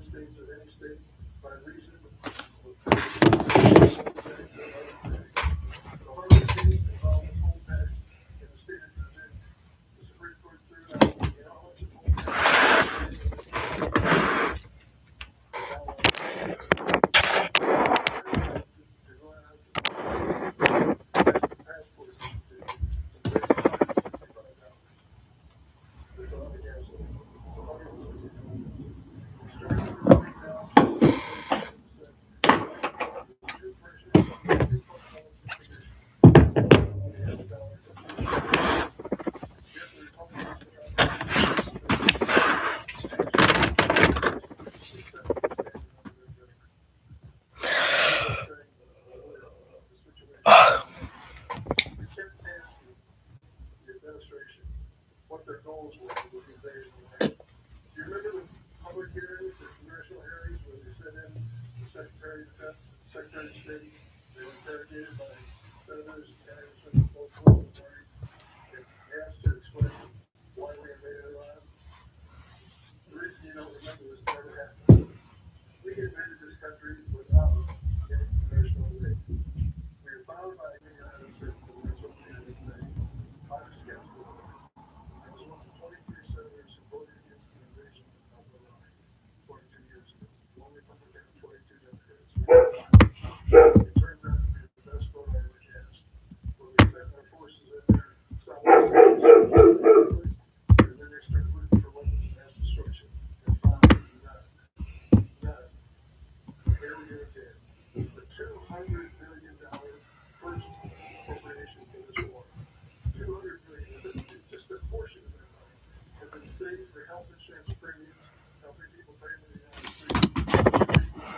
States of any state by reason of the Harvard case involved the poll tax in the state of Virginia. The Supreme Court threw out the elements of poll tax. Passports That's all the gas. What their goals were with the invasion of Iraq. Do you remember the public hearings, the congressional hearings, where they sent in the Secretary of Defense, Secretary of State? They were interrogated by senators and congressmen from both political parties. They asked to explain why we invaded Iraq. The reason you don't remember is never happened. We invaded this country without any congressional aid. We were bound by the United States, and that's what we had to invade. I was skeptical. I was one of 23 senators who voted against the invasion of Iraq 22 years ago. One Republican and 22 Democrats. It turns out to be the best vote I ever cast. When we sent our forces in there, stopped us, and then they started looking for weapons of mass destruction. And found none. None. Here we go again. The $200 billion first appropriation for this war. $200 billion, just a portion of that money, have been saved for health insurance premiums, helping people pay for the United States.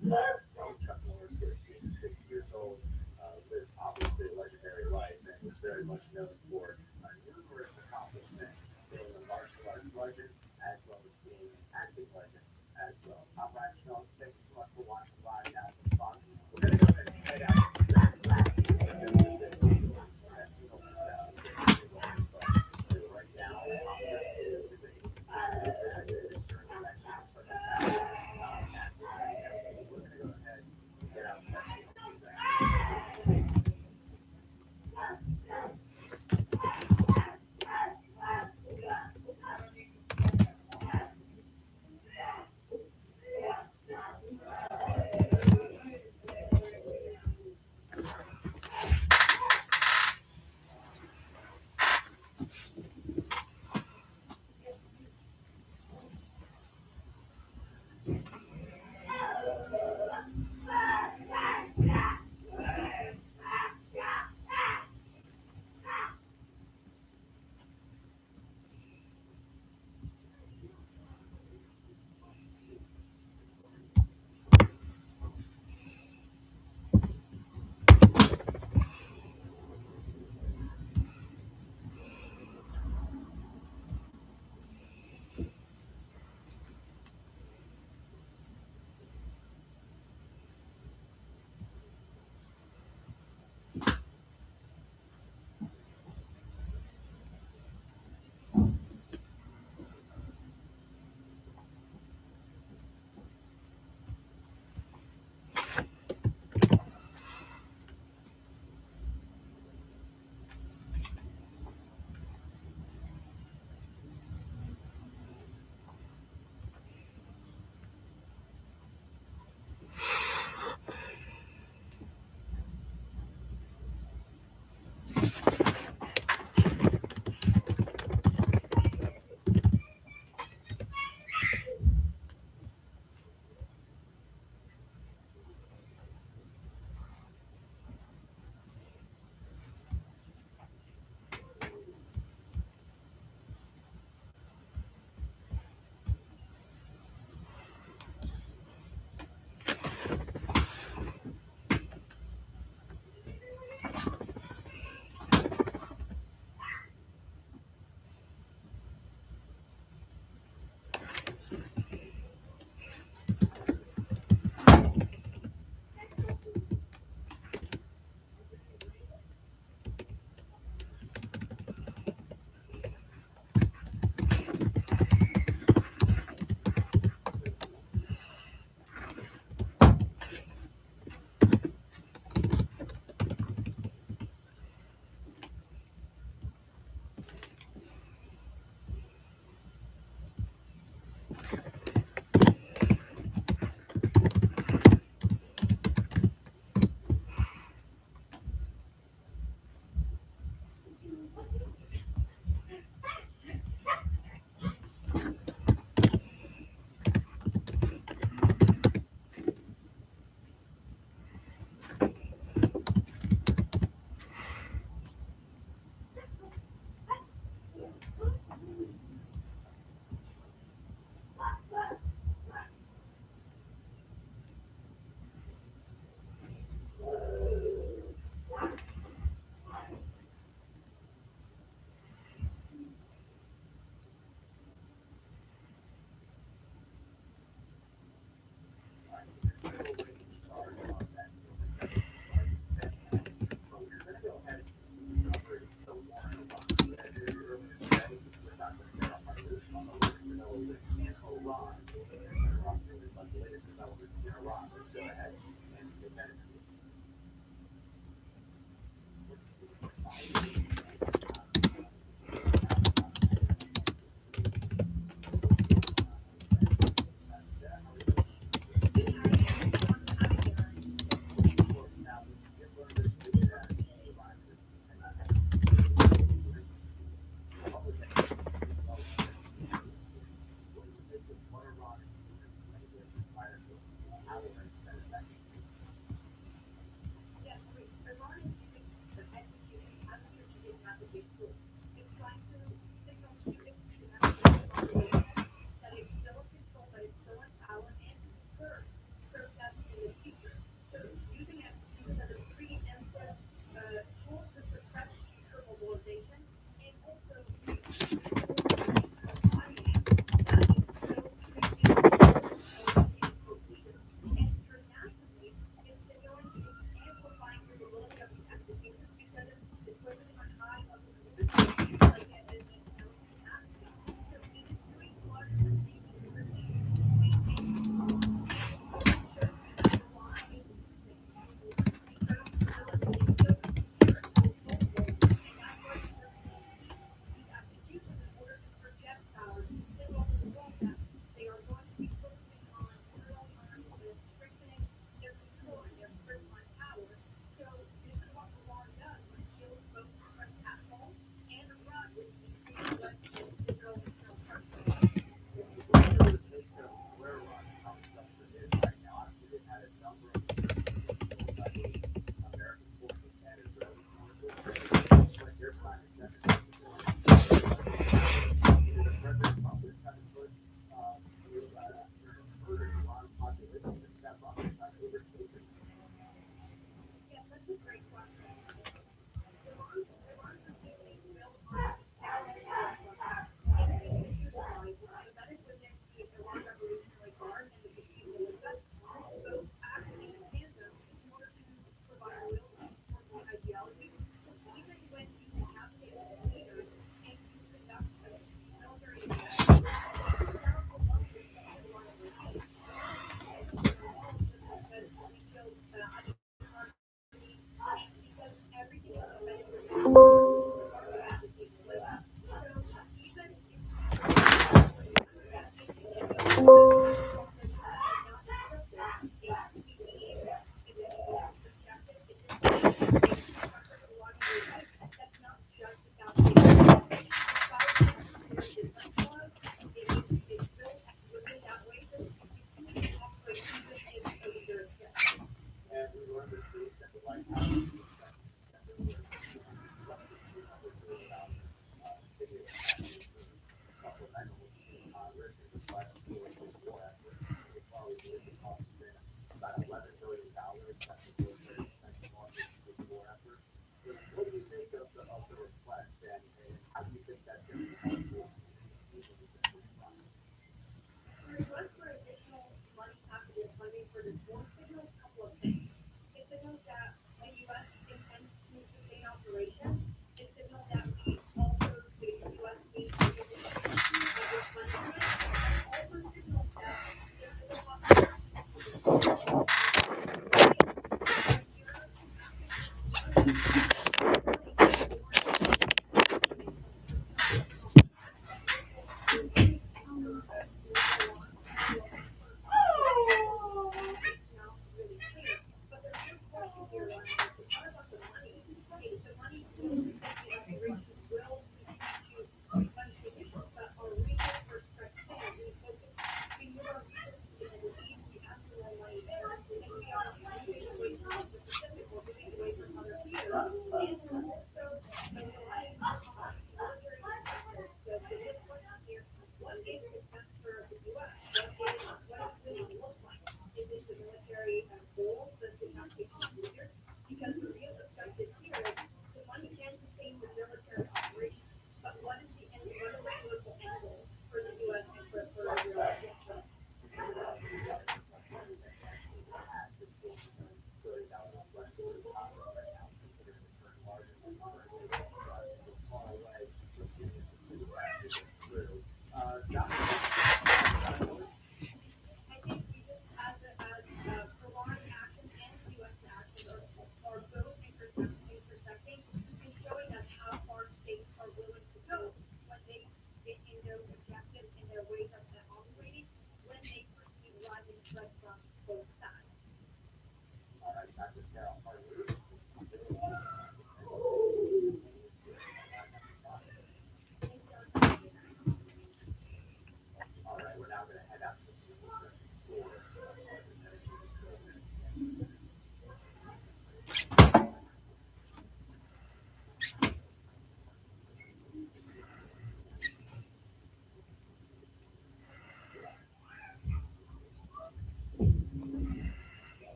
Chuck Norris was 86 years old, lived obviously a legendary life, and was very much known for numerous accomplishments, being a martial arts legend as well as being an acting legend as well. I'm Ryan Schnell. Thank you so much for watching live now from Fox. We're going to go ahead and head out to the second round. But right now, this is the debate. This is the match. So this is not at the NFC. We're going to go ahead and get out to that second.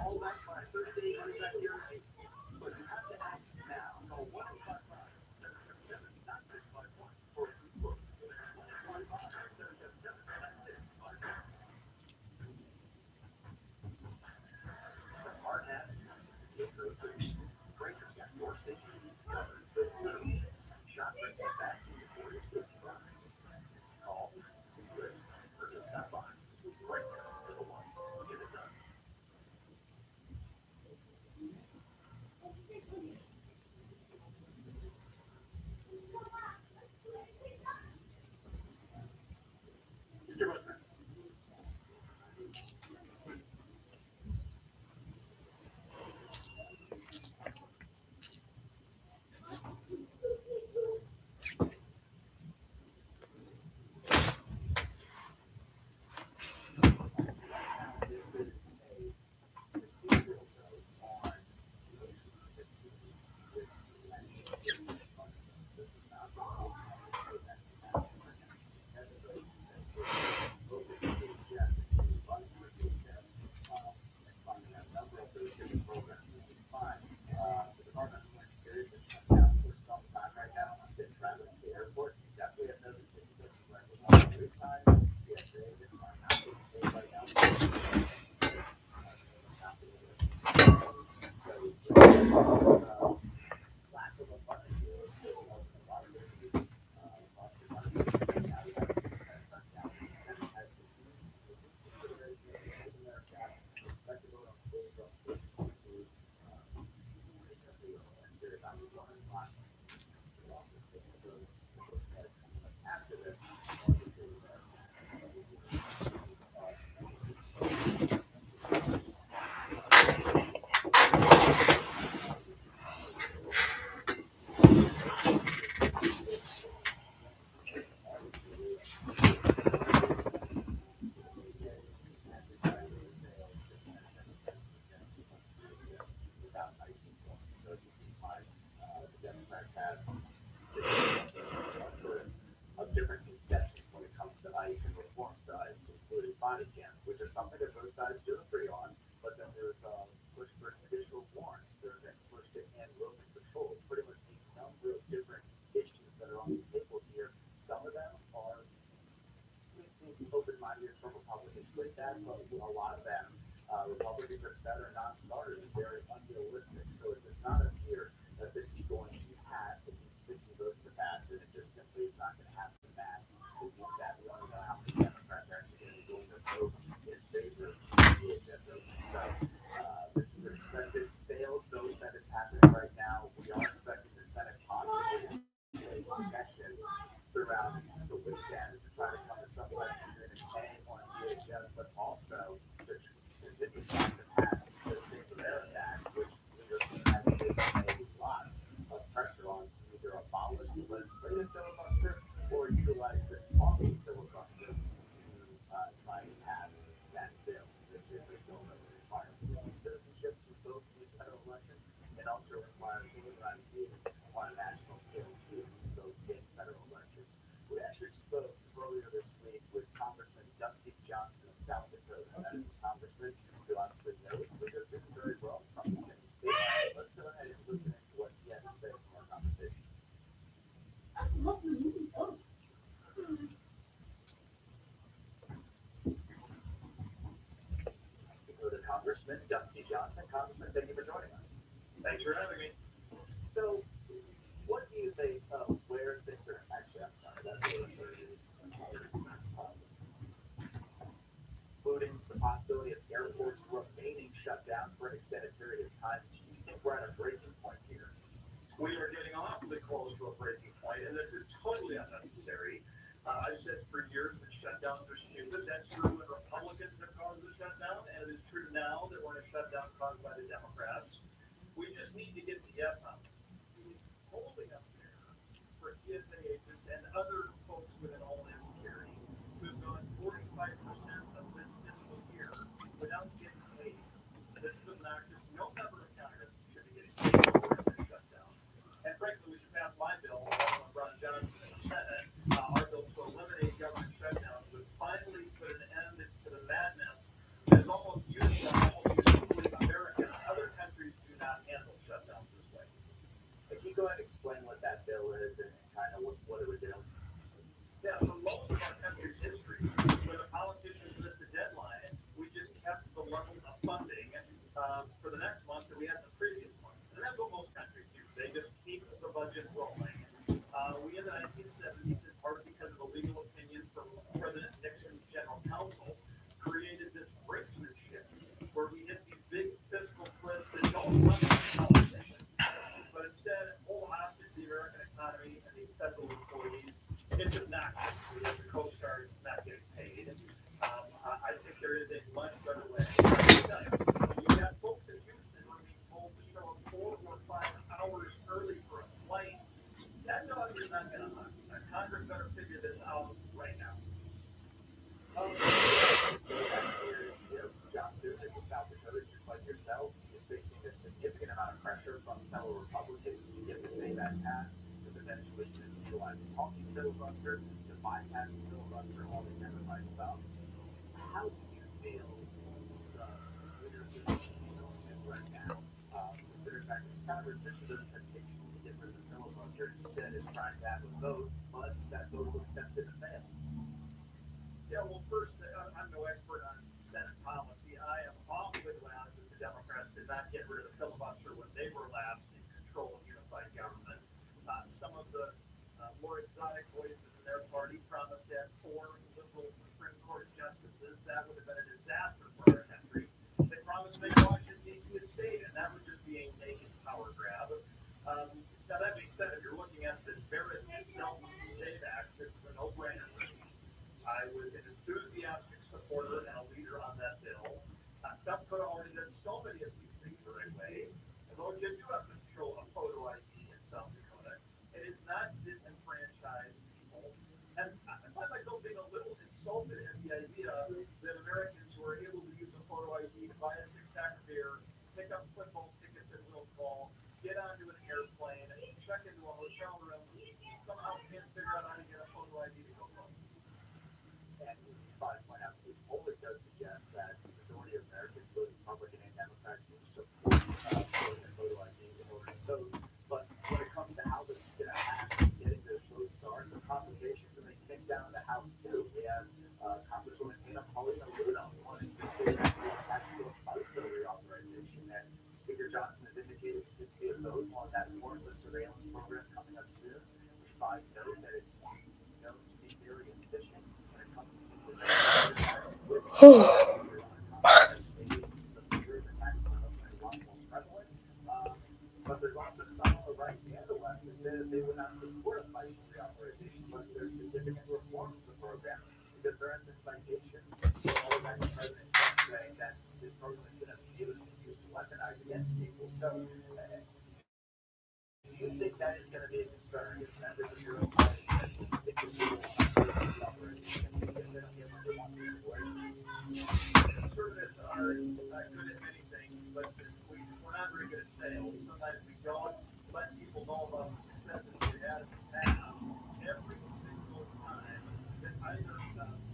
all back by Thursday money back guarantee. But you have to act now. Call 1-855-777-9651 for a free quote. 1-855-777-9651. From hard hats to steel-toed boots, Breaker's got your safety needs covered. Shop Breaker's vast inventory of safety products. Call, be good, or just stop by. Breaker for the ones who get it done. Mr. Butler. Of different concessions when it comes to ice and reforms to ice, including body cams, which is something that both sides do agree on. But then there's push for additional warrants. There's a push to end roving patrols. Pretty much a number of different issues that are on the table here. Some of them are seems open-minded from Republicans with that, but a lot of them Republicans have said are non-starters and very unrealistic. So it does not appear that this is going to pass. It needs 60 votes to pass, and it just simply is not going to happen. That we don't know how many Democrats are actually going to vote in favor of DHS. So this is an expected failed vote that is happening right now. We are expecting the Senate possibly to session throughout the weekend to try to come to some kind of agreement on DHS, but also to continue trying to pass the Single Act, which has faced a lot of pressure on to either abolish the legislative filibuster or utilize this parliament filibuster to try to pass that bill, which is a bill that would require citizenship to vote in federal elections and also require voter ID on a national scale too to vote in federal elections. We actually spoke earlier this week with Congressman Dusty Johnson of South Dakota. That is a congressman who obviously knows the district very well from the same state. Let's go ahead and listen to what he had to say from our conversation. Dakota Congressman Dusty Johnson. Congressman, thank you for joining us. Thanks for having me. So, what do you think of where things are actually? I'm sorry, that is including the possibility of airports remaining shut down for an extended period of time. Do you think we're at a breaking point here? We are getting awfully close to a breaking point, and this is totally unnecessary. I've said for years that shutdowns are stupid. That's true when Republicans have caused the shutdown, and it is true now that we're in a shutdown caused by the Democrats. We just need to get the yes on it. It is totally unfair for TSA agents and other folks within Homeland Security who've gone 45% of this fiscal year without getting paid. This is obnoxious. No member of Congress should be getting paid for this shutdown. And frankly, we should pass my bill, along with Ron Johnson in the Senate, our bill to eliminate government shutdowns would finally put an end to the madness that is almost uniform, almost uniquely American this and kind of what it would do? Yeah, for most of our country's history, when the politicians missed a deadline, we just kept the level of funding for the next month that we had the previous month. And that's what most countries do. They just keep the budget rolling. We in the 1970s, in part because of the legal opinion from President Nixon's general counsel, created this brinksmanship where we hit these big fiscal cliffs that don't run like politicians, but instead hold hostage the American economy and these federal employees. It's obnoxious. We have the Coast Guard not getting paid. I think there is a much better way. When you got folks in Houston who are being told to show up 4 or 5 hours early for a flight, that dog is not going to hunt. Congress better figure this out right now. John Boone is a South Dakota, just like yourself, is facing a significant amount of pressure from fellow Republicans to get the same act passed, to potentially utilize the talking filibuster, to bypass the filibuster altogether by some. How do you feel the leadership is doing this right now? Considering that it's kind of resisting those temptations to get rid of the filibuster, instead is trying to have a vote, but that vote looks destined to fail. Yeah, well, first, I'm no expert on Senate policy. I am awfully glad that the Democrats did not get rid of the filibuster when they were last in control of unified government. Some of the more exotic voices in their party promised to have 4 liberal Supreme Court justices. That would have been a disaster for our country. They promised to make Washington, D.C. a state, and that would just be a naked power grab. Now, that being said, if you're looking at the merits itself of the SAVE Act, this is a no-brainer for me. I was an enthusiastic supporter and a leader on that bill. South Dakota already does so many of these things the right way. And though you do have control of photo ID in South Dakota, it is not disenfranchised people. And I find myself being a little insulted at the idea that Americans who are able to use a photo ID to buy a 6-pack of beer, pick up football tickets at will call, get onto an airplane, check into a hotel room, somehow can't figure out how to get a photo ID to go home. And by point out too, polling does suggest that the majority of Americans, both Republican and Democrat, do support voting and photo ID in order to vote. But when it comes to how this is going to happen, getting those votes, there are some complications, and they sink down in the House too. We have Congresswoman Anna Paulina Luna wanting to say that the tax bill FISA reauthorization, and Speaker Johnson has indicated we could see a vote on that warrantless surveillance program coming up soon, which by note that it's known to be very efficient when it comes to the tax with the fear of the tax code is a lot more prevalent. But there's also some on the right and the left that say that they would not support a FISA reauthorization unless there's significant reforms to the program, because there has been citations all the way back to President Trump saying that this program has been abused and used to weaponize against people. So, do you think that is going to be a concern if members of your own party that will stick with you on FISA reauthorization if they don't get what they want this situation? Conservatives are good at many things, but we're not very good at sales. Sometimes we don't let people know about the successes we've had in the past. Every single time that either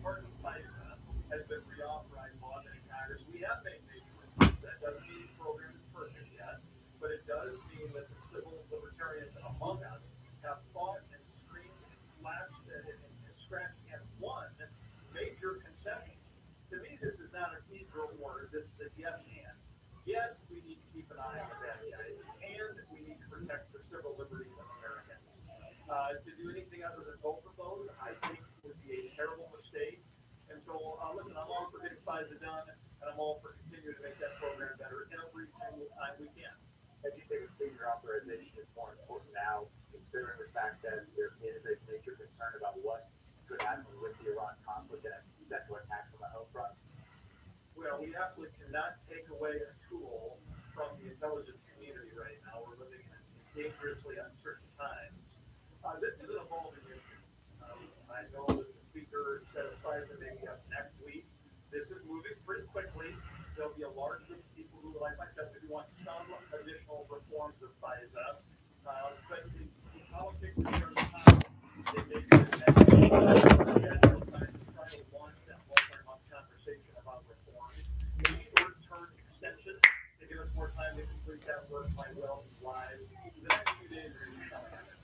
pardon FISA has been reauthorized law in Congress, we have made major reforms. That doesn't mean the program is perfect yet, but it does mean that the civil libertarians among us have fought and screamed and flashed and scratched and won major concessions. To me, this is not a either or. This is a yes and. Yes, we need to keep an eye on the bad guys, and we need to protect the civil liberties of Americans. To do anything other than both of those, I think would be a terrible mistake. And so, listen, I'm all for getting FISA done, and I'm all for continuing to make that program better every single time we can. I do think figure authorization is more important now, considering the fact that there is a major concern about what could happen with the Iran conflict and potential attacks on the home front. Well, we absolutely cannot take away a tool from the intelligence community right now. We're living in dangerously uncertain times. This is an evolving issue. I know that the speaker says FISA may be up next week. This is moving pretty quickly. There'll be a large group of people who, like myself, who want some additional reforms of FISA. But the politics of the time, they may be the next time to try to launch that multi-month conversation about reform. A short-term extension to give us more time to complete that work might well be wise. The next few days are going to be coming at it.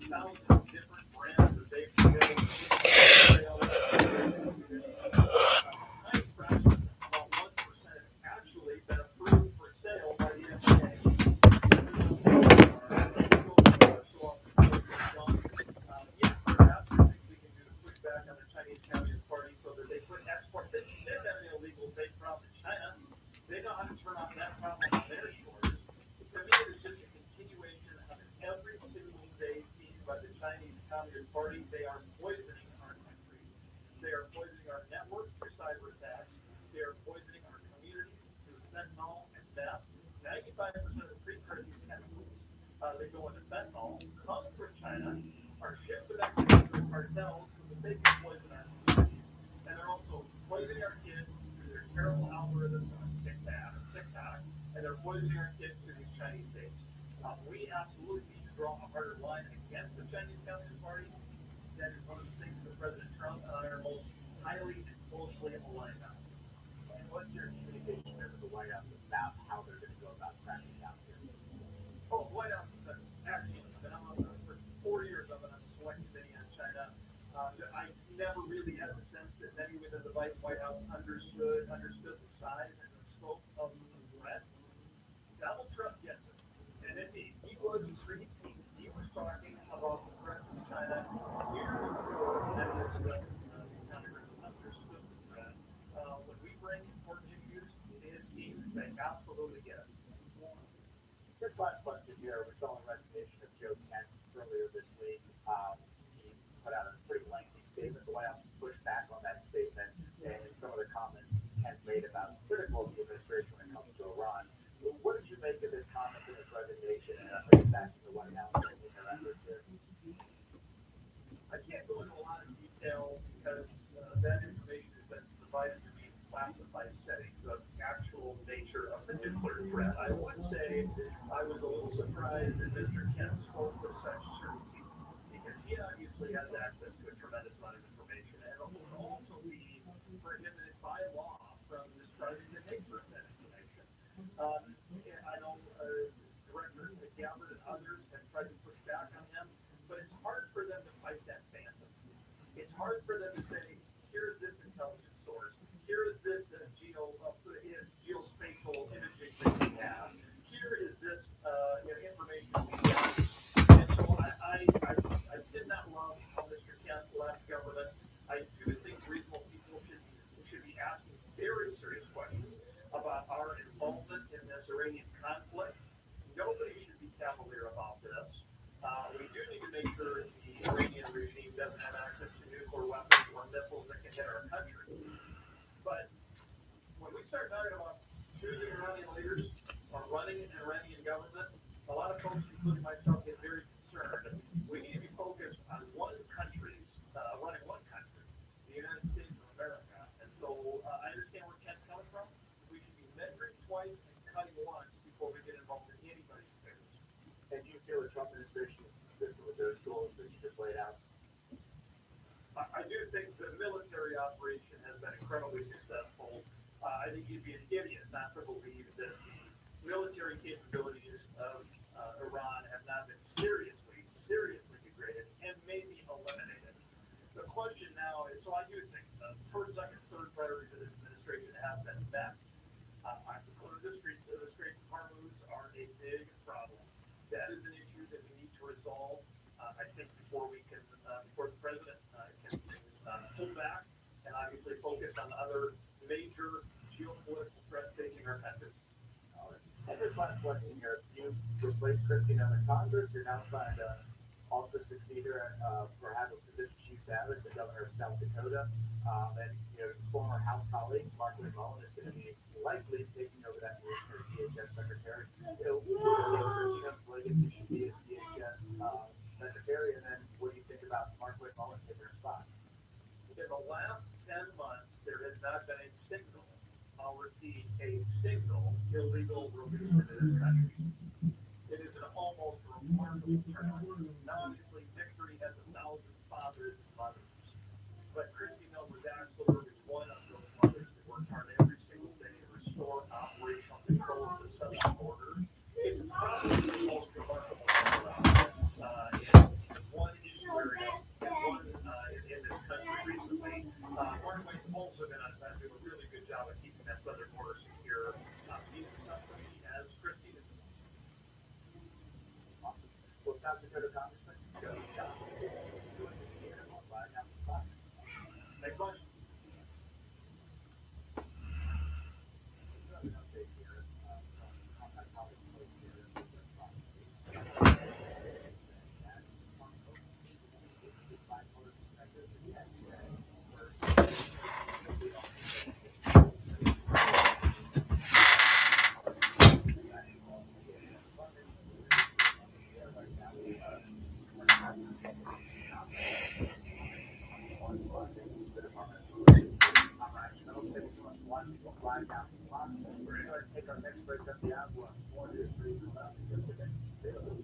1,000 different brands that they've built. Tiny fraction, about 1%, have actually been approved for sale by the FDA. Yes, perhaps I think we can do a pushback on the Chinese Communist Party so that they quit export. They've got an illegal big problem in China. They know how to turn off that problem on their shores. To me, it is just a continuation of every single day feed by the Chinese Communist Party. They are poisoning our country. They are poisoning our networks through cyber attacks. They are poisoning our communities through fentanyl and meth. 95% of the precursor chemicals that go into fentanyl come from China, are shipped to Mexico through cartels so that they can poison our communities. And they're also poisoning our kids through their terrible algorithms on TikTok, and they're poisoning our kids through these Chinese dates. We absolutely need to draw a harder line against the Chinese Communist Party. That is one of the things that President Trump and I are most highly and closely aligned on. And what's your communication there with the White House about how they're going to go about cracking down here? Oh, the White House has been excellent. I've been on for 4 years. I've been on the select committee on China. I never really had the sense that many within the White House understood the size and the scope of the threat. Donald Trump gets it. And indeed, he was talking about the threat from China years before members of Congress understood the threat. When we bring important issues to his team, they absolutely get it. This last question here, we saw a resignation of Joe Kent earlier this week. He put out a pretty lengthy statement. The White House pushed back on that statement and some of the comments Kent made about critical of the administration when it comes to Iran. What did you make of this comment and this resignation and efforts back in the White House and their efforts here? I can't go into a lot of detail because that information has been provided to me in classified settings of the actual nature of the nuclear threat. I would say I was a little surprised that Mr. Kent spoke with such certainty because he obviously has access to a tremendous amount of information and it would also be prohibited by law from describing the nature of that information. I know Director Gabbard and others have tried to push back on him, but it's hard for them to fight that phantom. It's hard for them to say, here's this intelligence source, here is this geospatial imaging that we have, here is this information we have. And so I did not love how Mr. Kent left government. I do think reasonable people should be asking very serious questions about our involvement in this Iranian conflict. Nobody should be cavalier about this. We do need to make sure the Iranian regime doesn't have access to nuclear weapons or missiles that can hit our country. But when we start talking about choosing Iranian leaders or running an Iranian government, a lot of folks, including myself, get very concerned. We need to be focused on running one country, the United States of America. And so I understand where Kent's coming from. We should be measuring twice and cutting once before we get involved in anybody's affairs. And do you feel the Trump administration is consistent with those goals that you just laid out? I do think the military operation has been incredibly successful. I think you'd be an idiot not to believe that the military capabilities of Iran have not been seriously degraded and maybe eliminated. The question now is, so I do think the first, second, third priorities of this administration have been met. The Straits of Hormuz are a big problem. That is an issue that we need to resolve. I think before the president can pull back and obviously focus on the other major geopolitical threats facing our country. And this last question here, you replaced Christine in Congress. You're now trying to also succeed her or have a position she used to have as the governor of South Dakota. And former House colleague Mark Mullen is going to be likely taking over that position as DHS secretary. Christine's legacy should be as DHS secretary. And then what do you think about Mark Mullen taking her spot? In the last 10 months, there has not been a single, I'll repeat, a single illegal release into this country. It is an almost remarkable turnaround. Now, obviously, victory has 1,000 fathers and mothers, but Christy Mill was absolutely one of those mothers that worked hard every single day to restore operational control of the southern border. It's probably the most remarkable turnaround in Thanks so much for watching. We'll fly down to Fox. We're going to take our next break up the hour. More news for you coming up in just a bit. Stay with us.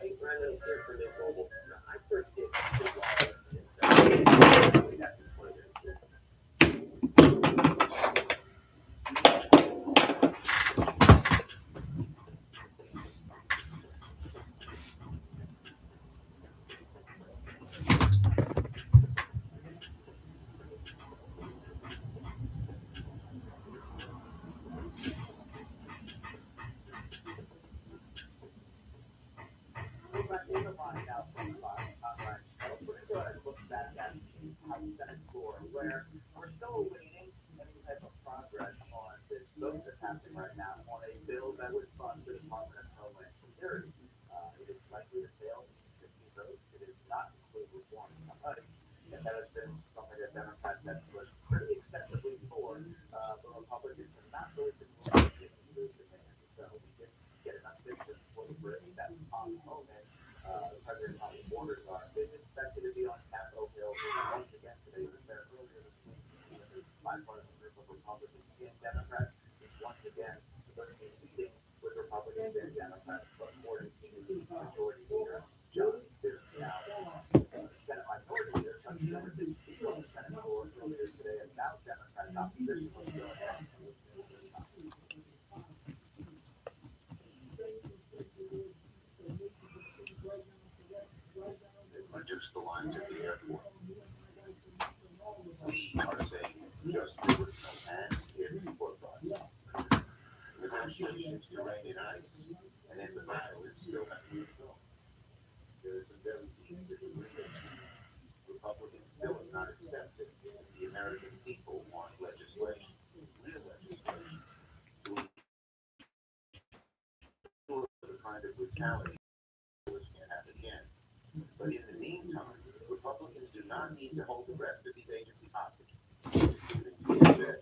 Hey, Brandon here for Nick Mobile. I first did where we're still awaiting any type of progress on this vote that's happening right now on a bill that would fund the Department of Homeland Security. It is likely to fail in 60 votes. It does not include reforms to ICE, and that has been something that Democrats have pushed pretty extensively for, but Republicans have not really been willing to give them those demands. So we did get an update just before the break that on moment, President Tommy Morningstar is expected to be on Capitol Hill once again today. He was there earlier this week. The bipartisan group of Republicans and Democrats is once again supposed to be meeting with Republicans and Democrats, but according to Majority Leader John Biden, now Senate Minority Leader Chuck Schumer did speak on the Senate floor earlier today about Democrats' opposition. Let's go ahead and listen to those comments. Reduce the lines at the airport. We are saying just do it, and here's for us. Negotiations to rein in ICE, and in the battle, it's still not going to go. There is a very deep disagreement. Republicans still have not accepted the American people want legislation, real legislation, to ensure the kind of brutality this can't happen again. But in the meantime, Republicans do not need to hold the rest of these agencies hostage. It's being said.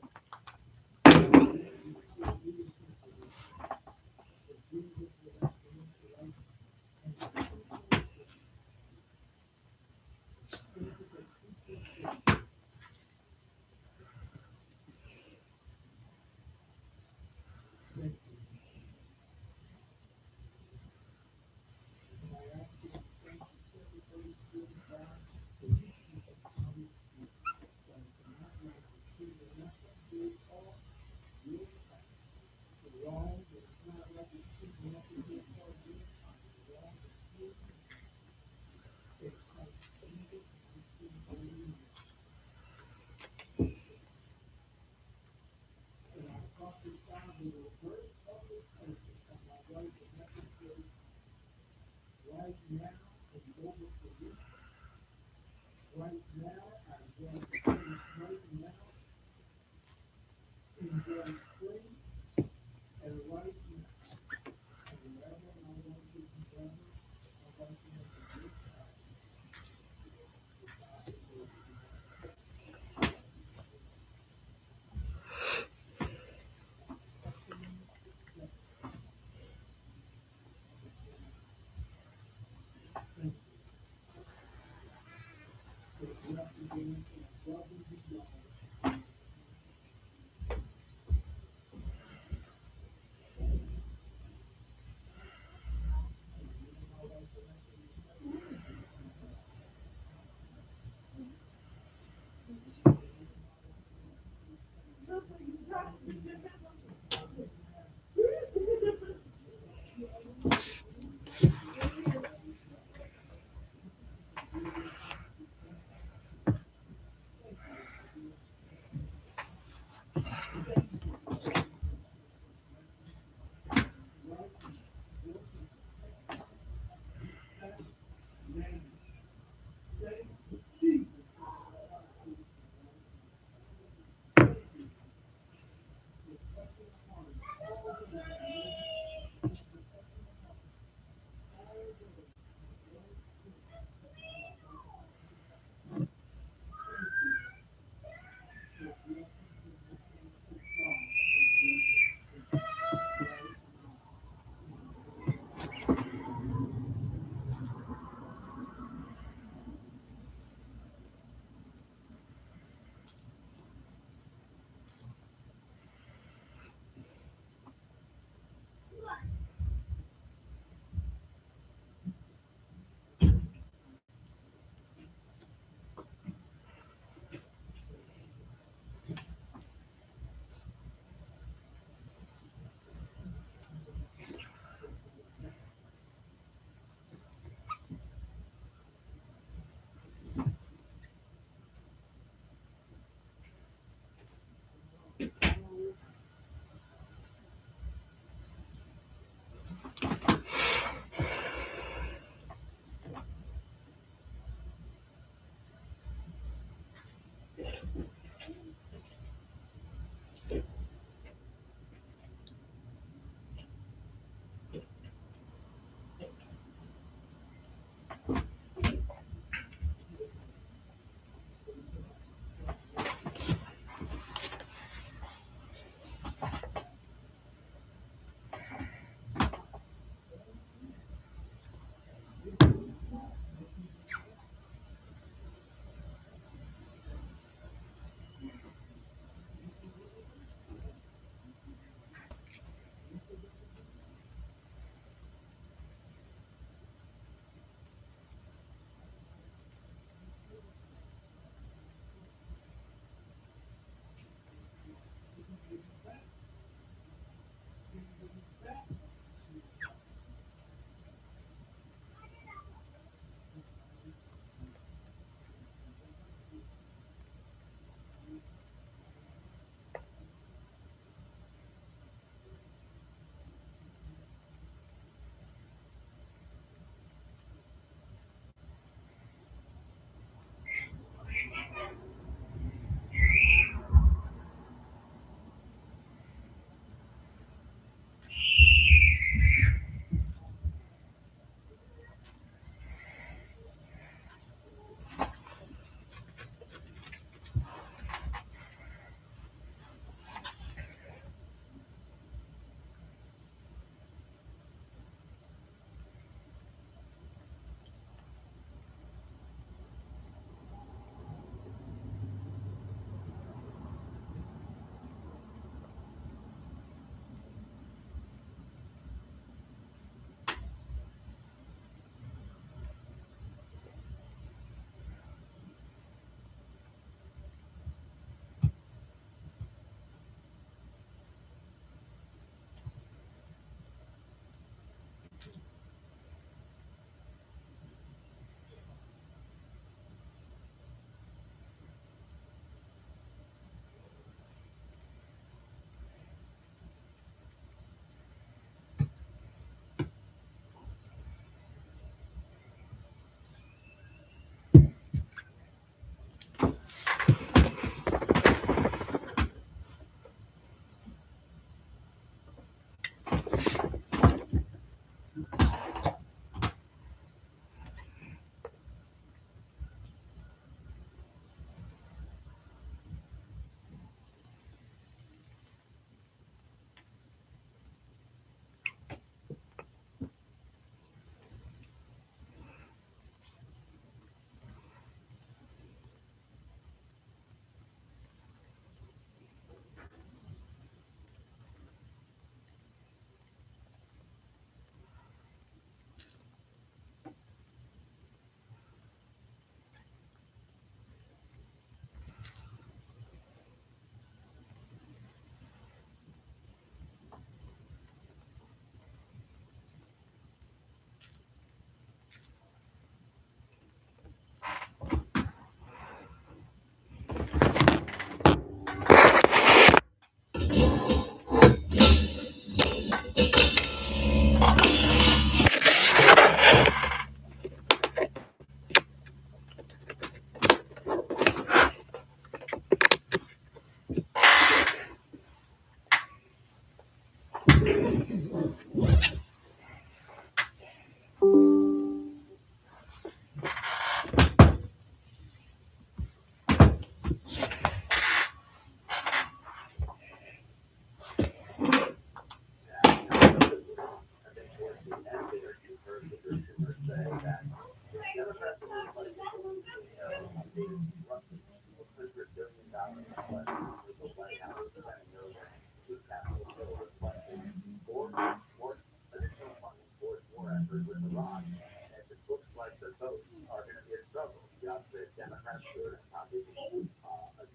rock. And it just looks like the votes are going to be a struggle. You obviously have Democrats who are probably be a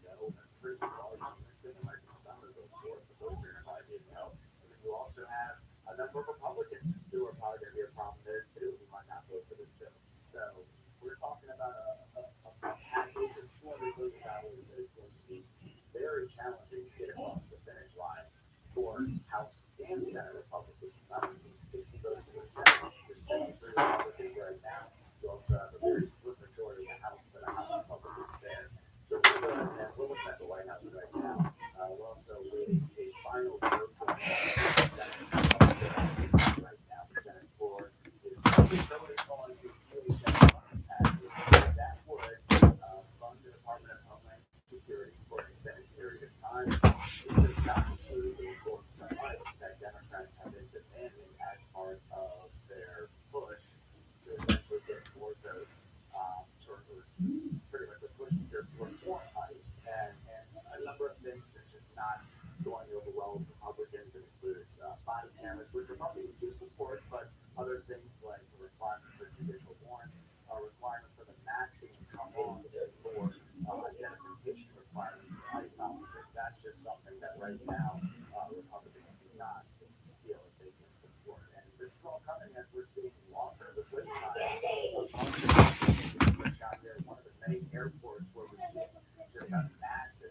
no, and pretty large on this thing. There might be some that vote for it, but most are going to probably be a no. And then you also have a number of Republicans who are probably going to be a problem there too, who might not vote for this bill. So we're talking about a package of $200 billion that is going to be very challenging to get across the finish line for House and Senate Republicans. Not only 60 votes in the Senate, there's 53 Republicans right now. You also have a very slim majority in the House, but a House Republicans there. So we're looking at the White House right now. We're also waiting a final vote for the Senate Republicans right now. The Senate floor is voting on the DHS funding package that would fund the Department of Homeland Security for an extended period of time. It does not include the reports from ICE that Democrats have been demanding as part of their push to essentially get more votes or pretty much a push to reform ICE. And a number of things is just not going over well with Republicans. It includes body cameras, which Republicans do support, but other things like the requirement for judicial warrants, a requirement for the masking to come on board, identification requirements for ICE officers. That's just something that right now Republicans do not feel that they can support. And this is all coming as we're seeing longer the wait times. Out there, one of the many airports where we're seeing just a massive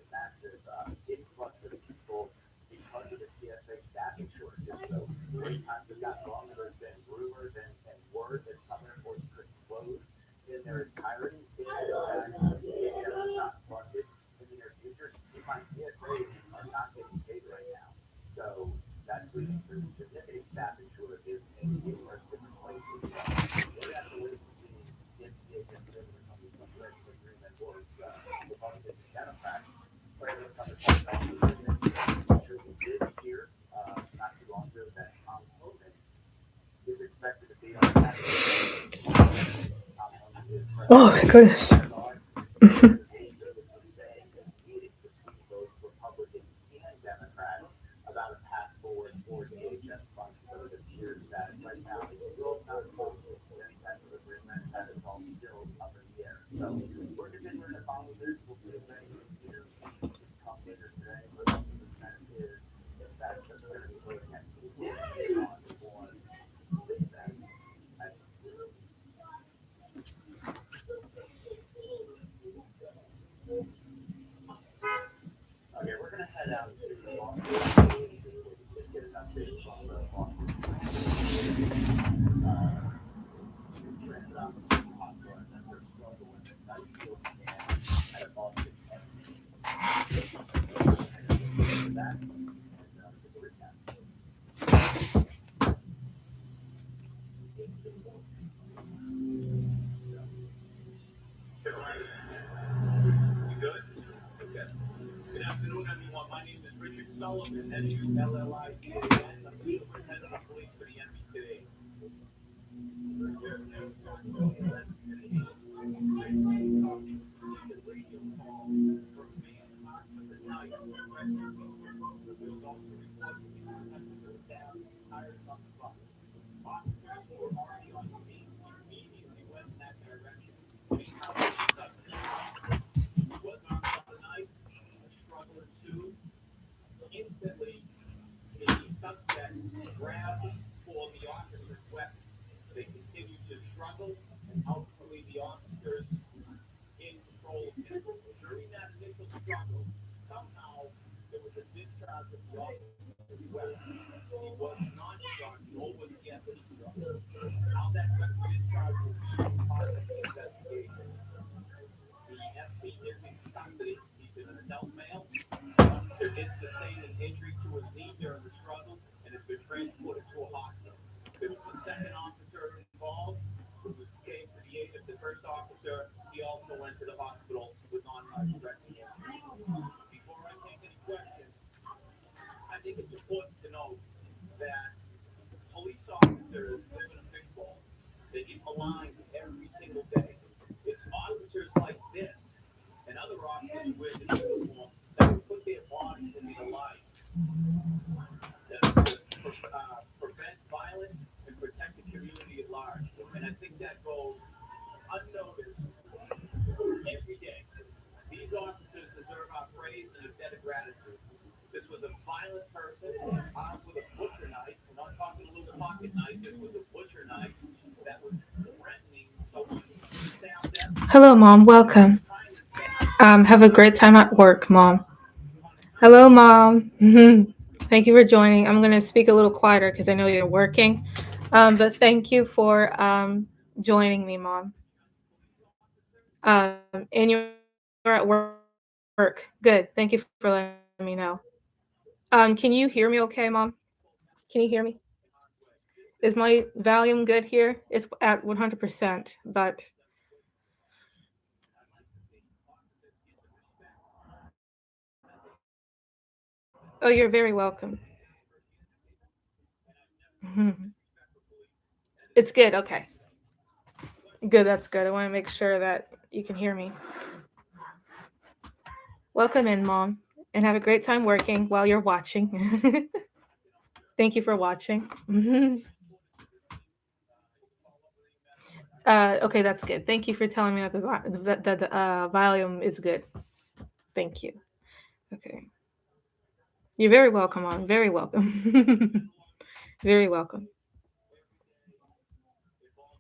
influx of people because of the TSA staffing shortages. So wait times have gotten longer. There's been rumors and word that some airports could close in their entirety if TSA is not funded in the near future. Keep in mind, TSA agents are not getting paid right now. So that's leading to significant staffing shortages in numerous different places. So we're going to have to wait and see if TSA gets able to come to some type of agreement, or Republicans and Democrats are able to come to some type of agreement. We did hear not too long ago that Tom Homan is expected to be on that. Tom Homan is president. Oh my goodness. Republicans and Democrats about a path forward for DHS funding, but it appears that right now it's still not close to any type of agreement, that it's all still up in the air. So we're continuing to follow this. We'll see if any leader can come later today, but also the Senate is, in fact, they're going to be looking at on say that that's okay, we're going to head out to Boston to get an update from the Boston transit officer hospitalized after a struggle with a knife field at a Boston ambulance. That and get the recap. You good? Okay. Good afternoon, everyone. My name is Richard Sullivan, SULLIVAN, official lieutenant of police for the enemy today. There's also reports of the staff hired from the front. Officers who were already on scene immediately went in that direction. Was armed with a knife, a struggle ensued. Instantly, the suspect grabbed for the officer's weapon. They continued to struggle, and ultimately the officers in control of him. During that initial struggle, somehow there was a discharge of the officer's weapon. He was not shot, nor was he at any struggle. How that weapon discharge will be part of the investigation. The SP is in custody. He's an adult male. The officer did sustain an injury to his knee during the struggle and has been transported to a hospital. There was a second officer involved who came to the aid of the first officer. He also went to the hospital with non-life-threatening injuries. Before I take any questions, I Hello, Mom. Welcome. Have a great time at work, Mom. Hello, Mom. Thank you for joining. I'm going to speak a little quieter because I know you're working. But thank you for joining me, Mom. And you're at work. Good. Thank you for letting me know. Can you hear me okay, Mom? Can you hear me? Is my volume good here? It's at 100%, but oh, you're very welcome. It's good. Okay. Good. That's good. I want to make sure that you can hear me. Welcome in, Mom, and have a great time working while you're watching. Thank you for watching. Okay, that's good. Thank you for telling me that the volume is good. Thank you. Okay. You're very welcome, Mom. Very welcome. Very welcome.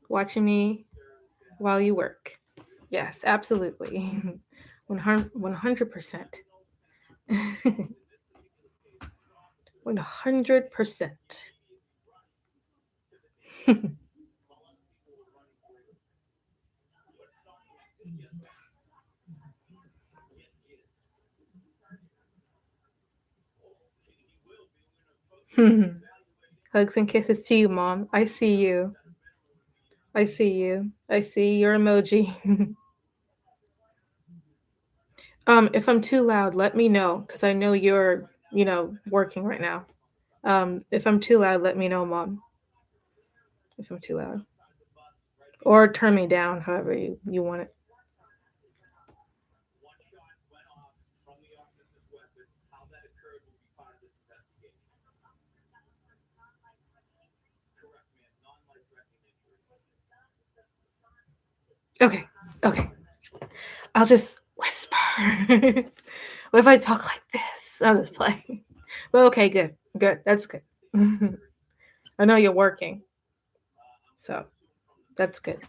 Watching me while you work. Yes, absolutely. 100%. 100%. Hugs and kisses to you, Mom. I see you. I see you. I see your emoji. If I'm too loud, let me know because I know you're, working right now. If I'm too loud, let me know, Mom. If I'm too loud, or turn me down, however you want it. Okay. Okay. I'll just whisper. What if I talk like this? I'll just play. But okay, good. Good. That's good. I know you're working, so that's good.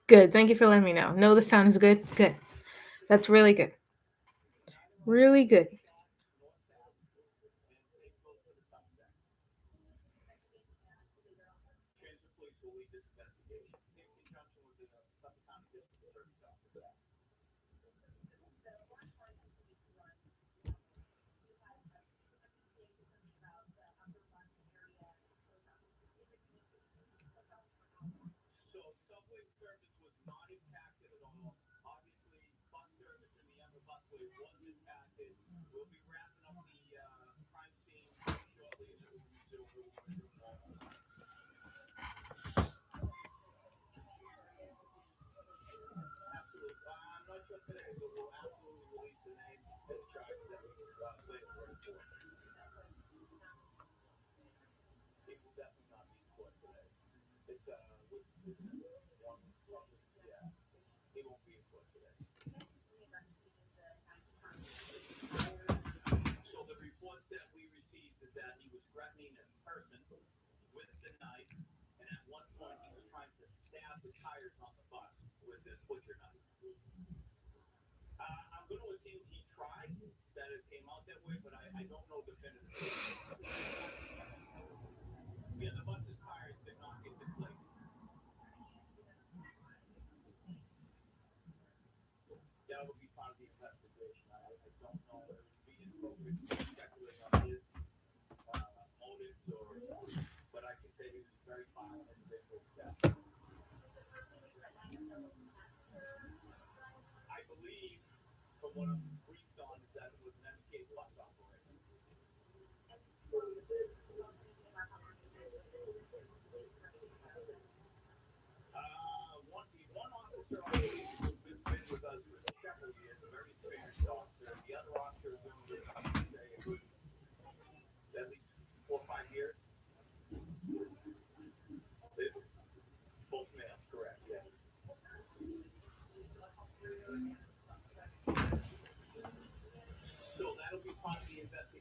Good. Thank you for letting me know. No, the sound is good. Good. That's really good. Really good.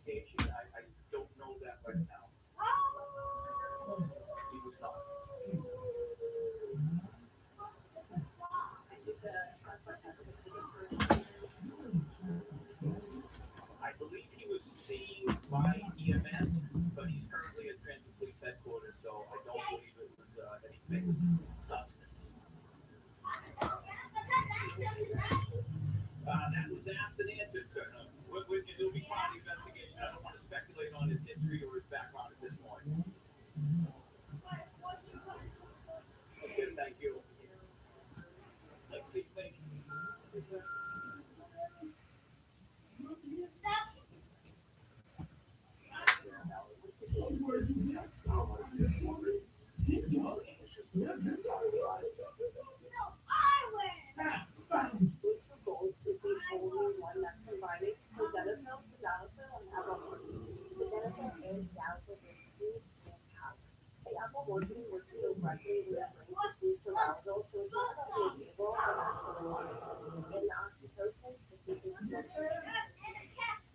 location, I don't know that right now. He was not. I believe he was seen by EMS, but he's currently at Transit Police Headquarters, so I don't believe it was anything substance. That was asked and answered, sir. It'll be part of the investigation. I don't want to speculate on his history or his background at this point. Okay, thank you. Thank you.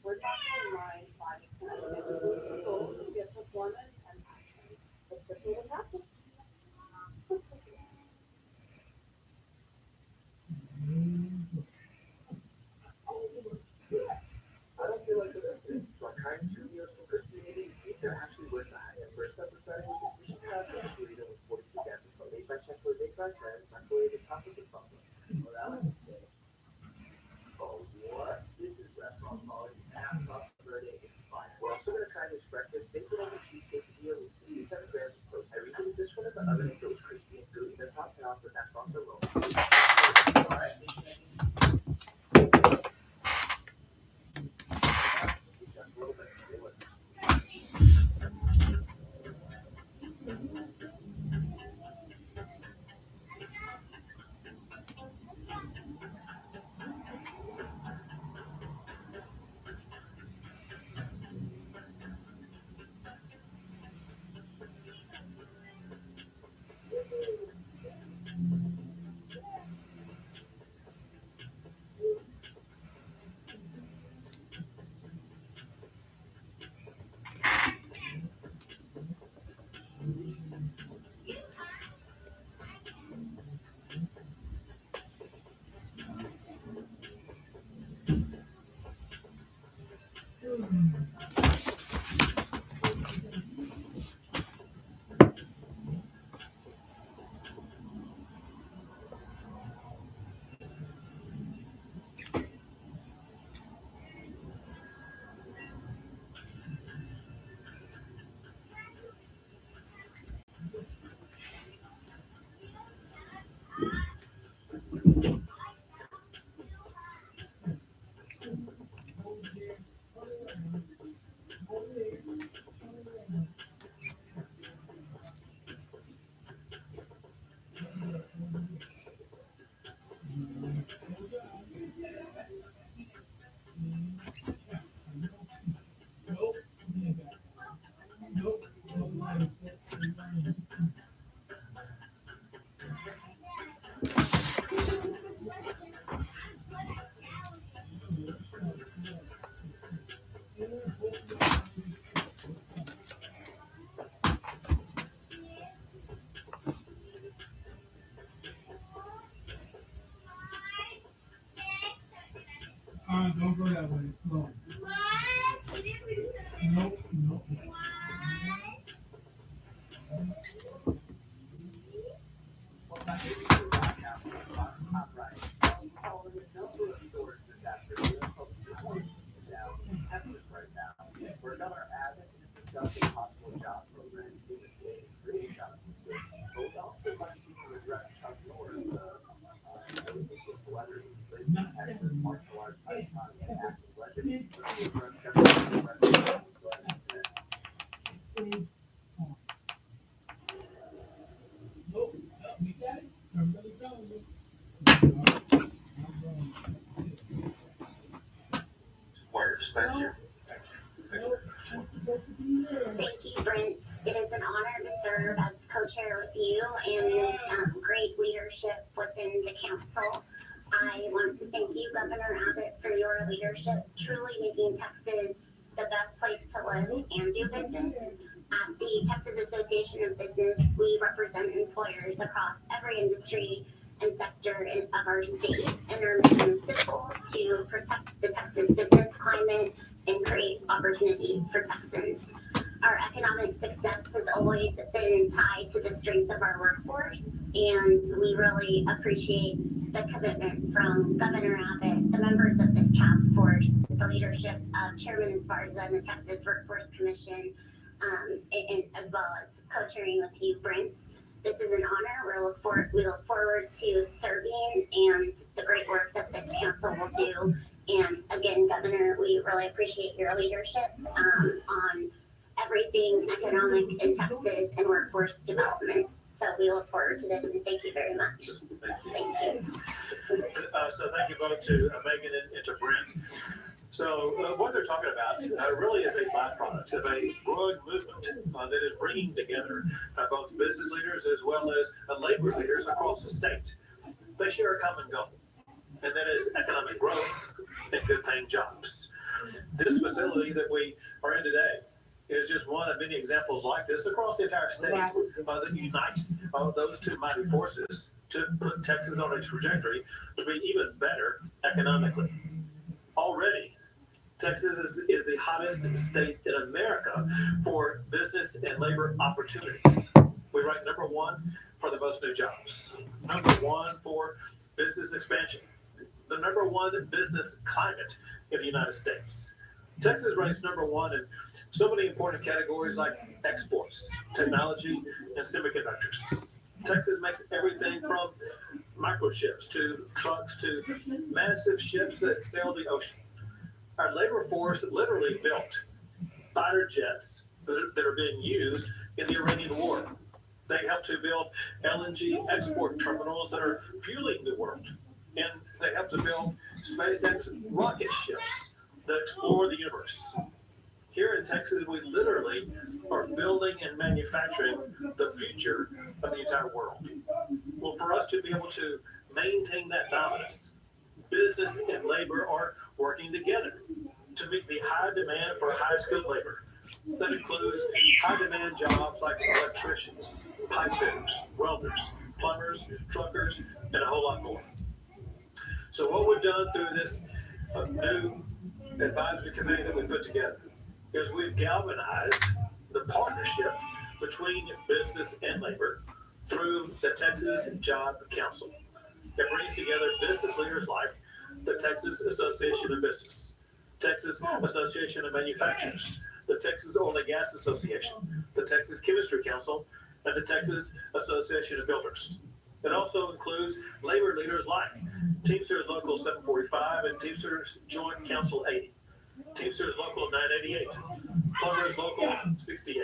We're talking line 5 performance and passion. It's the feeling happens. I don't feel like that's it. So I'm trying to, for good community, see if they're actually worth the high. First up, we're starting with this mission class and created with 42 gaps. So 8 by check was 8 by 7, microwave the top of the something. Well, that was insane. Oh, what? This is restaurant quality. And have sauce verde expired. We're also going to try this breakfast bacon over cheesecake deal with 87 grams of protein. I recently this one in the oven until it was crispy and gooey, then topped it off with that salsa roll. All right. Just a little bit. Stay with us. Don't go that way. Slow. Nope. Top right. Oh, there's no food stores this afternoon. Texas right now. Where Governor Abbott is discussing possible job programs in the state, creating jobs in the state. But we also might see to address Chuck Norris, the celebrity who lived in Texas, martial arts icon, and acting legend. Words. Thank you. Thank you, Brent. It is an honor to serve as co-chair with you and this great leadership within the council. I want to thank you, Governor Abbott, for your leadership, truly making Texas the best place to live and do business. At the Texas Association of Business, we represent employers across every industry and sector of our state, and our mission is simple: to protect the Texas business climate and create opportunity for Texans. Our economic success has always been tied to the strength of our workforce, and we really appreciate the commitment from Governor Abbott, the members of this task force, the leadership of Chairman Esparza and the Texas Workforce Commission, and as well as co-chairing with you, Brent. This is an honor. We look forward to serving and the great work that this council will do. And again, Governor, we really appreciate your leadership on everything economic in Texas and workforce development. So we look forward to this, and thank you very much. Thank you. So thank you both to Megan and to Brent. So what they're talking about really is a byproduct of a growing movement that is bringing together both business leaders as well as labor leaders across the state. They share a common goal, and that is economic growth and good paying jobs. This facility that we are in today is just one of many examples like this across the entire state that unites those two mighty forces to put Texas on a trajectory to be even better economically. Already, Texas is the hottest state in America for business and labor opportunities. We rank number one for the most new jobs, number one for business expansion, the number one business climate in the United States. Texas ranks number one in so many important categories like exports, technology, and semiconductors. Texas makes everything from microchips to trucks to massive ships that sail the ocean. Our labor force literally built fighter jets that are being used in the Iranian war. They help to build LNG export terminals that are fueling the world. And they help to build SpaceX rocket ships that explore the universe. Here in Texas, we literally are building and manufacturing the future of the entire world. Well, for us to be able to maintain that dominance, business and labor are working together to meet the high demand for high-skilled labor. That includes high-demand jobs like electricians, pipe fitters, welders, plumbers, truckers, and a whole lot more. So what we've done through this new advisory committee that we put together is we've galvanized the partnership between business and labor through the Texas Job Council. It brings together business leaders like the Texas Association of Business, Texas Association of Manufacturers, the Texas Oil and Gas Association, the Texas Chemistry Council, and the Texas Association of Builders. It also includes labor leaders like Teamsters Local 745 and Teamsters Joint Council 80, Teamsters Local 988, Plumbers Local 68,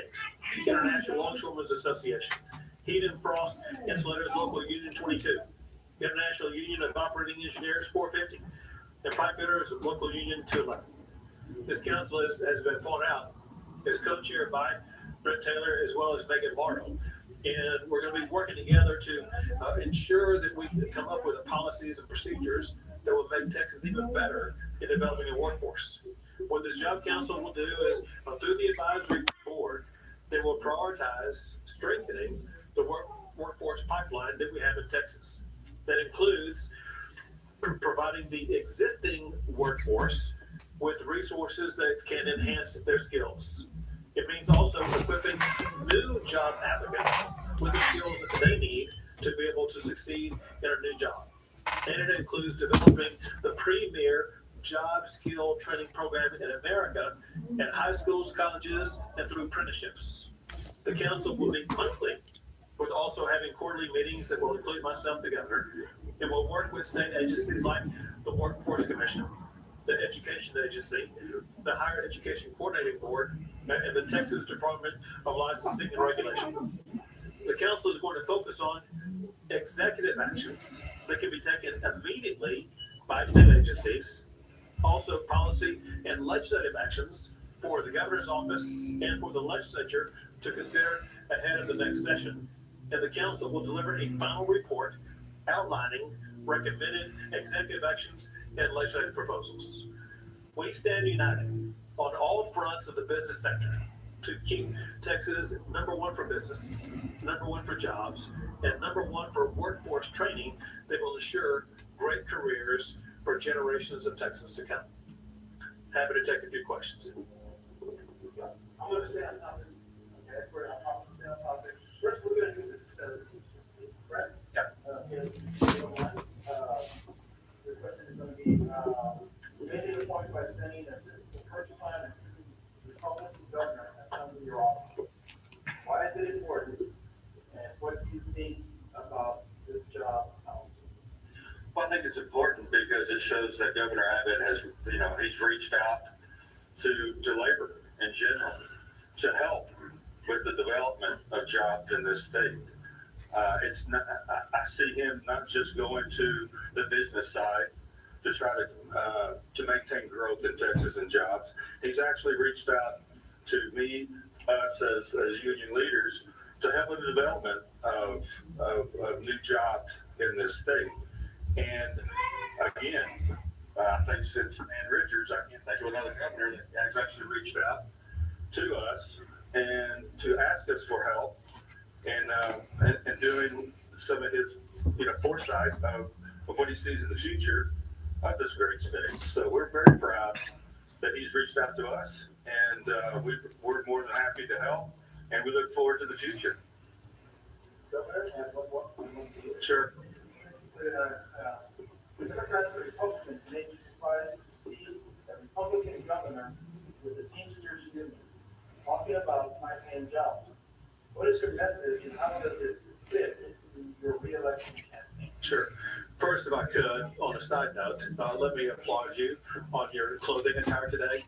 International Longshoremen's Association, Heat and Frost Insulators Local Union 22, International Union of Operating Engineers 450, and Pipe Fitters Local Union 211. This council has been pulled out, is co-chaired by Brent Taylor as well as Megan Bartle. And we're going to be working together to ensure that we come up with the policies and procedures that will make Texas even better in developing a workforce. What this job council will do is, through the advisory board, they will prioritize strengthening the workforce pipeline that we have in Texas. That includes providing the existing workforce with resources that can enhance their skills. It means also equipping new job applicants with the skills that they need to be able to succeed in a new job. And it includes developing the premier job skill training program in America at high schools, colleges, and through apprenticeships. The council will meet monthly, with also having quarterly meetings that will include myself, the governor, and will work with state agencies like the Workforce Commission, the Education Agency, the Higher Education Coordinating Board, and the Texas Department of Licensing and Regulation. The council is going to focus on executive actions that can be taken immediately by state agencies, also policy and legislative actions for the governor's office and for the legislature to consider ahead of the next session. And the council will deliver a final report outlining recommended executive actions and legislative proposals. We stand united on all all fronts of the business sector to keep Texas number one for business, number one for jobs, and number one for workforce training that will assure great careers for generations of Texans to come. Happy to take a few questions. I'm gonna say on topic. Okay, we're on topic. First, we're gonna do the correct? Yeah. The question is gonna be, we made it a point by saying that this is the first time that the Republican governor has come to your office. Why is it important? And what do you think about this job council? Well, I think it's important because it shows that Governor Abbott has, he's reached out to labor in general to help with the development of jobs in this state. It's not, I see him not just going to the business side to try to maintain growth in Texas and jobs. He's actually reached out to me, us as union leaders, to help with the development of new jobs in this state. And again, I think since Ann Richards, I can't think of another governor that has actually reached out to us and to ask us for help and doing some of his foresight of what he sees in the future of this great state. So we're very proud that he's reached out to us, and we're more than happy to help, and we look forward to the future. Governor, and what Sure. the Democrats and Republicans may be surprised to see a Republican governor with the Teamsters Union talking about high-paying jobs. What is your message and how does it fit into your re-election campaign? Sure. First, if I could, on a side note, let me applaud you on your clothing attire today.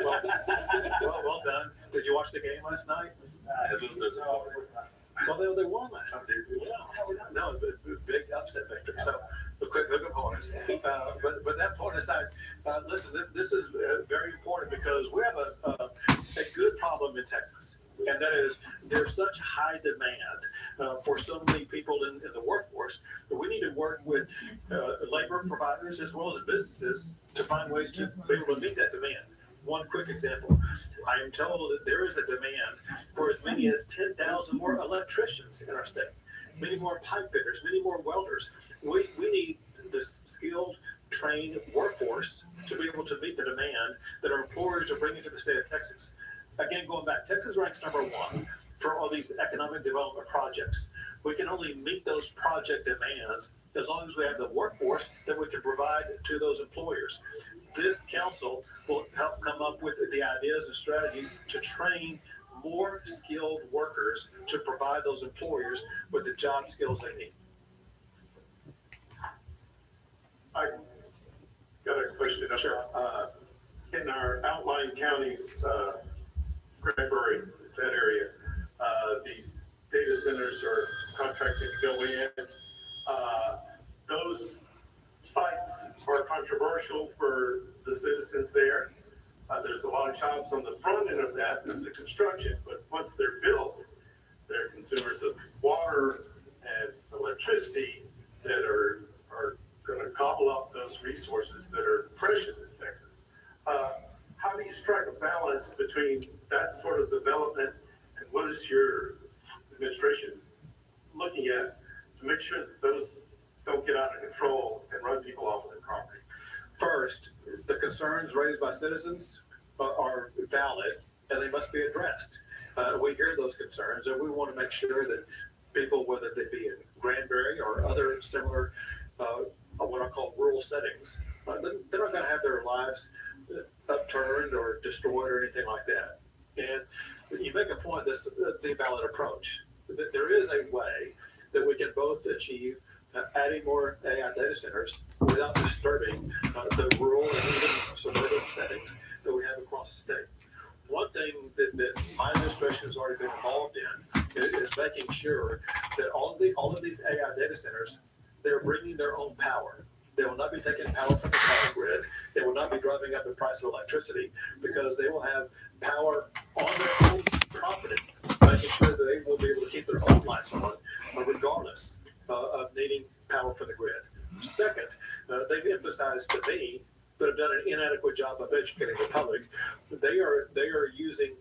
well done. Did you watch the game last night? Well, they won last night. Yeah. No, big upset victory. So, a quick hook of horns. But that point aside, listen, this is very important because we have a good problem in Texas. And that is, there's such high demand for so many people in the workforce that we need to work with labor providers as well as businesses to find ways to be able to meet that demand. One quick example, I am told that there is a demand for as many as 10,000 more electricians in our state, many more pipe fitters, many more welders. We need this skilled, trained workforce to be able to meet the demand that our employers are bringing to the state of Texas. Again, going back, Texas ranks number one for all these economic development projects. We can only meet those project demands as long as we have the workforce that we can provide to those employers. This council will help come up with the ideas and strategies to train more skilled workers to provide those employers with the job skills they need. I got a question. Sure. In our outlying counties, Cranberry, that area, these data centers are contracted to go in. Those sites are controversial for the citizens there. There's a lot of jobs on the front end of that, of the construction, but once they're built, they're consumers of water and electricity that are going to gobble up those resources that are precious in Texas. How do you strike a balance between that sort of development and what is your administration looking at to make sure that those don't get out of control and run people off of their property? First, the concerns raised by citizens are valid and they must be addressed. We hear those concerns and we want to make sure that people, whether they be in Granbury or other similar, what I call rural settings, they're not going to have their lives upturned or destroyed or anything like that. And you make a point, the valid approach. There is a way that we can both achieve adding more AI data centers without disturbing the rural and even suburban settings that we have across the state. One thing that my administration has already been involved in is making sure that all of these AI data centers, they're bringing their own power. They will not be taking power from the power grid. They will not be driving up the price of electricity because they will have power on their own property, making sure that they will be able to keep their own lights on regardless of needing power from the grid. Second, they've emphasized to me that have done an inadequate job of educating the public they are using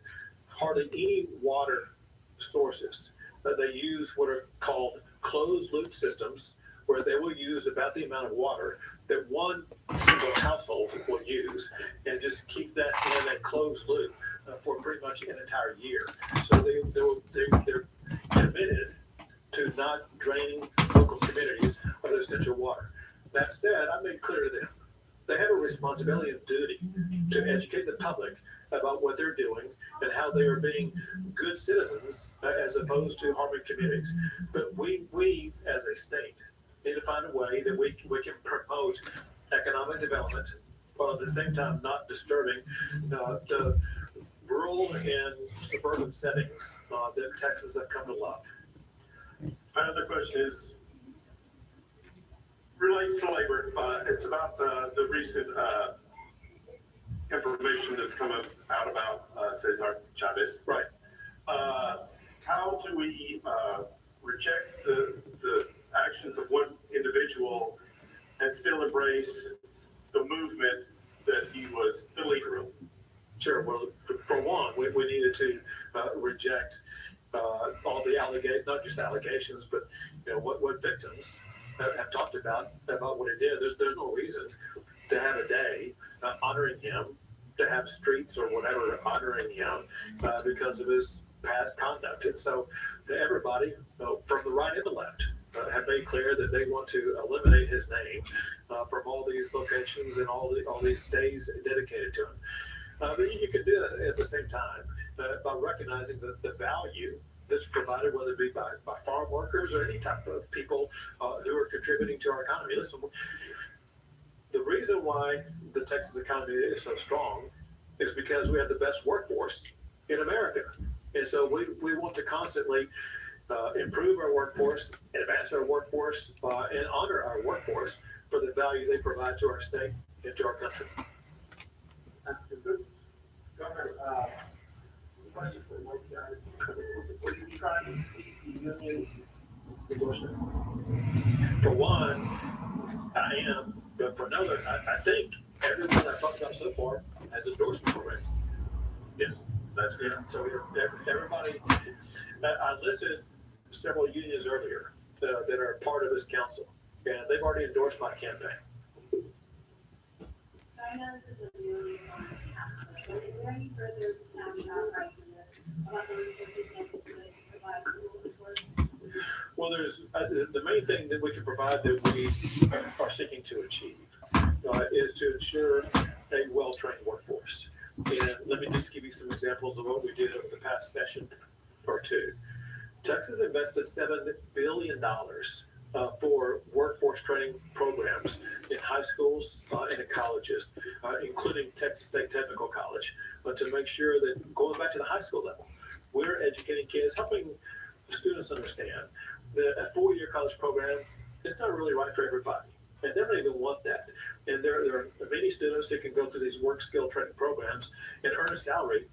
hardly any water sources. They use what are called closed loop systems, where they will use about the amount of water that one single household will use, and just keep that in a closed loop for pretty much an entire year. So they're committed to not draining local communities of their essential water. That said, I made clear to them they have a responsibility and duty to educate the public about what they're doing and how they are being good citizens as opposed to harming communities. But we as a state need to find a way that we can promote economic development while at the same time not disturbing the rural and suburban settings that Texas have come to love. My other question is, relates to labor. It's about the recent information that's come out about Cesar Chavez. Right. How do we reject the actions of one individual and still embrace the movement that he was the leader of? Sure. Well, for one, we needed to reject all the allegations, not just allegations, but what victims have talked about what he did. There's no reason to have a day honoring him, to have streets or whatever honoring him because of his past conduct. And so everybody from the right and the left have made clear that they want to eliminate his name from all these locations and all these days dedicated to him. But you can do that at the same time by recognizing the value that's provided, whether it be by farm workers or any type of people who are contributing to our economy. Listen, the reason why the Texas economy is so strong is because we have the best workforce in America. And so we want to constantly improve our workforce, advance our workforce, and honor our workforce for the value they provide to our state and to our country. Governor, question for you guys. Were you trying to seek the union's endorsement? For one, I am, but for another, I think everyone I've talked about so far has endorsement already. Yes, that's good. So everybody, I listed several unions earlier that are part of this council, and they've already endorsed my campaign. So I know this is a newly formed council, but is there any further snapshot right to this about the resources that could provide for the Well, there's the main thing that we can provide that we are seeking to achieve is to ensure a well-trained workforce. And let me just give you some examples of what we did over the past session or two. Texas invested $7 billion for workforce training programs in high schools and in colleges, including Texas State Technical College, to make sure that going back to the high school level, we're educating kids, helping students understand that a 4-year college program is not really right for everybody. And they don't even want that. And there are many students who can go through these work skill training programs and earn a salary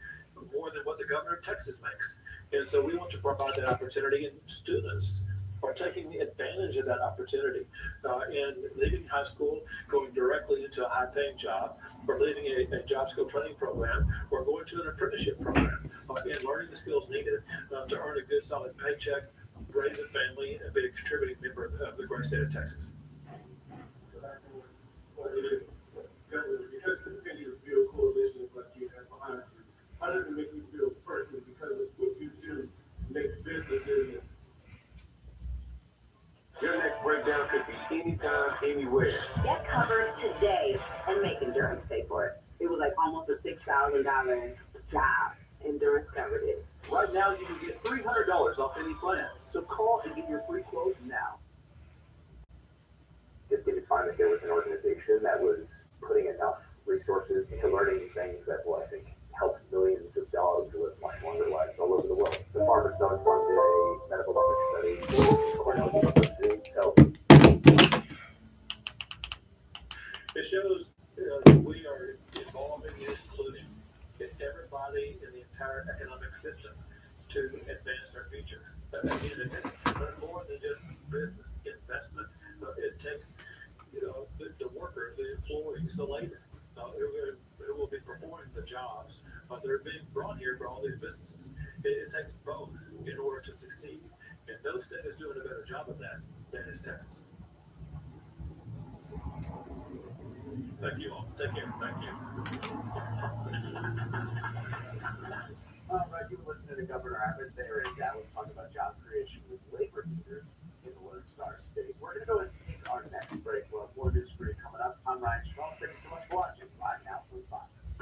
more than what the governor of Texas makes. And so we want to provide that opportunity, and students are taking advantage of that opportunity and leaving high school, going directly into a high-paying job, or leaving a job skill training program, or going to an apprenticeship program and learning the skills needed to earn a good, solid paycheck, raise a family, and be a contributing member of the great state of Texas. Because continue to build coalitions like you have behind you, how does it make you feel personally because of what you do, make businesses and your next breakdown could be anytime, anywhere. Get covered today and make Endurance pay for it. It was like almost a $6,000 job. Endurance covered it. Right now, you can get $300 off any plan. So call and get your free quote now. Just didn't find that there was an organization that was putting enough resources into learning things that will, I think, help millions of dogs live much longer lives all over the world. The Farmer's Dog Farm did a medical ethics study at Cornell University. So it shows that we are involving and including everybody in the entire economic system to advance our future. Again, it takes more than just business investment. It takes, the workers, the employees, the labor, who will be performing the jobs that are being brought here for all these businesses. It takes both in order to succeed. And no state is doing a better job of that than is Texas. Thank you all. Take care. Thank you. All right, you're listening to Governor Abbott there in Dallas talking about job creation with labor leaders in the Lone Star State. We're going to go and take our next break. We'll have more news for you coming up. I'm Ryan Schmaltz. Thank you so much for watching Live Now from Fox.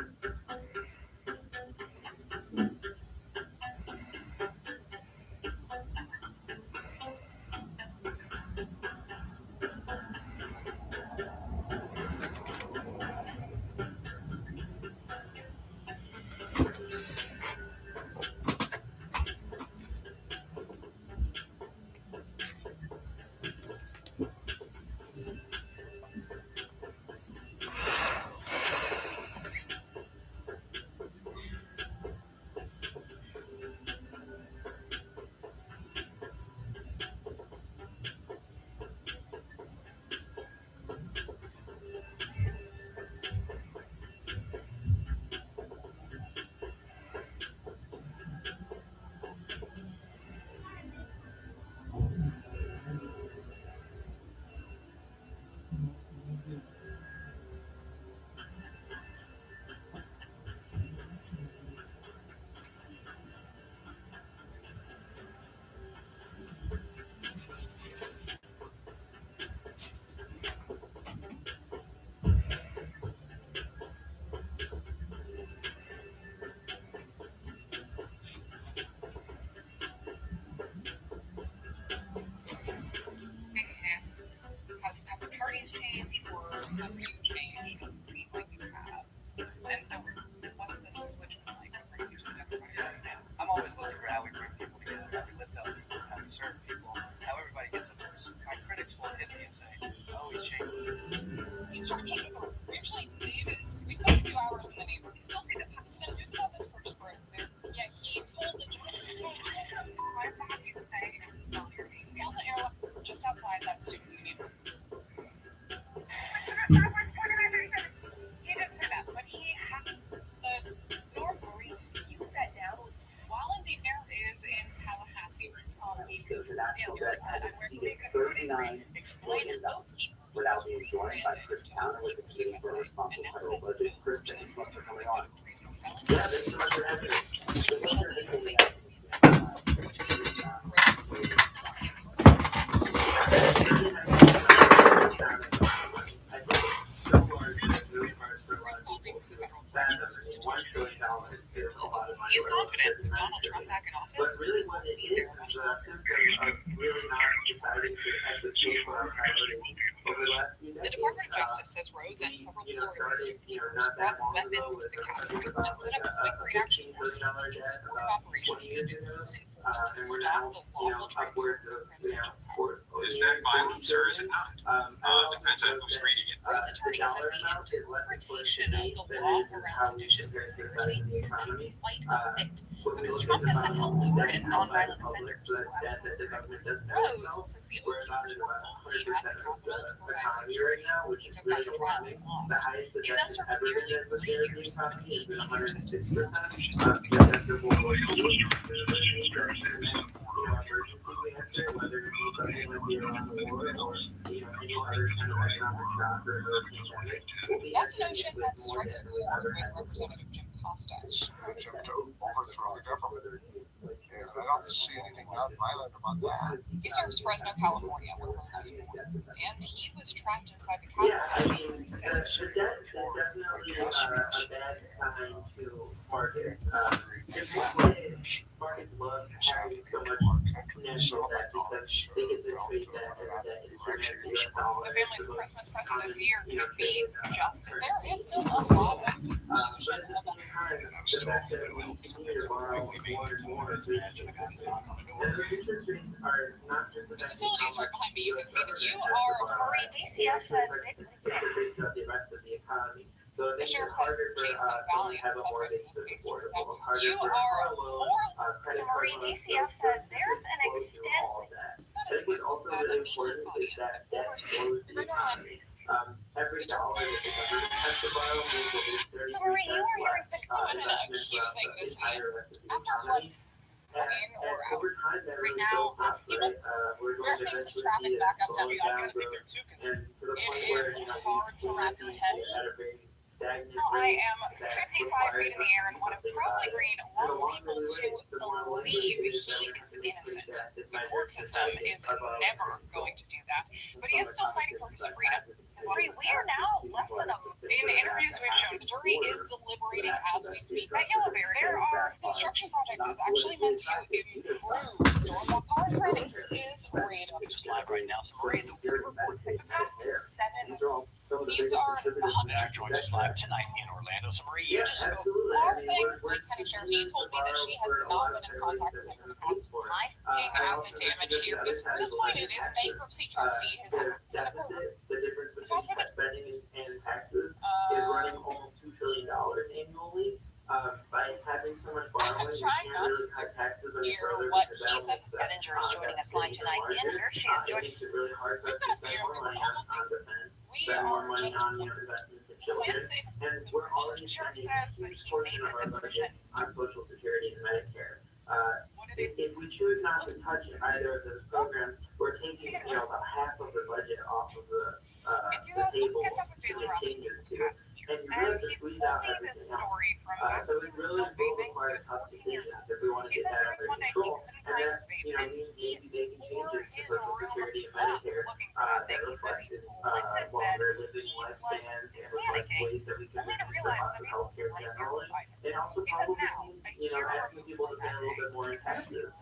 The national debt has exceeded $39 billion. We're now being joined by Chris Towner with the Committee for Responsible Federal Budget. Chris, thank you so much for coming on. Yeah, thanks so much for having us. So what's your initial reaction? I think it's so large, it's really hard for a lot of people to fathom. I mean, $1 trillion is a lot of money. He's confident with Donald Trump back in office. But really what it is a symptom of really not deciding to actually pay for our priorities over the last few decades. The Department of Justice says roads and several Florida brought weapons to the Capitol and set up a quick reaction force teams in support of operations aimed at using force to stop the lawful transfer of presidential power. Is that violence or is it not? Depends on who's reading it. Road's attorney says the interpretation of the law around seditious conspiracy might fit because Trump has sent out lewd and nonviolent offenders to Rhodes says the oath keepers were only at the Capitol to provide security. He took that to trial and lost. He's now served nearly 3 years and 18 years in seditious conspiracy. Whether it be something like the Iran war or any other kind of economic shock or pandemic, That's a notion that strikes a chord with Representative Jim Costa. Overthrow the government. And I don't see anything nonviolent about that. He serves Fresno, California, where Rhodes was born, and he was trapped inside the yeah, Capitol. I mean, the debt is definitely a bad sign to markets. Markets love having so much national debt because they get to trade that as a debt instrument. The US dollar. The family's Christmas present this year could be just, there is still a lot of confusion about The fact that we continue to borrow more and more and those interest rates are not just the fact facilities right behind me. You can see that you are Corey DCF says interest rates of the rest of the economy. So it the makes it sheriff harder for says someone to Jason have a Valley mortgage that's affordable, harder you for a are car loan, credit card Corey loans, DCF those says businesses there's an flow through all of that. I think what's also really important is that debt slows the economy. Every dollar that the government has to borrow means at least 33 So Marie, you cents were less accusing investment throughout the this entire rest of the after economy. in or out. Over time, that Right really now, builds up, even right? We're we're going to seeing eventually traffic see it back up slowing now. down They're growth, too and to the It point is where, hard to we wrap might your be head. at a very stagnant I rate am that 55 feet in the air, and what something Crossley about it. Green And the wants longer people we to wait, the more likely believe it is he that we're is going to make pretty innocent. drastic The court measures to system try to get is our borrowing never under control. going to do that. But he Some is of the still fighting for his conversations I've freedom. had with We are now less than in interviews we've shown, the jury is deliberating as we speak. At Yellowbear, there are construction projects is actually meant to improve stormwater. This is read up to live right now. So Marie, the reports that passed 7. These are some of the These biggest are contributors the to national debt live tonight in Orlando. So Marie, you Yeah, just absolutely. More I mean, things we're Lieutenant Sheriff continuing Dee told to me that borrow she has for a not lot been of in areas contact that with him we for the haven't paid past for. time. I At also the damage mentioned here, that the this other side real is estate budget is taxes. bankruptcy trustee has The deficit, the difference between spending and taxes is running almost $2 trillion annually. By having so much borrowing, you can't really cut taxes any further because that will make the Edinger is joining us live tonight. Edinger, she is it joining. makes it really hard for us to spend more money on defense, spend more money on investments in children, and we're already spending a huge portion of our budget on Social Security and Medicare. If we choose not to touch either of those programs, we're taking about half of the budget off of the table to make changes to it, and you really have to squeeze out everything else. So it really will require tough decisions if we want to get that under control, and that means maybe making changes to Social Security and Medicare that reflect longer living lifespans and reflect ways that we can reduce the cost of healthcare generally. It also probably means asking people to pay a little bit more in taxes.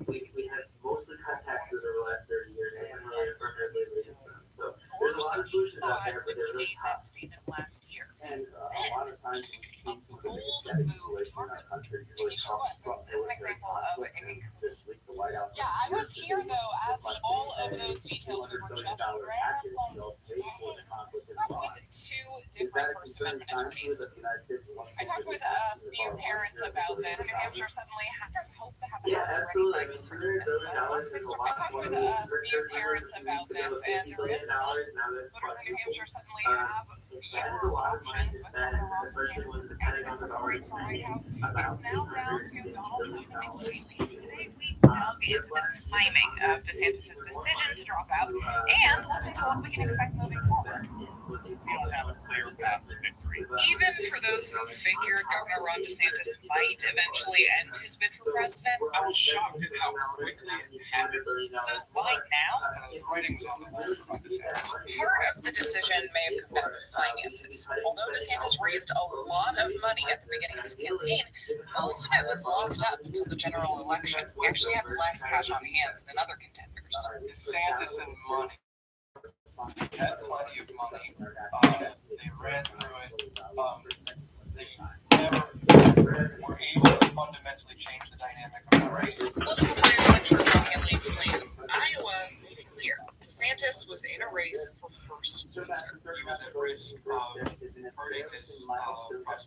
We have mostly cut taxes over the last 30 years. We haven't really affirmatively raised them. So there's a lot of solutions out there, but they're really tough. Last year. And a lot of times we've seen some of the biggest debt accumulation in our country really comes from military conflicts. And this week, the White House. Yeah, I was here though as all of those details were just package still paid for the conflict in Iran. with two Is that different a First concern Amendment sign to you attorneys. that the United States wants I to talked really with pass a few parents about this. New Hampshire suddenly has hope to have a Yeah, house absolutely. I ready mean, by $200 billion Christmas. is a I lot talked more with than a few parents about this, and $50 there billion. is some Now that's voters in New Hampshire suddenly have that is a lot of money to spend, especially when the Pentagon is already spending about $850 billion. Today we dug into the timing of DeSantis' decision to drop out and looked into what we can expect moving forward. we don't have a clear path to victory. Even for those who figured Governor Ron DeSantis might eventually end his bid for president, I was shocked at how quickly it happened. so why now? The writing was on the wall about this house. Part of the decision may have come down to finances. Although DeSantis raised a lot of money at the beginning of his campaign, most of it was locked up until the general election. He actually had less cash on hand than other contenders. DeSantis and money. Had plenty of money. They ran through it. They never were able to fundamentally change the dynamic of the race. Political science lecturer John Henley explained, Iowa made it clear DeSantis was in a race for first loser. He was at risk of hurting his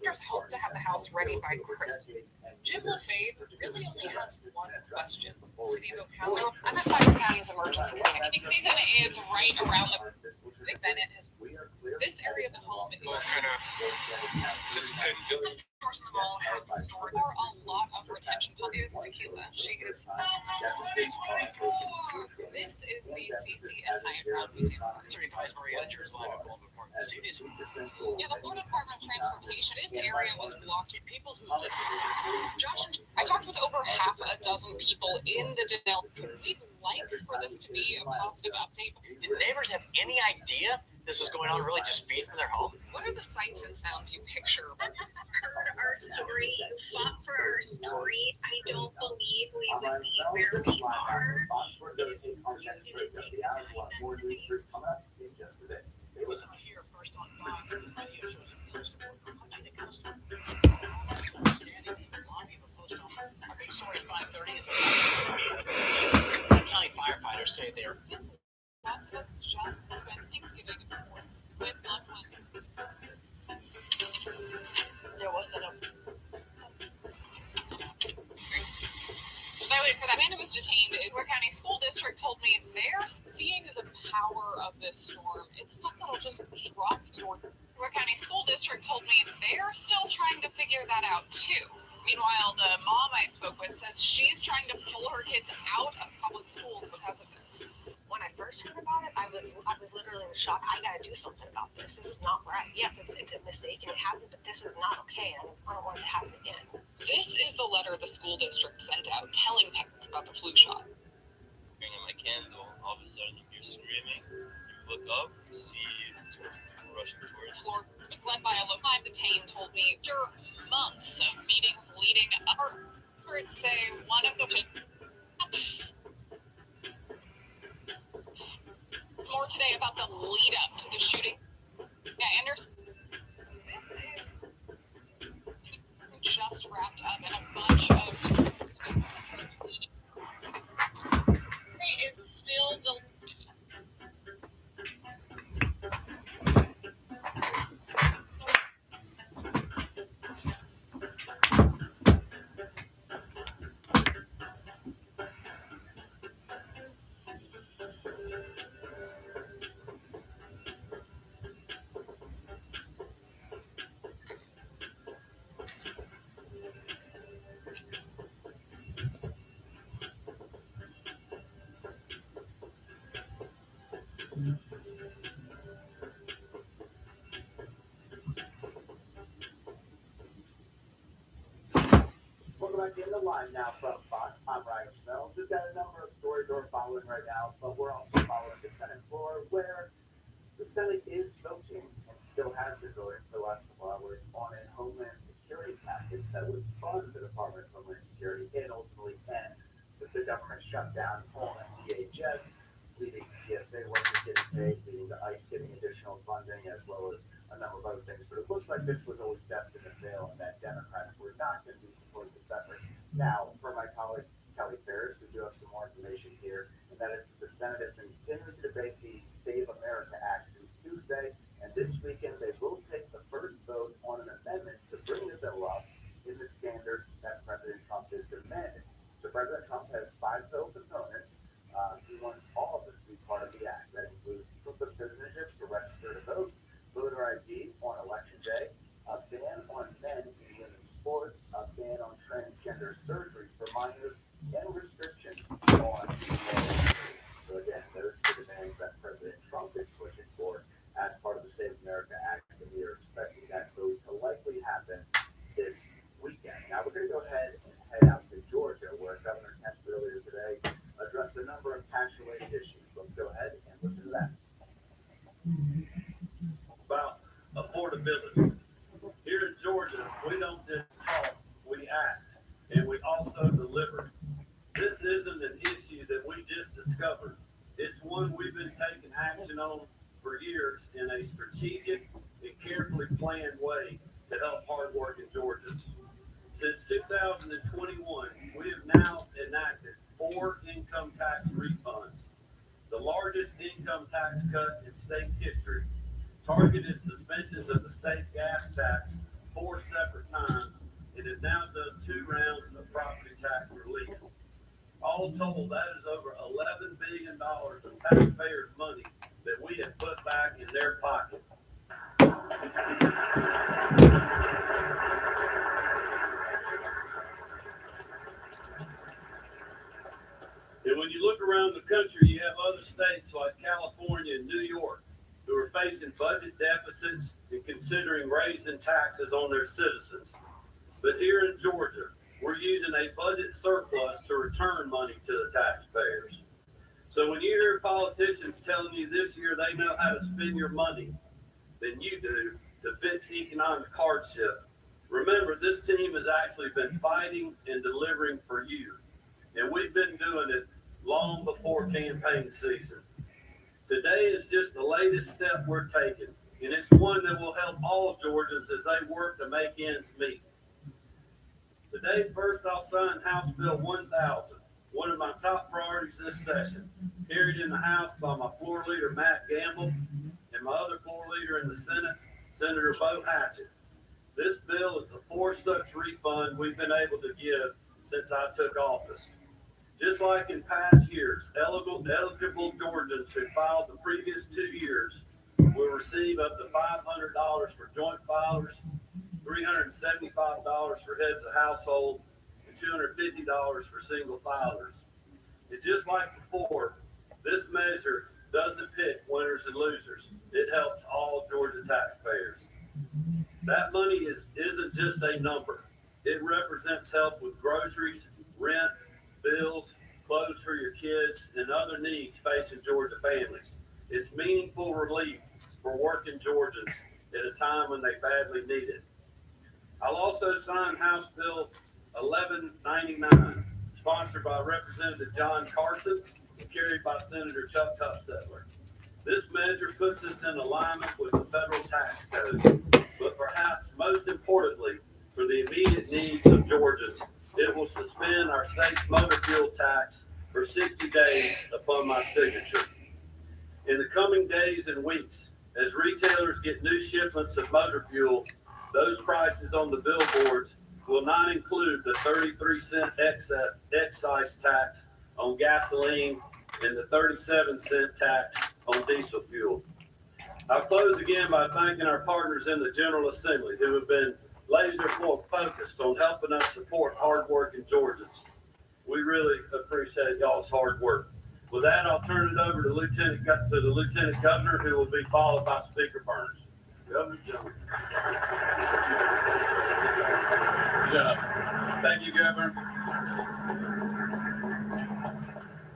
There's hope to have the House ready by Christmas. Jim LaFave really only has one question. City of Ocala. I'm at Fire County's emergency planning season is right around the Big Bennett has this area of the home is the stores in the mall have stored for a lot of retention puppies. Tequila. She is this is the CC at Hyatt Ground Museum. 35 Maria Edger's line of all before the cities. Yeah, the Florida Department of Transportation, this area was blocked with people who live here. Josh, and I talked with over half a dozen people in the Denell. We'd like for this to be a positive update. Did neighbors have any idea this was going on? Really just feed from their home? What are the sights and sounds you picture? Heard our story, fought for our story. I don't believe we would be where we are. It was here first on Fox. It was like it shows a post punching the customer. Standing in the lobby of a post office. Our big story at 5:30 is county firefighters say they're. Lots of us just spent Thanksgiving with loved ones. There wasn't a. Should I wait for that? man who was detained in Door County School District told me they're seeing the power of this storm. It's stuff that'll just drop your... Door County School District told me they're still trying to figure that out too. Meanwhile, the mom I spoke with says she's trying to pull her kids out of public schools because of this. When I first heard about it, I was literally in shock. I gotta do something about this. This is not right. Yes, it's a mistake and it happened, but this is not okay. I don't want it to happen again. This is the letter the school district sent out telling parents about the flu shot. Bringing my candle, all of a sudden you're screaming. You look up, you see people rushing towards. Floor was led by a local detained told me after months of meetings leading up. Experts say one of the... More today about the lead up to the shooting. Yeah, Anderson. This is just wrapped up in a bunch of... is still Welcome back in the line now from Fox. I'm Ryan Schmelz. We've got a number of stories that we're following right now, but we're also following the Senate floor, where the Senate is voting and still has been voting for the last couple hours on a Homeland Security package that would fund the Department of Homeland Security and ultimately end the government shutdown on DHS, leading TSA workers getting paid, leading to ICE getting additional funding, as well as a number of other things. But it looks like this was always destined to fail and that Democrats were not going to be supporting this effort. Now, for my colleague Kelly Ferris, we do have some more information here, and that is that the Senate has been continuing to debate the Save America Act since Tuesday, and this weekend they will take the first vote on an amendment to bring the bill up in the standard that President Trump is demanding. So President Trump has 5 total components. He wants all of this to be part of the act. That includes proof of citizenship to register to vote, voter ID on election day, a ban on men in women's sports, a ban on transgender surgeries for minors, and restrictions on female. So again, those are the demands that President Trump is pushing for as part of the Save America Act, and we are expecting that vote to likely happen this weekend. Now we're going to go ahead and head out to Georgia, where Governor Kemp earlier today addressed a number of tax-related issues. Let's go ahead and listen to that. About affordability. Here in Georgia, we don't just talk, we act, and we also deliver. This isn't an issue that we just discovered. It's one we've been taking action on for years in a strategic and carefully planned way to help hardworking Georgians. Since 2021, we have now enacted 4 income tax refunds, the largest income tax cut in state history, targeted suspensions of the state gas tax 4 separate times, and have now done 2 rounds of property tax relief. All told, that is over $11 billion of taxpayers' money that we have put back in their pocket. And when you look around the country, you have other states like California and New York who are facing budget deficits and considering raising taxes on their citizens. But here in Georgia, we're using a budget surplus to return money to the taxpayers. So when you hear politicians telling you this year they know how to spend your money than you do to fix economic hardship, remember this team has actually been fighting and delivering for you. And we've been doing it long before campaign season. Today is just the latest step we're taking, and it's one that will help all Georgians as they work to make ends meet. Today, first I'll sign House Bill 1000, one of my top priorities this session, carried in the House by my floor leader, Matt Gamble, and my other floor leader in the Senate, Senator Bo Hatchett. This bill is the 4th such refund we've been able to give since I took office. Just like in past years, eligible Georgians who filed the previous 2 years will receive up to $500 for joint filers, $375 for heads of household, and $250 for single filers. And just like before, this measure doesn't pick winners and losers. It helps all Georgia taxpayers. That money isn't just a number. It represents help with groceries, rent, bills, clothes for your kids, and other needs facing Georgia families. It's meaningful relief for working Georgians at a time when they badly need it. I'll also sign House Bill 1199, sponsored by Representative John Carson and carried by Senator Chuck Hufstetler. This measure puts us in alignment with the federal tax code, but perhaps most importantly, for the immediate needs of Georgians, it will suspend our state's motor fuel tax for 60 days upon my signature. In the coming days and weeks, as retailers get new shipments of motor fuel, those prices on the billboards will not include the 33-cent excise tax on gasoline and the 37-cent tax on diesel fuel. I'll close again by thanking our partners in the General Assembly who have been laser focused on helping us support hardworking Georgians. We really appreciate y'all's hard work. With that, I'll turn it over to the Lieutenant Governor, who will be followed by Speaker Burns. Governor Jones. Thank you, Governor.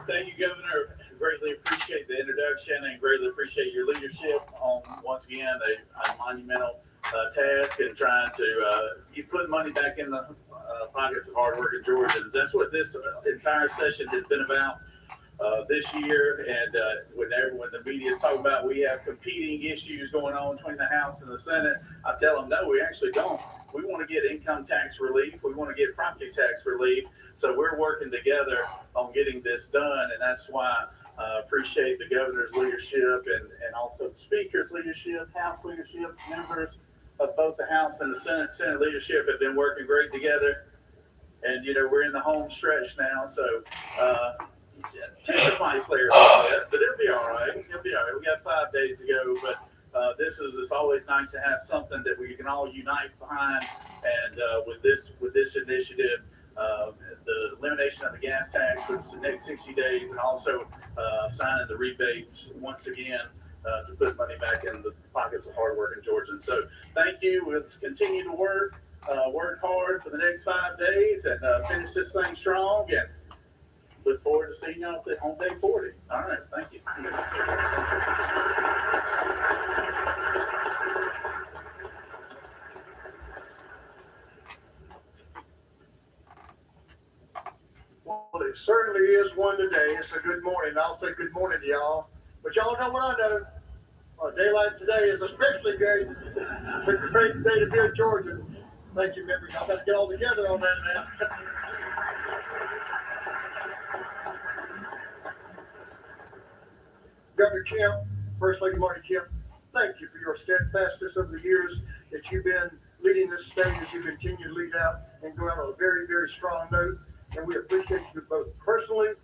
Thank you, Governor. Greatly appreciate the introduction and greatly appreciate your leadership on, once again, a monumental task and trying to you put money back in the pockets of hardworking Georgians. That's what this entire session has been about this year. And when the media is talking about we have competing issues going on between the House and the Senate, I tell them, no, we actually don't. We want to get income tax relief. We want to get property tax relief. So we're working together on getting this done. And that's why I appreciate the governor's leadership and also the speaker's leadership, House leadership, members of both the House and the Senate leadership have been working great together. And, you know, we're in the home stretch now. So tempers might flare a little bit, but it'll be all right. It'll be all right. We got 5 days to go, but it's always nice to have something that we can all unite behind. And with this initiative, the elimination of the gas tax for the next 60 days, and also signing the rebates once again to put money back in the pockets of hardworking Georgians. So thank you. We'll continue to work hard for the next 5 days and finish this thing strong. And look forward to seeing you on day 40. All right. Thank you. Well, it certainly is one today. It's a good morning. I'll say good morning to y'all. But y'all know what I know. A day like today is especially great. It's a great day to be a Georgian. Thank you, members. Y'all got to get all together on that now. Governor Kemp, First Lady Marty Kemp, thank you for your steadfastness over the years that you've been leading this state as you continue to lead out and go out on a very, very strong note. And we appreciate you both personally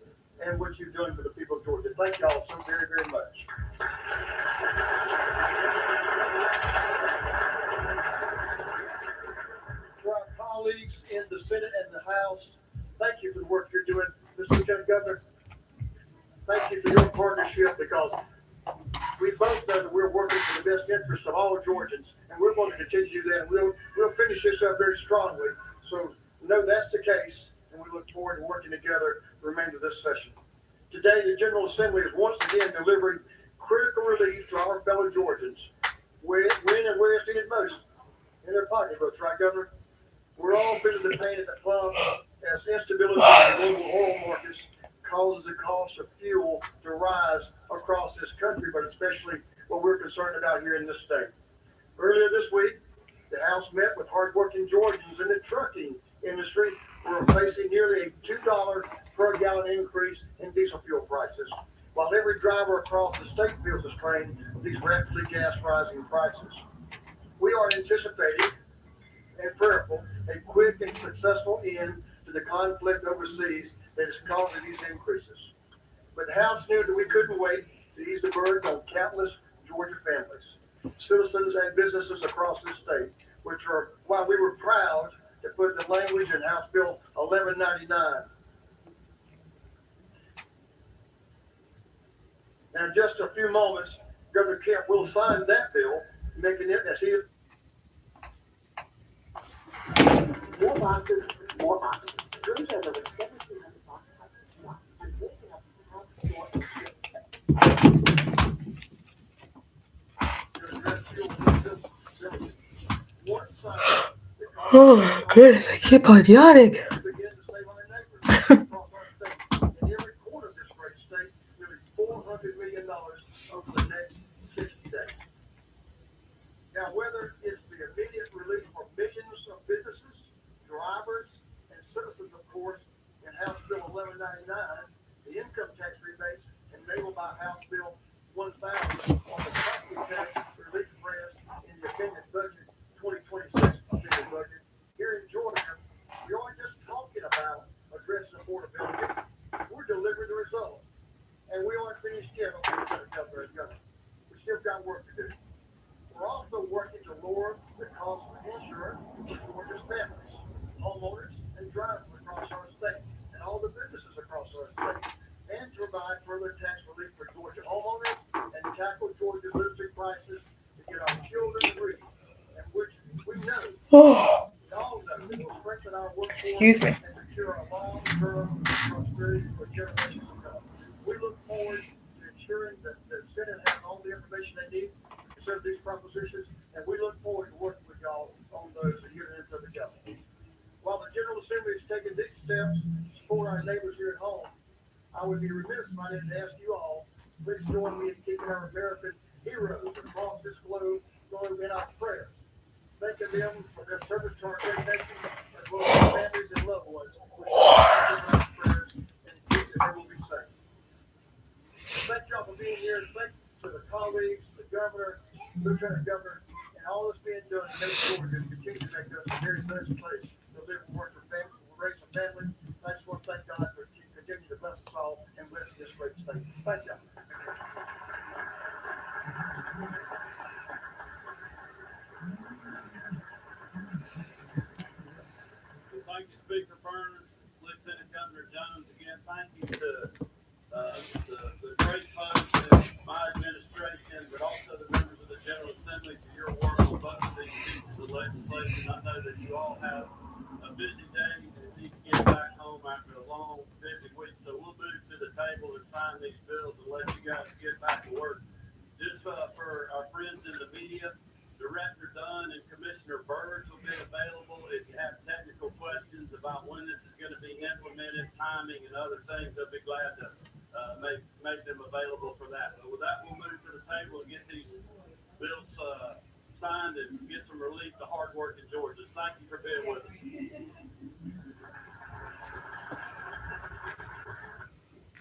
and what you've done for the people of Georgia. Thank y'all so very, very much. To our colleagues in the Senate and the House, thank you for the work you're doing. Mr. Lieutenant Governor, thank you for your partnership, because we both know that we're working for the best interest of all Georgians, and we're going to continue to do that. And we'll finish this up very strongly. So know that's the case, and we look forward to working together the remainder of this session. Today, the General Assembly is once again delivering critical relief to our fellow Georgians, when and where it's needed most, in their pocketbooks, right, Governor? We're all feeling the pain at the pump as instability in the global oil markets causes the cost of fuel to rise across this country, but especially what we're concerned about here in this state. Earlier this week, the House met with hardworking Georgians in the trucking industry who are facing nearly a $2 per gallon increase in diesel fuel prices, while every driver across the state feels the strain of these rapidly rising prices. We are anticipating and prayerful a quick and successful end to the conflict overseas that is causing these increases. But the House knew that we couldn't wait to ease the burden on countless Georgia families, citizens, and businesses across the state, which are why we were proud to put the language in House Bill 1199. Now, in just a few moments, Governor Kemp will sign that bill, making it as he. More boxes, more options. Georgia has over 1,700 box types in stock. I'm ready to help you pack, store, and ship. Oh my goodness, I keep on yawning. $400 million over the next 60 days. Now, whether it's the immediate relief for millions of businesses, drivers, and citizens, of course, in House Bill 1199, the income tax rebates enabled by House Bill 1000 on the property tax relief grants in the amended budget 2026 amended budget, here in Georgia, we aren't just talking about addressing affordability, we're delivering the results. And we aren't finished yet on the governor and governor. We still got work to do. We're also working to lower the cost of insurance for Georgia's families, homeowners, and drivers across our state, and all the businesses across our state, and to provide further tax relief for Georgia homeowners and tackle Georgia's literacy crisis to get our children to read, and which we know, we all know, that will strengthen our workforce. Excuse me. And secure our long-term prosperity for generations to come. We look forward to ensuring that the Senate has all the information they need to consider these propositions, and we look forward to working with y'all on those a year into the government. While the General Assembly is taking these steps to support our neighbors here at home, I would be remiss if I didn't ask you all, please join me in keeping our American heroes across this globe in our prayers. Thanking them for their service to our great nation, as well as their families and loved ones, which are prayers and that they will be safe. Thank y'all for being here, and thanks to the colleagues, the governor, lieutenant governor, and all that's being done to make Georgia continue to make us a very blessed place to live and work for family, raise a family. I just want to thank God for continuing to bless us all and bless this great state. Thank y'all. Well, thank you, Speaker Burns, Lieutenant Governor Jones. Again, thank you to the great folks in my administration, but also the members of the General Assembly for your work on both of these pieces of legislation. I know that you all have a busy day and need to get back home after a long, busy week. So we'll move to the table and sign these bills and let you guys get back to work. Just for our friends in the media, Director Dunn and Commissioner Burge will be available if you have technical questions about when this is going to be implemented, timing, and other things. They'll be glad to make them available for that. But with that, we'll move to the table and get these bills signed and get some relief to hard-working Georgians. Thank you for being with us.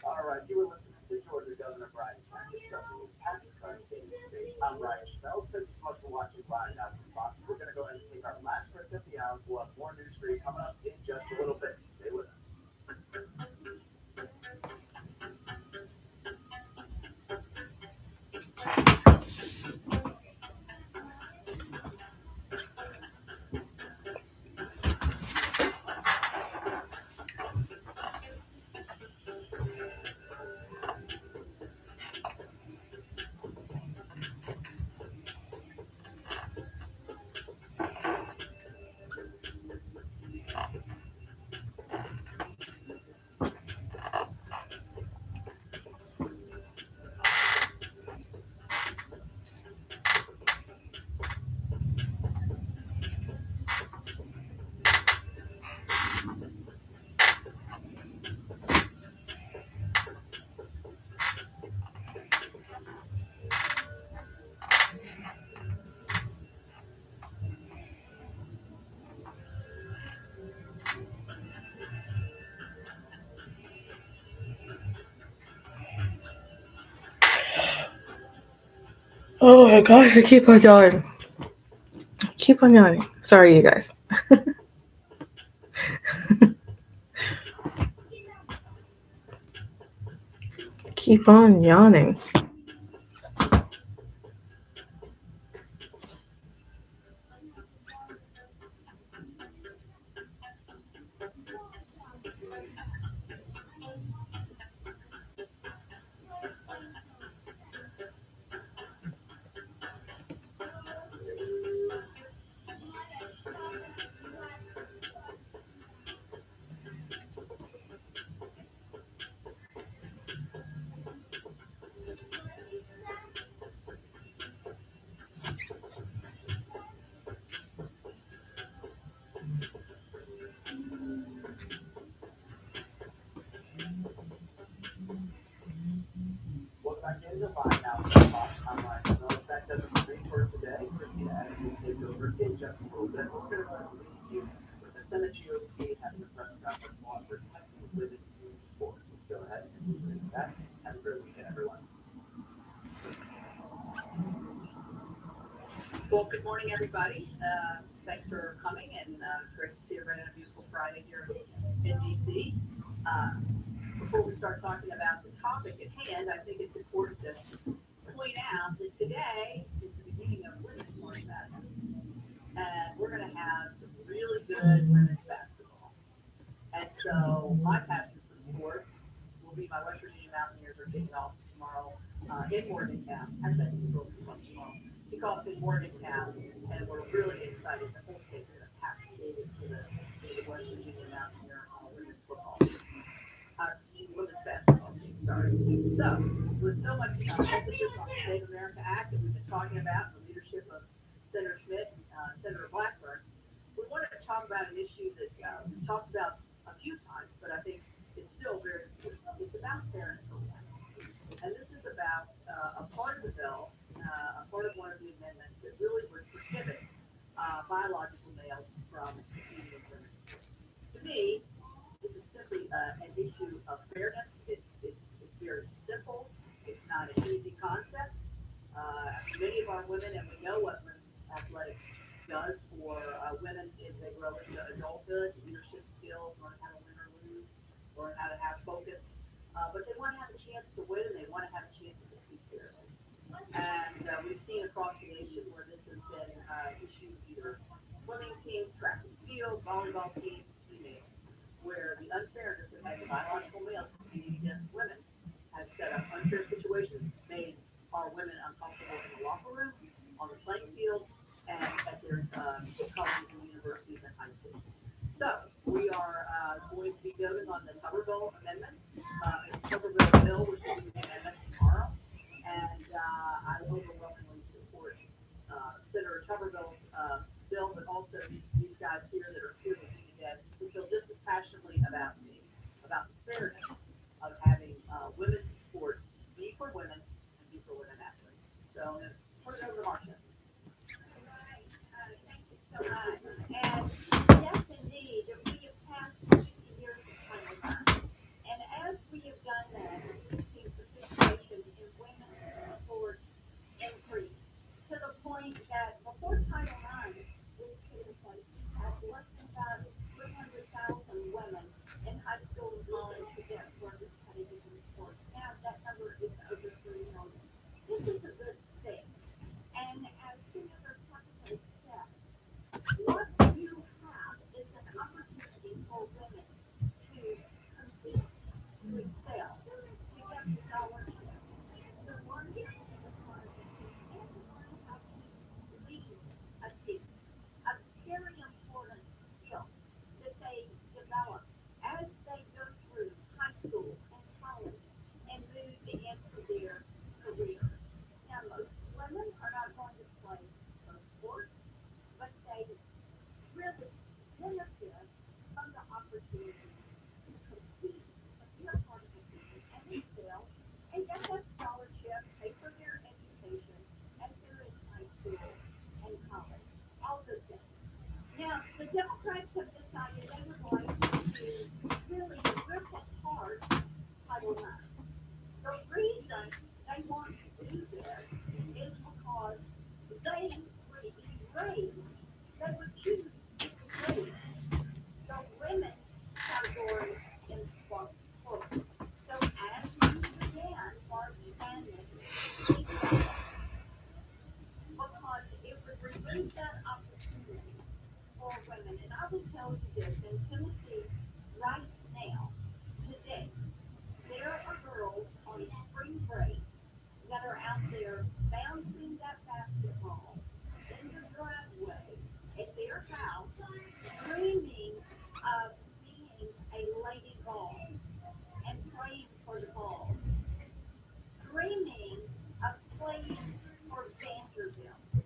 All right, you were listening to Georgia Governor Brian Kemp discussing the tax cuts in the state. I'm Ryan Schnells. Thank you so much for watching Ryan Out of the Box. We're going to go ahead and take our last break of the hour. We'll have more news for you coming up in just a little bit. Stay with us. Oh my gosh, I keep on yawning. Keep on yawning. Sorry, you guys. keep on yawning. Welcome back into Live Now Fox Online. Notice that doesn't agree for today. Christina will take over in just a little bit. We're going to leave you with the Senate GOP having a press conference on protecting women in sports. Let's go ahead and listen to that. Have a great weekend, everyone. Well, good morning, everybody. Thanks for coming, and great to see everybody on a beautiful Friday here in DC. Before we start talking about the topic at hand, I think it's important to point out that today is the beginning of Women's March Madness, and we're going to have some really good women's basketball. And so my passion for sports will be my West Virginia Mountaineers are kicking off tomorrow in Morgantown. Actually, I think the girls come up tomorrow. Kick off in Morgantown, and we're really excited. The whole state is going to pack the stadium for the West Virginia Mountaineer women's football team. Women's basketball team, sorry. So, with so much emphasis on the Save America Act that we've been talking about, the leadership of Senator Schmidt and Senator Blackburn, we wanted to talk about an issue that we've talked about a few times, but I think is still very important. It's about fairness. And this is about a part of the bill, a part of one of the amendments that really would prohibit biological males from competing in women's sports. To me, this is simply an issue of fairness. It's very simple. It's not an easy concept. Many of our women, and we know what women's athletics does for women as they grow into adulthood, leadership skills, learn how to win or lose, learn how to have focus. But they want to have a chance to win, and they want to have a chance to compete fairly. And we've seen across the nation where this has been issued either swimming teams, track and field, volleyball teams, you name it, where the unfairness of having biological males competing against women has set up unfair situations, made our women uncomfortable in the locker room, on the playing fields, and at their colleges and universities and high schools. So we are going to be voting on the Tuberville amendment, the Tuberville bill, which will be the amendment tomorrow, and I overwhelmingly support Senator Tuberville's bill, but also these guys here that are here with me today who feel just as passionately about me, about the fairness of having women's sport be for women and be for women athletes. So I'm going to turn it over to Marcia. Thank you so much. And yes, indeed, we have passed 50 years of time. And as we have done that, we've seen participation in women's sports increase to the point that before Title IX was put in place, we had less than about 300,000 women in high school and college who were participating in sports. Now that number is over 3 million. This is a good thing. And as Senator Tucker said, what you have is an opportunity for women to compete, to excel, to get scholarships, to learn how to be a part of a team, and to learn how to lead a team. A very important skill that they develop as they go through high school and college and move into their careers. Now, most women are not going to play those sports, but they really benefit from the opportunity to compete, be a part of the team, and excel, and get that scholarship, pay for their education as they're in high school and college. All good things. Now, the Democrats have decided they would like to really rip apart Title IX. The reason they want to do this is because they would erase, they would choose to erase the women's category in sports. So as we began remove that opportunity for women. And I will tell you this, in Tennessee, right now, today, there are girls on spring break that are out there bouncing that basketball in the driveway at their house, dreaming of being a lady ball and playing for the balls, dreaming of playing for Vanderbilt,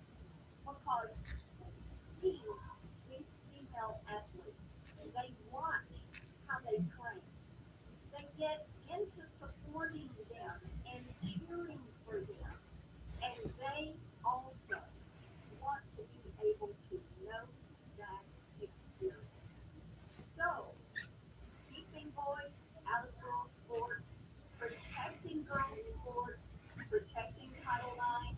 because seeing these female athletes, they watch how they train, they get into supporting them and cheering for them, and they also want to be able to know that experience. So, keeping boys out of girls' sports, protecting girls' sports, protecting Title IX,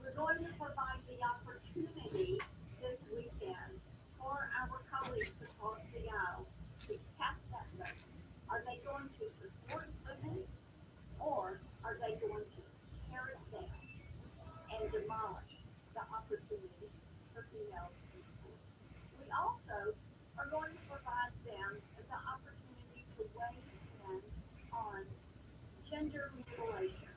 we're going to provide the opportunity this weekend for our colleagues across the aisle to cast that vote. Are they going to support women, or are they going to tear it down and demolish the opportunity for females in sports? We also are going to provide them the opportunity to weigh in on gender mutilation.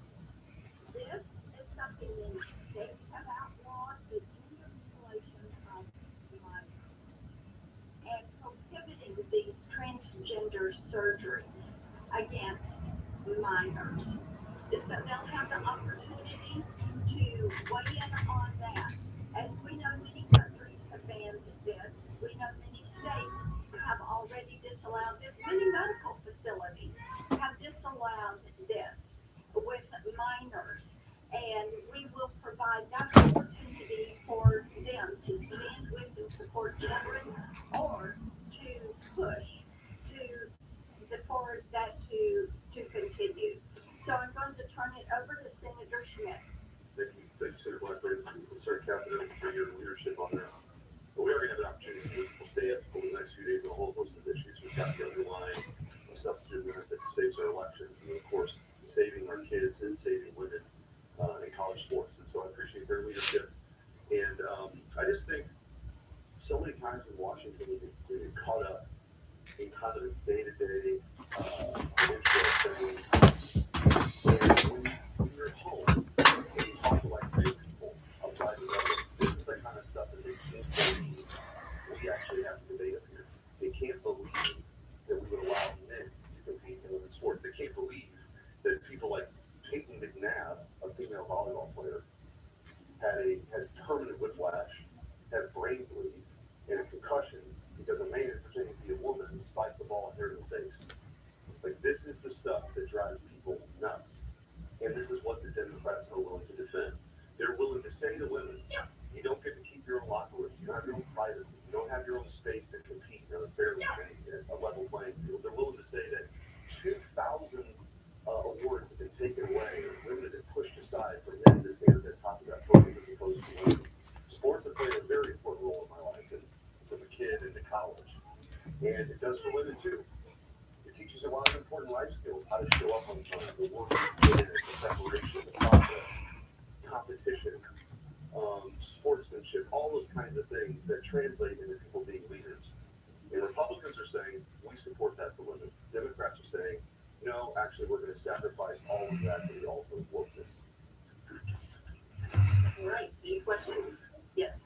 This is something many states have outlawed, the gender mutilation of minors, and prohibiting these transgender surgeries against minors. So they'll have the opportunity to weigh in on that. As we know, many countries have banned this. We know many states have already disallowed this. Many medical facilities have disallowed this with minors. And we will provide that opportunity for them to stand with and support children, or to push for that to continue. So I'm going to turn it over to Senator Schmidt. Thank you, Senator Blackburn, and Senator Capito, for your leadership on this. But we are going to have an opportunity to see what people stay up over the next few days on a whole host of issues. We've got the underlying substitute amendment that saves our elections, and of course, saving our kids and saving women in college sports. And so I appreciate their leadership. And I just think so many times in Washington, we get caught up in kind of this day-to-day financial things. And when you're at home, when you talk to like big people outside the government, this is the kind of stuff that they can't believe we actually have to debate up here. They can't believe that we would allow men to compete in women's sports. They can't believe that people like Peyton McNabb, a female volleyball player, has permanent whiplash, had a brain bleed, and a concussion because a man pretending to be a woman spiked the ball and hit her in the face. Like, this is the stuff that drives people nuts. And this is what the Democrats are willing to defend. They're willing to say to women, you don't get to keep your own locker room. You don't have your own privacy. You don't have your own space to compete on a fairly a level playing field. They're willing to say that 2,000 awards have been taken away, and women have been pushed aside for men to stand at the top of that podium as opposed to women. Sports have played a very important role in my life, and from a kid into college. And it does for women too. It teaches a lot of important life skills, how to show up on time, the work, the preparation, the process, competition, sportsmanship, all those kinds of things that translate into people being leaders. And Republicans are saying, we support that for women. Democrats are saying, no, actually, we're going to sacrifice all of that to the altar of wokeness. All right, any questions? Yes.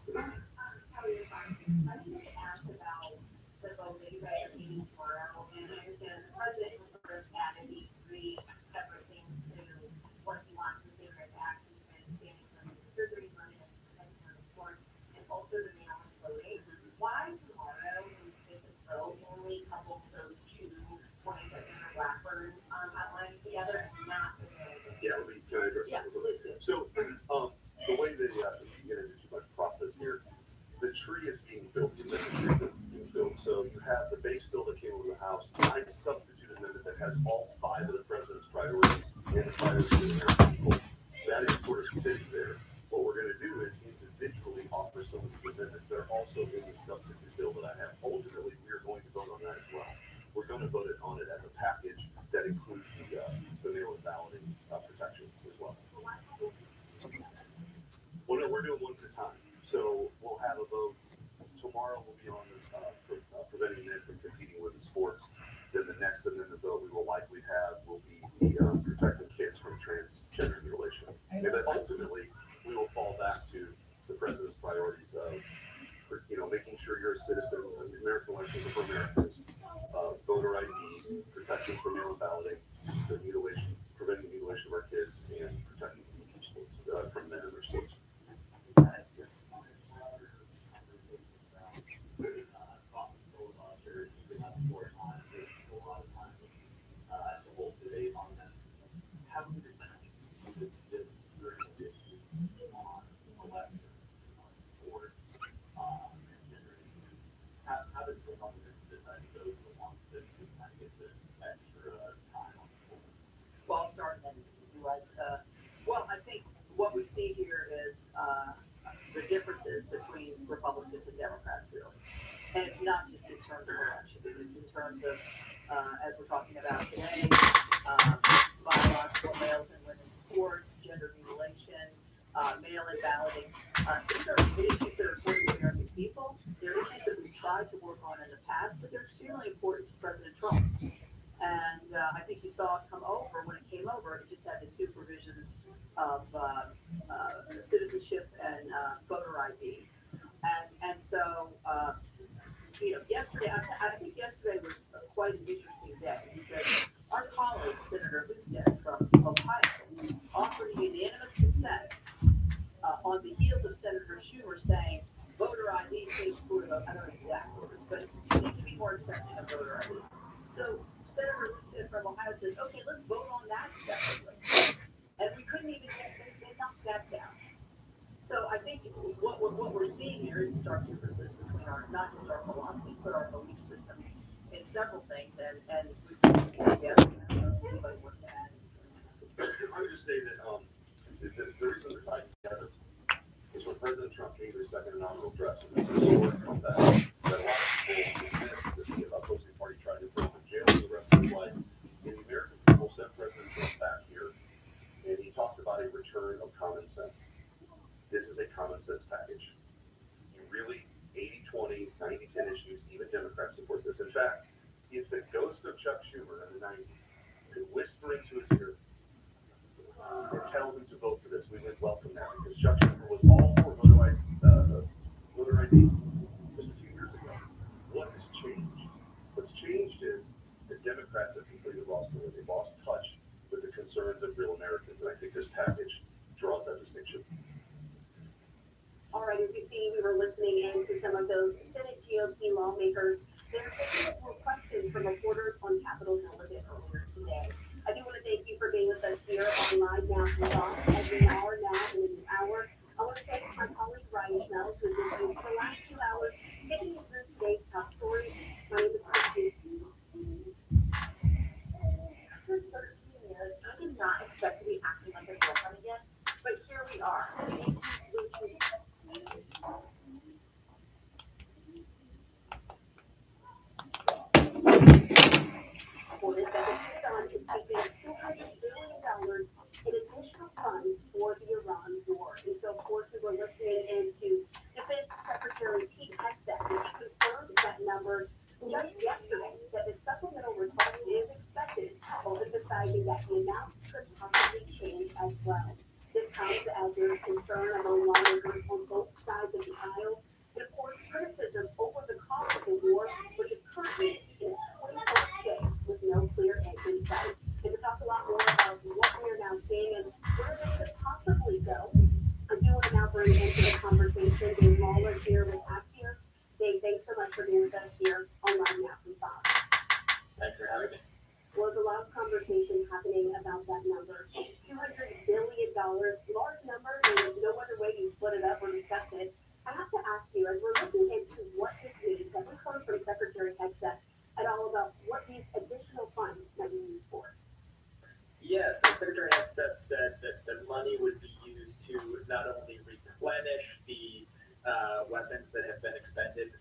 I need to ask about the vote that you guys are meeting tomorrow, and I understand the president was sort of added these three separate things to what he wants to take as action, and standing from the surgery money and protection of the sports, and also the mail-in voting. Why tomorrow when this is vote only couple those two points that Senator Blackburn outlined together and not the Yeah, can I address that? So, the way they get into too much process here, the tree is being built, the amendment is being built. So you have the base bill that came over the House, my substitute amendment that has all 5 of the president's priorities and the priorities of the American people. That is sort of sitting there. What we're going to do is individually offer some of these amendments that are also in the substitute bill that I have. Ultimately, we are going to vote on that as well. We're going to vote on it as a package that includes the mail-in balloting protections as well. Well, no, we're doing one at a time. So we'll have a vote. Tomorrow we'll be on the preventing men from competing in women's sports. Then the next amendment vote we will likely have will be the protecting kids from transgender mutilation. And then ultimately we will fall back to the president's priorities of, making sure you're a citizen, American elections are for Americans, voter ID, protections for mail-in balloting, the mutilation, preventing mutilation of our kids, and protecting sports, from men in their sports. Well, I'll start and then you guys, well, I think what we see here is, the differences between Republicans and Democrats really. And it's not just in terms of elections, it's in terms of, as we're talking about today, biological males and women's sports, gender mutilation, mail-in balloting. These are issues that are important to American people. They're issues that we've tried to work on in the past, but they're extremely important to President Trump. And I think you saw it come over. When it came over, it just had the two provisions of citizenship and voter ID. And so, yesterday, I think yesterday was quite an interesting day because our colleague, Senator Husted from Ohio, offered unanimous consent on the heels of Senator Schumer saying voter ID seems sort of, I don't know the exact words, but it seems to be more accepting of voter ID. So Senator Husted from Ohio says, okay, let's vote on that separately. And we couldn't even they knocked that down. So I think what we're seeing here is the stark differences between not just our philosophies, but our belief systems in several things. And we've been together. Anybody wants to add? I would just say that the reason they're tied together is when President Trump gave his second inaugural address, and this is historic comeback, that a lot of people dismissed that the opposing party tried to throw him in jail for the rest of his life. And the American people sent President Trump back here, and he talked about a return of common sense. This is a common sense package. You really, 80-20, 90-10 issues, even Democrats support this. In fact, if the ghost of Chuck Schumer in the 90s could whisper into his ear and tell him to vote for this, we would welcome that, because Chuck Schumer was all for voter ID just a few years ago. What has changed? What's changed is that Democrats have completely lost the way. They've lost touch with the concerns of real Americans, and I think this package draws that distinction. All right, as you see, we were listening in to some of those Senate GOP lawmakers. They're taking more questions from reporters on Capitol Hill a bit earlier today. I do want to thank you for being with us here on Live Now from Fox, as we are now in a new hour. I want to thank my colleague Ryan Schmelz, who has been with you for the last 2 hours, taking you through today's top stories. My name is Christy. After 13 years, I did not expect to be acting like a girlfriend again, but here we are. Reported that the Pentagon is seeking $200 billion in additional funds for the Iran war. And so, of course, we were listening into Defense Secretary Pete Hegseth as he confirmed that number just yesterday, that the supplemental request is expected, emphasizing that the amount could possibly change as well. This comes as there is concern among lawmakers on both sides of the aisle, and of course criticism over the cost of the war, which is currently in its 21st day with no clear end in sight. And to talk a lot more about what we are now seeing and where this could possibly go, I do want to now bring into the conversation Dave Lawler here with Axios. Dave, thanks so much for being with us here on Live Now from Fox. Thanks for having me. Well, there's a lot of conversation happening about that number. $200 billion, large number, and no other way to split it up or discuss it. I have to ask you, as we're looking into what this means, have we heard from Secretary Hegseth at all about what these additional funds might be used for? Yes, so Secretary Hegseth said that the money would be used to not only replenish the weapons that have been expended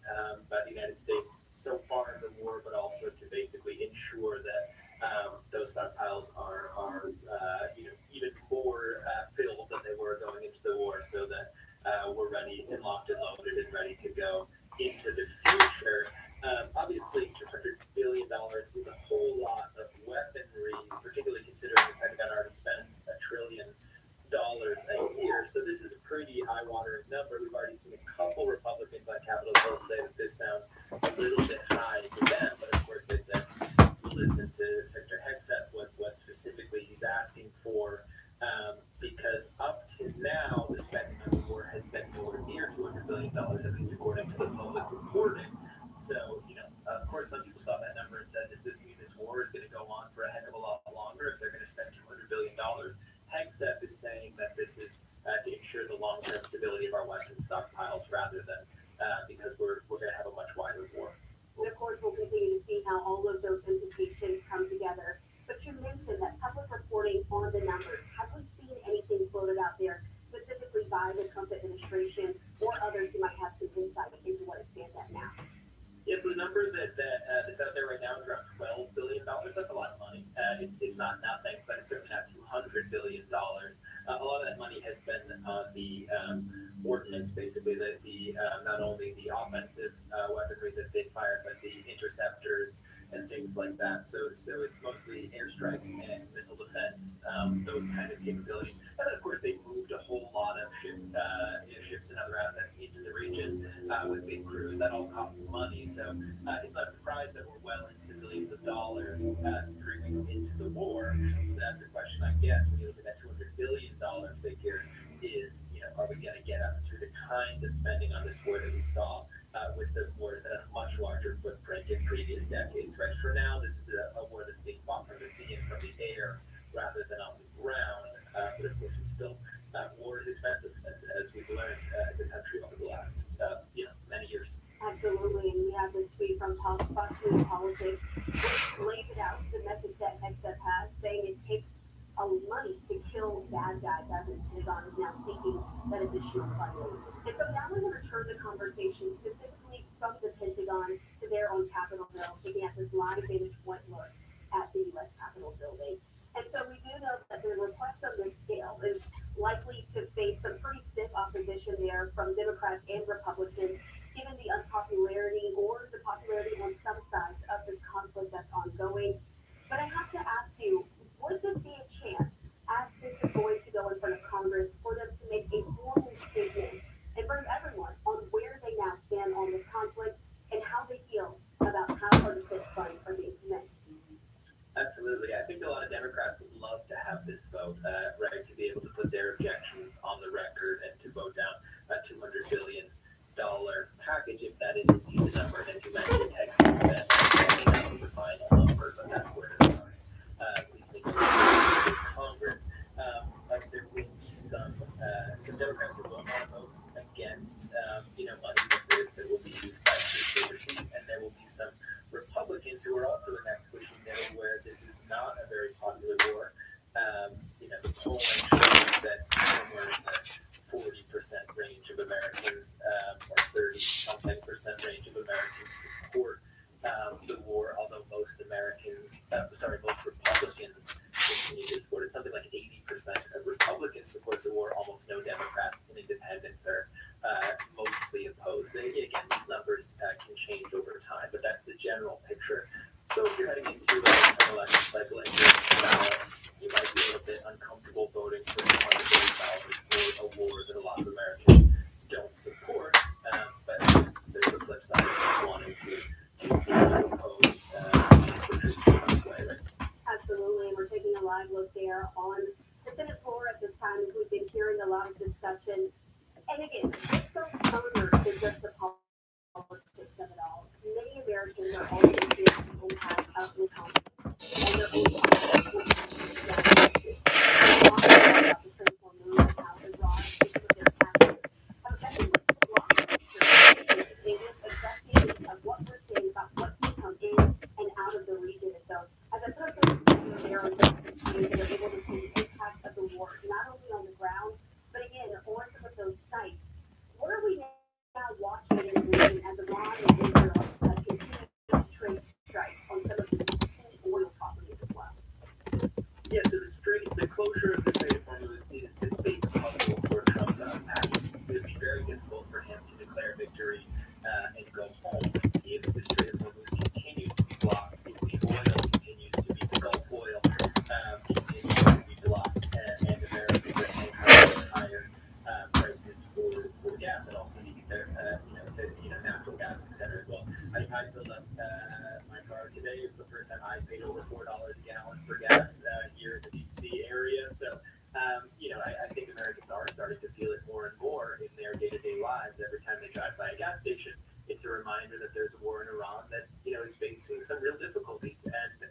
by the United States so far in the war, but also to basically ensure that those stockpiles are even more filled than they were going into the war, so that we're ready and locked is a whole lot of weaponry, particularly considering the Pentagon already spends $1 trillion a year. So this is a pretty eye-watering number. We've already seen a couple Republicans on Capitol Hill say that this sounds a little bit high to them, but of course they said, listen to Secretary Hegseth, what specifically he's asking for, because up to now, the spending on the war has been nowhere near $200 billion, at least according to the public reporting. So, of course, some people saw that number and said, does this mean this war is going to go on for a heck of a lot longer if they're going to spend $200 billion? Hegseth is saying that this is to ensure the long-term stability of our weapons stockpiles rather than because we're going to have a much wider war. And of course, we'll continue to see how all of those implications come together. But you mentioned that public reporting on the numbers. Have we seen anything floated out there specifically by the Trump administration or others who might have some insight into what it stands at now? Yeah, so the number that's out there right now is around $12 billion. That's a lot of money. It's not nothing, but it's certainly not $200 billion. A lot of that money has been on the ordnance, basically, the not only the offensive weaponry that they fire, but the interceptors and things like that. So it's mostly airstrikes and missile defense, those kind of capabilities. And then, of course, they moved a whole lot of ships and other assets into the region with big crews. That all costs money. So it's not a surprise that we're well into the billions of dollars 3 weeks into the war. That the question, I guess, when you look at that $200 billion figure is, are we going to get up to the kinds of spending on this war that we saw with the wars that had a much larger footprint in previous decades, right? For now, this is a war that's being fought from the sea and from the air rather than on the ground. But of course, it's still, war is expensive, as we've learned as a country over the last, many years. Absolutely, and we have this tweet from Fox News Politics, which lays it out, the message that Hegseth has, saying it takes money to kill bad guys, as the Pentagon is now seeking that additional funding. And so now we're going to turn the conversation specifically from the Pentagon to there on Capitol Hill, taking at this live vantage point look at the U.S. Capitol building. And so we do know that the request on this scale is likely to face some pretty stiff opposition there from Democrats and Republicans, given the unpopularity or the popularity on some sides of this conflict that's ongoing. But I have to ask you, would this be a chance, as this is going to go in front of Congress, for them to make a formal statement and bring everyone on where they now stand on this conflict and how they feel about how hard-to-fix funds are being spent? Absolutely. I think a lot of Democrats would love to have this vote, right, to be able to put their objections on the record and to vote down a $200 billion package, if that is indeed the number. And as you mentioned, Hegseth said that may not be the final number, but that's where it's going. Please need to Congress. There will be some Democrats who will not vote against, money that will be used by troops overseas, and there will be some Republicans who are also in that squishy middle where this is not a very popular war. The polling shows that somewhere in the 40% range of Americans, or 30-something percent range of Americans support the war, although most Republicans continue to support it. Something like 80% of Republicans support the war. Almost no Democrats and independents are mostly opposed. And again, these numbers can change over time, but that's the general picture. So if you're heading into an election cycle and you might be a little bit uncomfortable voting for $200 billion for a war that a lot of Americans don't support. But there's a flip side of wanting to see to oppose this way, right? Absolutely, and we're taking a live look there on the Senate floor at this time as we've been hearing a lot of discussion. And again, this goes further than just the politics of it all. Many Americans are also feeling the impact of this conflict and their own experiences. Talking about the strength of moon and how Iran is with their tactics have effectively blocked it is affecting of what we're seeing about what can come in and out of the region. And so, as I put ourselves there on this news, we're able to see the impacts of the war, not only on the ground, but again, on some of those sites. What are we now watching in the region as Iran and Israel continue to trade strikes on some of these key oil properties as well? Yeah, so the closure of the Strait of Hormuz is the big puzzle for Trump to unpack. It would be very difficult for him to declare victory and go home if the Strait of Hormuz continues to be blocked, if the oil over $4 a gallon for gas here in the DC area. So, I think Americans are starting to feel it more and more in their day-to-day lives. Every time they drive by a gas station, it's a reminder that there's a war in Iran that, is facing some real difficulties. And,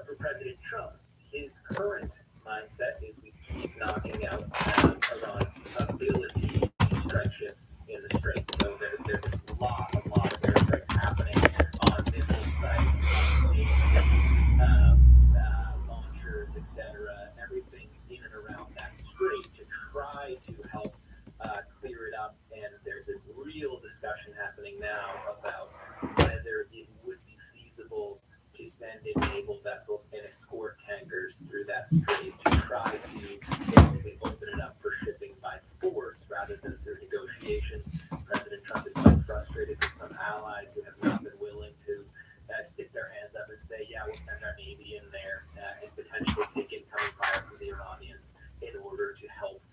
for President Trump, his current mindset is we keep knocking out Iran's ability to strike ships in the Strait. So there's a lot of airstrikes happening on missile sites, launchers, etc., everything in and around that strait to try to help clear it up. And there's a real discussion happening now about whether it would be feasible to send in naval vessels and escort tankers through that strait to try to basically open it up for shipping by force rather than through negotiations. President Trump is quite frustrated with some allies who have not been willing to stick their hands up and say, yeah, we'll send our Navy in there and potentially take incoming fire from the Iranians in order to help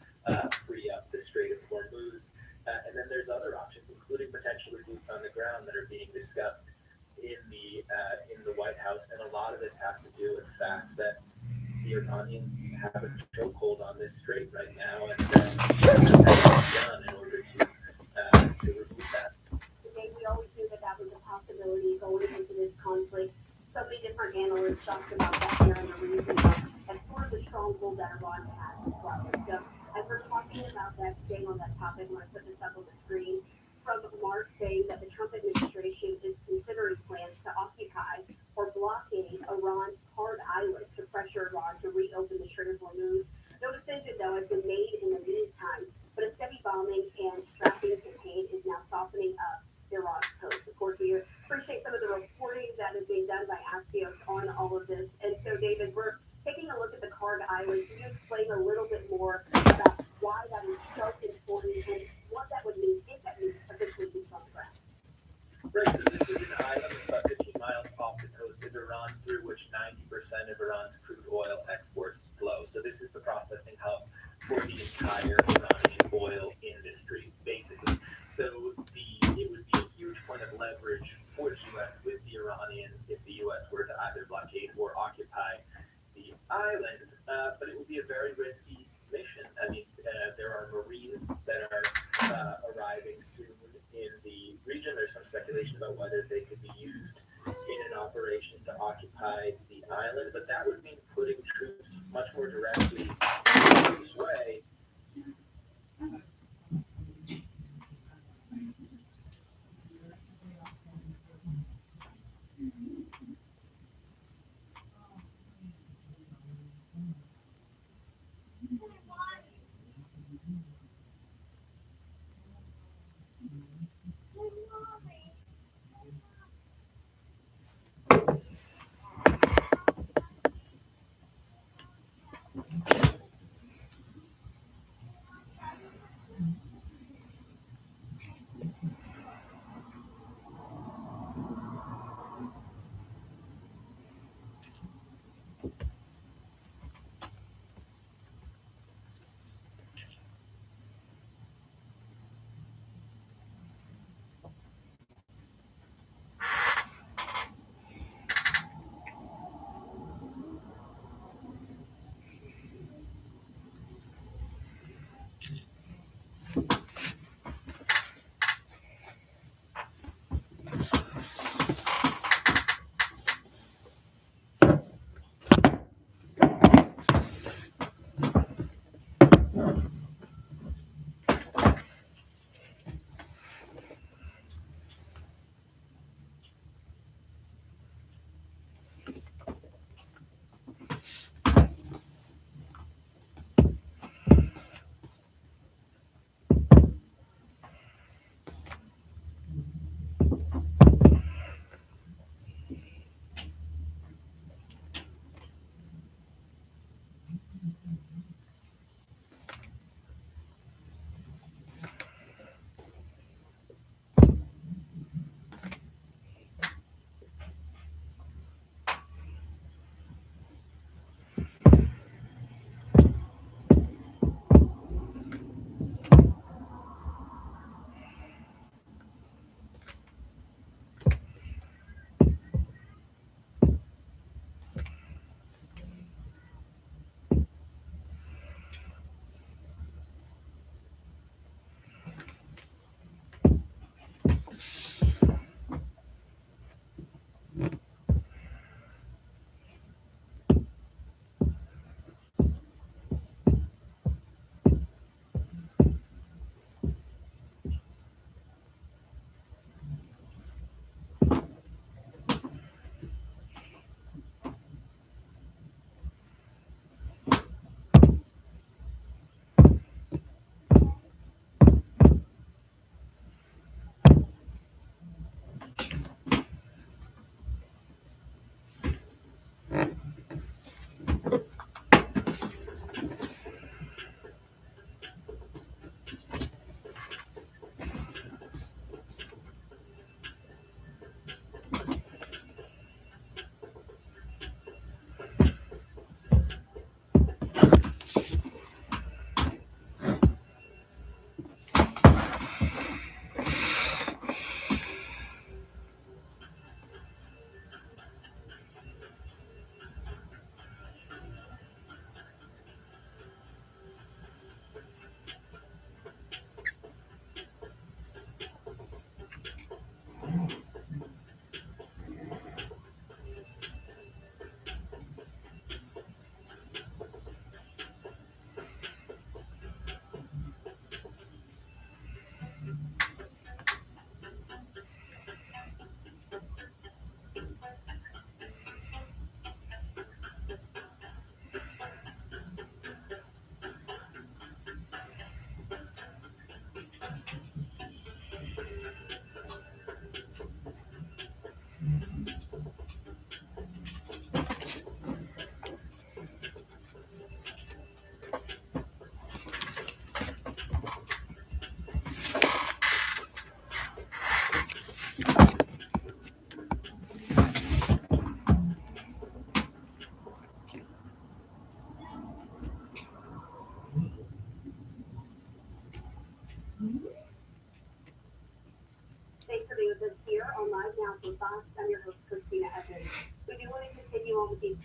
free up the Strait of Hormuz. And then there's other options, including potentially boots on the ground that are being discussed in the White House. And a lot of this has to do with the fact that the Iranians have a chokehold on this strait right now, and done in order to remove that. Today, we always knew that was a possibility going into this conflict. So many different analysts talked about that here in the region as sort of the stronghold that Iran has as well. And so, as we're talking about that, staying on that topic, I'm going to put this up on the screen from Mark saying that the Trump administration is considering plans to occupy or blockade Iran's Hard Island to pressure Iran to reopen the Strait of Hormuz. No decision, though, has been made in the meantime, but a steady bombing and strapping campaign is now softening up Iran's coast. Of course, we appreciate some of the reporting that is being done by Axios on all of this. And so, Dave, as we're taking a look at the Hard Island, can you explain a little bit more about why that is so important and what that would mean if that means officially boots on the ground? Right, so this is an island that's about 15 miles off the coast of Iran, through which 90% of Iran's crude oil exports flow. So this is the processing hub for the entire Iranian oil industry, basically. So it would be a huge point of leverage for the U.S. with the Iranians if the U.S. were to either blockade or occupy the island, but it would be a very risky mission. I mean, there are Marines that are arriving soon in the region. There's some speculation about whether they could be used in an operation to occupy the island, but that would mean putting troops much more directly this way.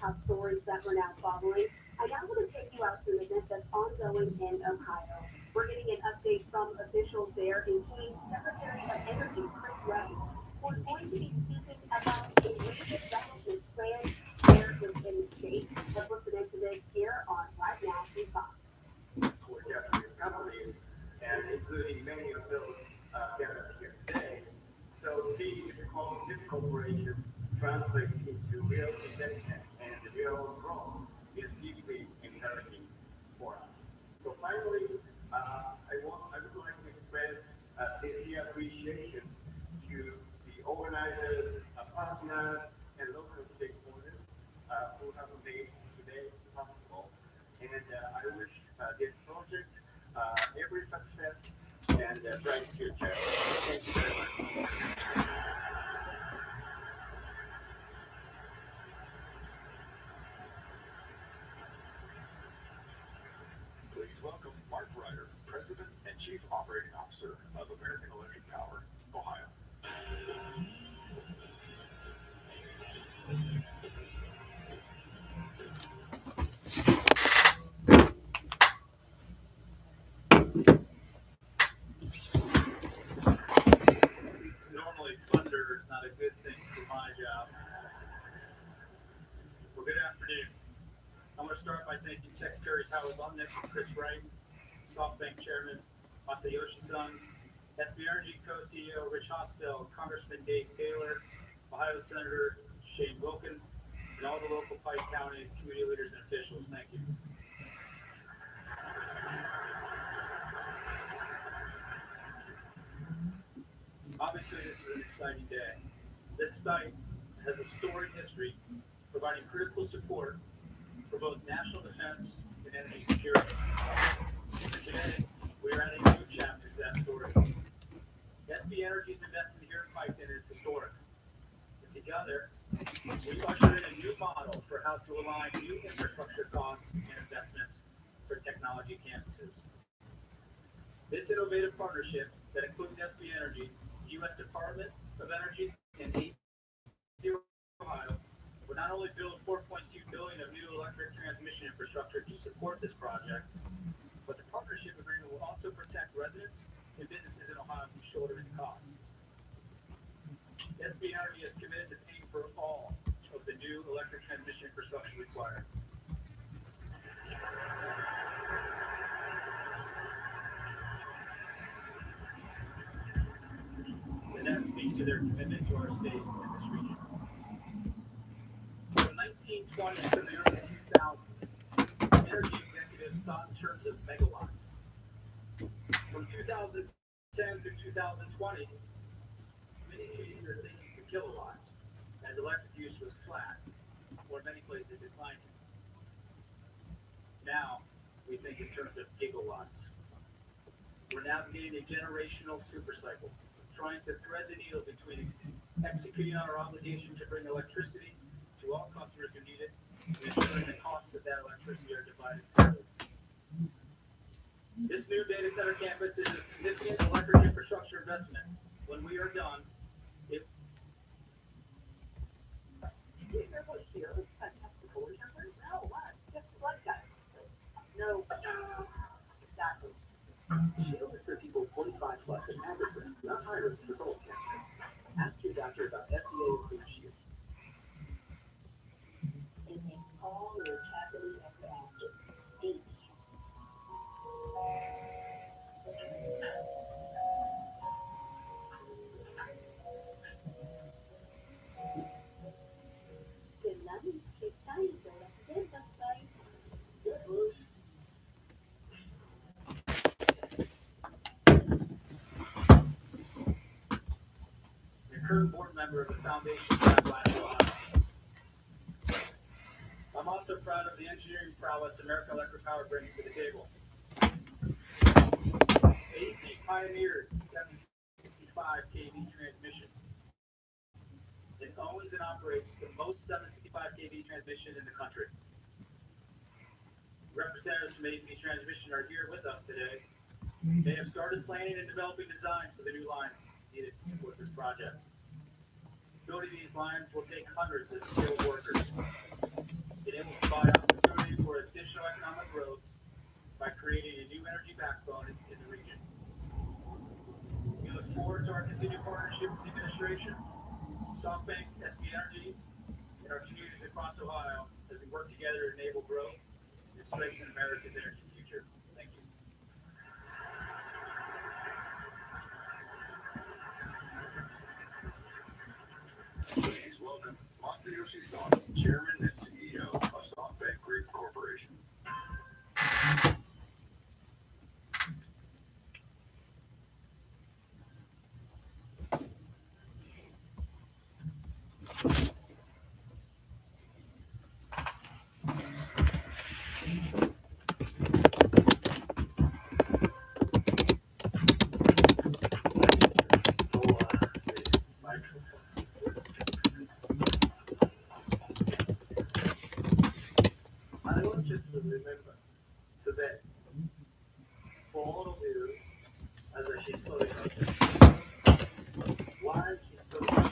top stories that we're now following. I now want to take you out to an event that's ongoing in Ohio. We're getting an update from officials there, including Secretary of Energy Chris Wright, who is going to be speaking about a redevelopment plan there within the state. Let's listen into this here on Right Now in Fox. For Japanese companies, and including many of those gathered here today. So seeing this cooperation translate into real investment and real growth is deeply encouraging for us. So finally, I would like to express sincere appreciation to the organizers, partners, and local stakeholders who have made today possible. And I wish this project every success and bright future. Thank you very much. Please welcome Mark Ryder, President and Chief Operating Officer of American Electric Power, Ohio. Normally thunder is not a good thing for my job. Well, good afternoon. I'm going to start by thanking Secretaries Howard Lutnick and Chris Wright, SoftBank Chairman Masayoshi Son, SB Energy Co-CEO Rich Hostel, Congressman Dave Taylor, Ohio Senator Shane Wilkin, and all the local Pike County community leaders and officials. Thank you. Obviously, this is an exciting day. This site has a storied history providing critical support for both national defense and energy security. And today, we are adding new chapters to that story. SB Energy's investment here in Piketon is historic. And together, we ushered in a new model for how to align new infrastructure costs and investments for technology campuses. This innovative partnership that includes SB Energy, U.S. Department of Energy, and AEP Ohio will not only build $4.2 billion of new electric transmission infrastructure to support this project, but the partnership agreement will also protect residents and businesses in Ohio from shouldering costs. SB Energy is committed to paying for all of the new electric transmission infrastructure required. And that speaks to their commitment to our state and this region. From 1920 to the early 2000s, energy executives thought in terms of megawatts. From 2010 to 2020, many cities are thinking in kilowatts, as electric use was flat, or in many places declining. Now, we think in terms of gigawatts. We're navigating a generational supercycle, trying to thread the needle between executing on our obligation to bring electricity to all customers who need it, and ensuring the costs of that electricity are divided fairly. This new data center campus is a significant electric infrastructure investment. When we are done, it Did your blood shield test for colon cancer? No, what? Just a blood test. No. Exactly. Shield is for people 45 plus at average risk, not high risk for colon cancer. Ask your doctor about FDA-approved Shield. Taking all your capital and active. Good luck. Keep time. Don't let the dead bugs bite. Good news. a current board member of the Foundation for Black Ohio. I'm also proud of the engineering prowess American Electric Power brings to the table. AEP pioneered 765 kV transmission. It owns and operates the most 765 kV transmission in the country. Representatives from AEP Transmission are here with us today. They have started planning and developing designs for the new lines needed to support this project. Building these lines will take hundreds of skilled workers. administration, SoftBank, SB Energy, and our communities across Ohio as we work together to enable growth and strengthen America's energy future. Thank you. Please welcome Masayoshi Son, Chairman and CEO of SoftBank Group Corporation. I want you to remember today, for all of you, as a historian, why historian?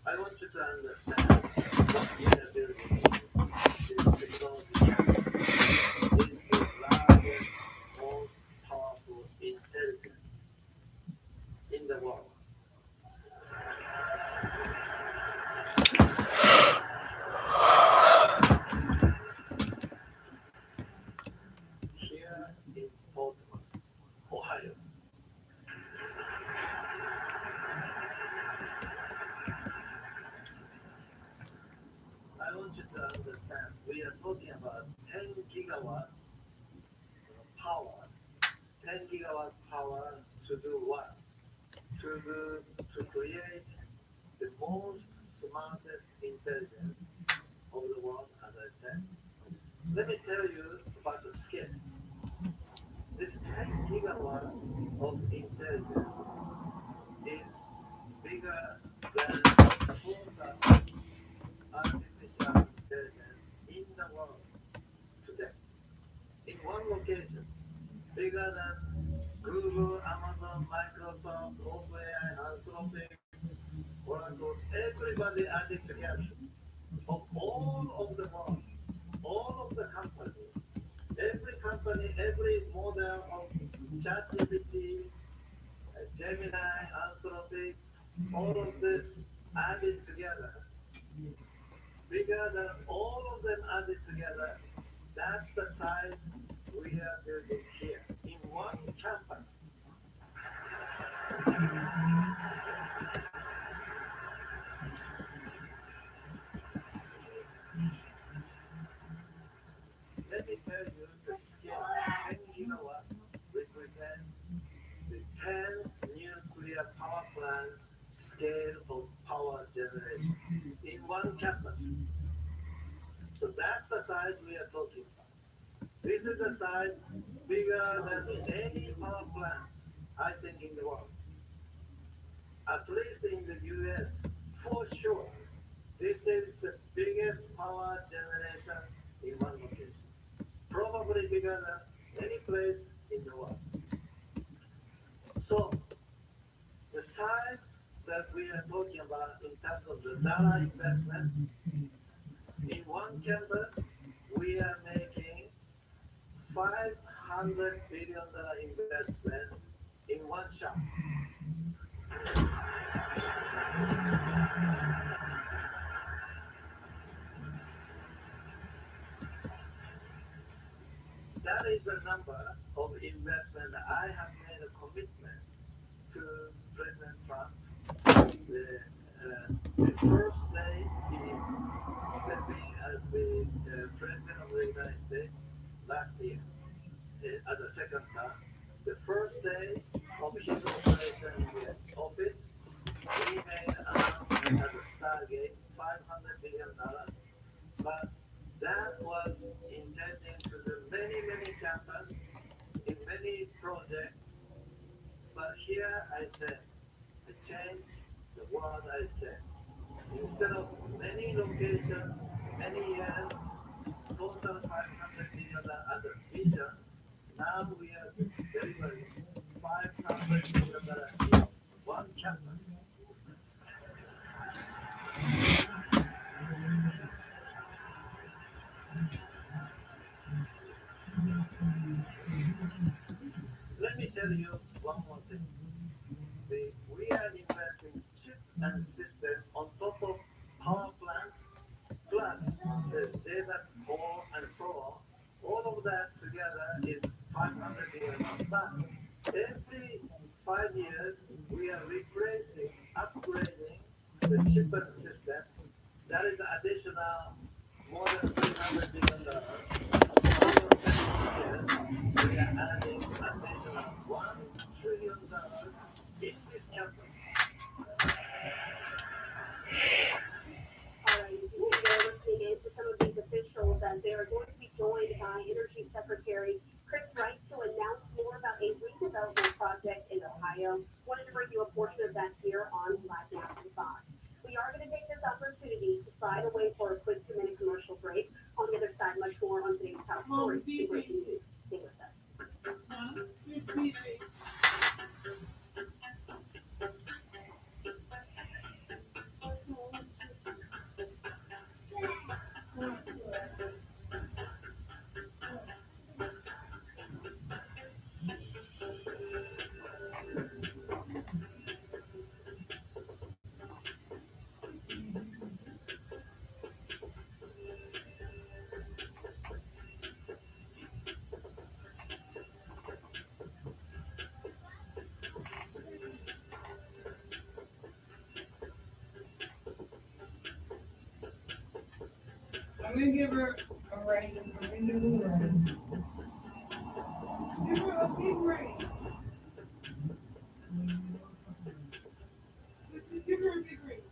I want you to understand what we are building is technology is the largest, most powerful intelligence in the world. Here in Baltimore, Ohio. I want you to understand, we are talking about 10 gigawatt power. 10 gigawatt power to do what? To create the most smartest intelligence of the world, as I said. Let me tell you about the scale. This 10 gigawatt of intelligence is bigger than total artificial intelligence in the world today. In one location, bigger than Google, Amazon, Microsoft, OpenAI, Anthropic, Oracle, everybody added together. Of all of the world, all of the company, every model of ChatGPT, Gemini, Anthropic, all of this added together, bigger than all of them added together. That's the size we are building here in one campus. Let me tell you the scale. 10 gigawatt represents the 10 nuclear power plant scale of power generation in one campus. So that's the size we are talking about. This is a size bigger than any power plant, I think, in the world. At least in the US, for sure. This is the biggest power generation in one location. Probably bigger than any place in the world. So, the size that we are talking about in terms of the dollar investment, in one campus, we are making $500 billion investment in one shop. That is a number of investment that I have made a commitment to President Trump. The first day he stepping as the President of the United States last year, as a second term, the first day of his operation in the office, we made an announcement at the Stargate, $500 billion, but that was intending to do many campuses in many projects. But here I said, I changed the word I said. Instead of many locations, many years, total $500 billion as a vision, now we are delivering $500 billion in one campus. Let me tell you one more thing. The and system on top of power plants, plus the data core and so on. All of that together is 500 billion. But every 5 years, we are replacing, upgrading the chipper system. That is additional more than $300 billion. Over 10 years, we are adding additional $1 trillion in this campus. All right, as you see there, listening in to some of these officials as they are going to be joined by Energy Secretary Chris Wright to announce more about a redevelopment project in Ohio. Wanted to bring you a portion of that here on Live Now from Fox. We are going to take this opportunity to slide away for a quick 2-minute commercial break. On the other side, much more on today's top stories and breaking news. Stay with us. I'm gonna give her a rating. I'm gonna give her a rating. Give her a big rating. Give her a big rating.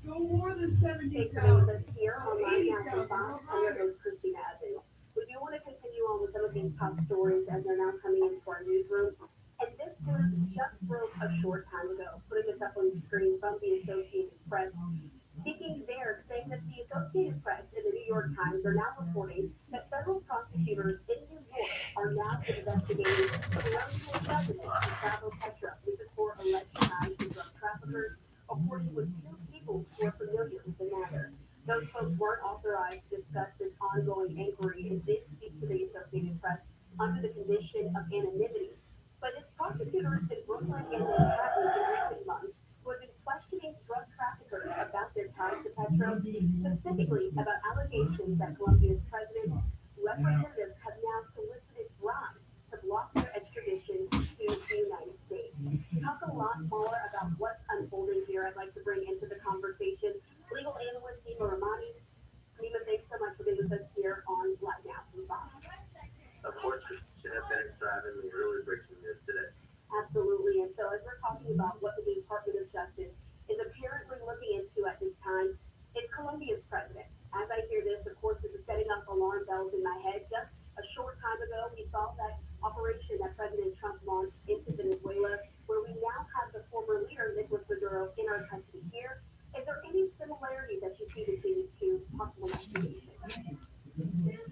Go more than 70. Thanks for being with us here on Live Now from Fox. I'm your host, Christina Evans. We do want to continue on with some of these top stories as they're now coming into our newsroom. And this news just broke a short time ago. Putting this up on the screen from the Associated Press. Speaking there, saying that the Associated Press and the New York Times are now reporting that federal prosecutors in New York are now investigating Colombian president Gustavo Petro. This is for alleged ties to drug traffickers, according with 2 people who are familiar with the matter. Those folks weren't authorized to discuss this ongoing inquiry and did speak to the Associated Press under the condition of anonymity. But it's prosecutors in Brooklyn and Manhattan in recent months who have been questioning drug traffickers about their ties to Petro, specifically about allegations that Colombia's president's representatives have now solicited bribes to block their extradition to the United States. Talk a lot more about what's unfolding here. I'd like to bring into the conversation legal analyst Nima Rahmani. Nima, thanks so much for being with us here on Live Now from Fox. Of course, Christina, thanks for having me. Really breaking news today. Absolutely. And so as we're talking about what the Department of Justice is apparently looking into at this time, it's Colombia's president. As I hear this, of course, this is setting up alarm bells in my head. Just a short time ago, we saw that operation that President Trump launched into Venezuela, where we now have the former leader, Nicolas Maduro, in our custody here. Is there any similarities that you see between these 2 possible accusations?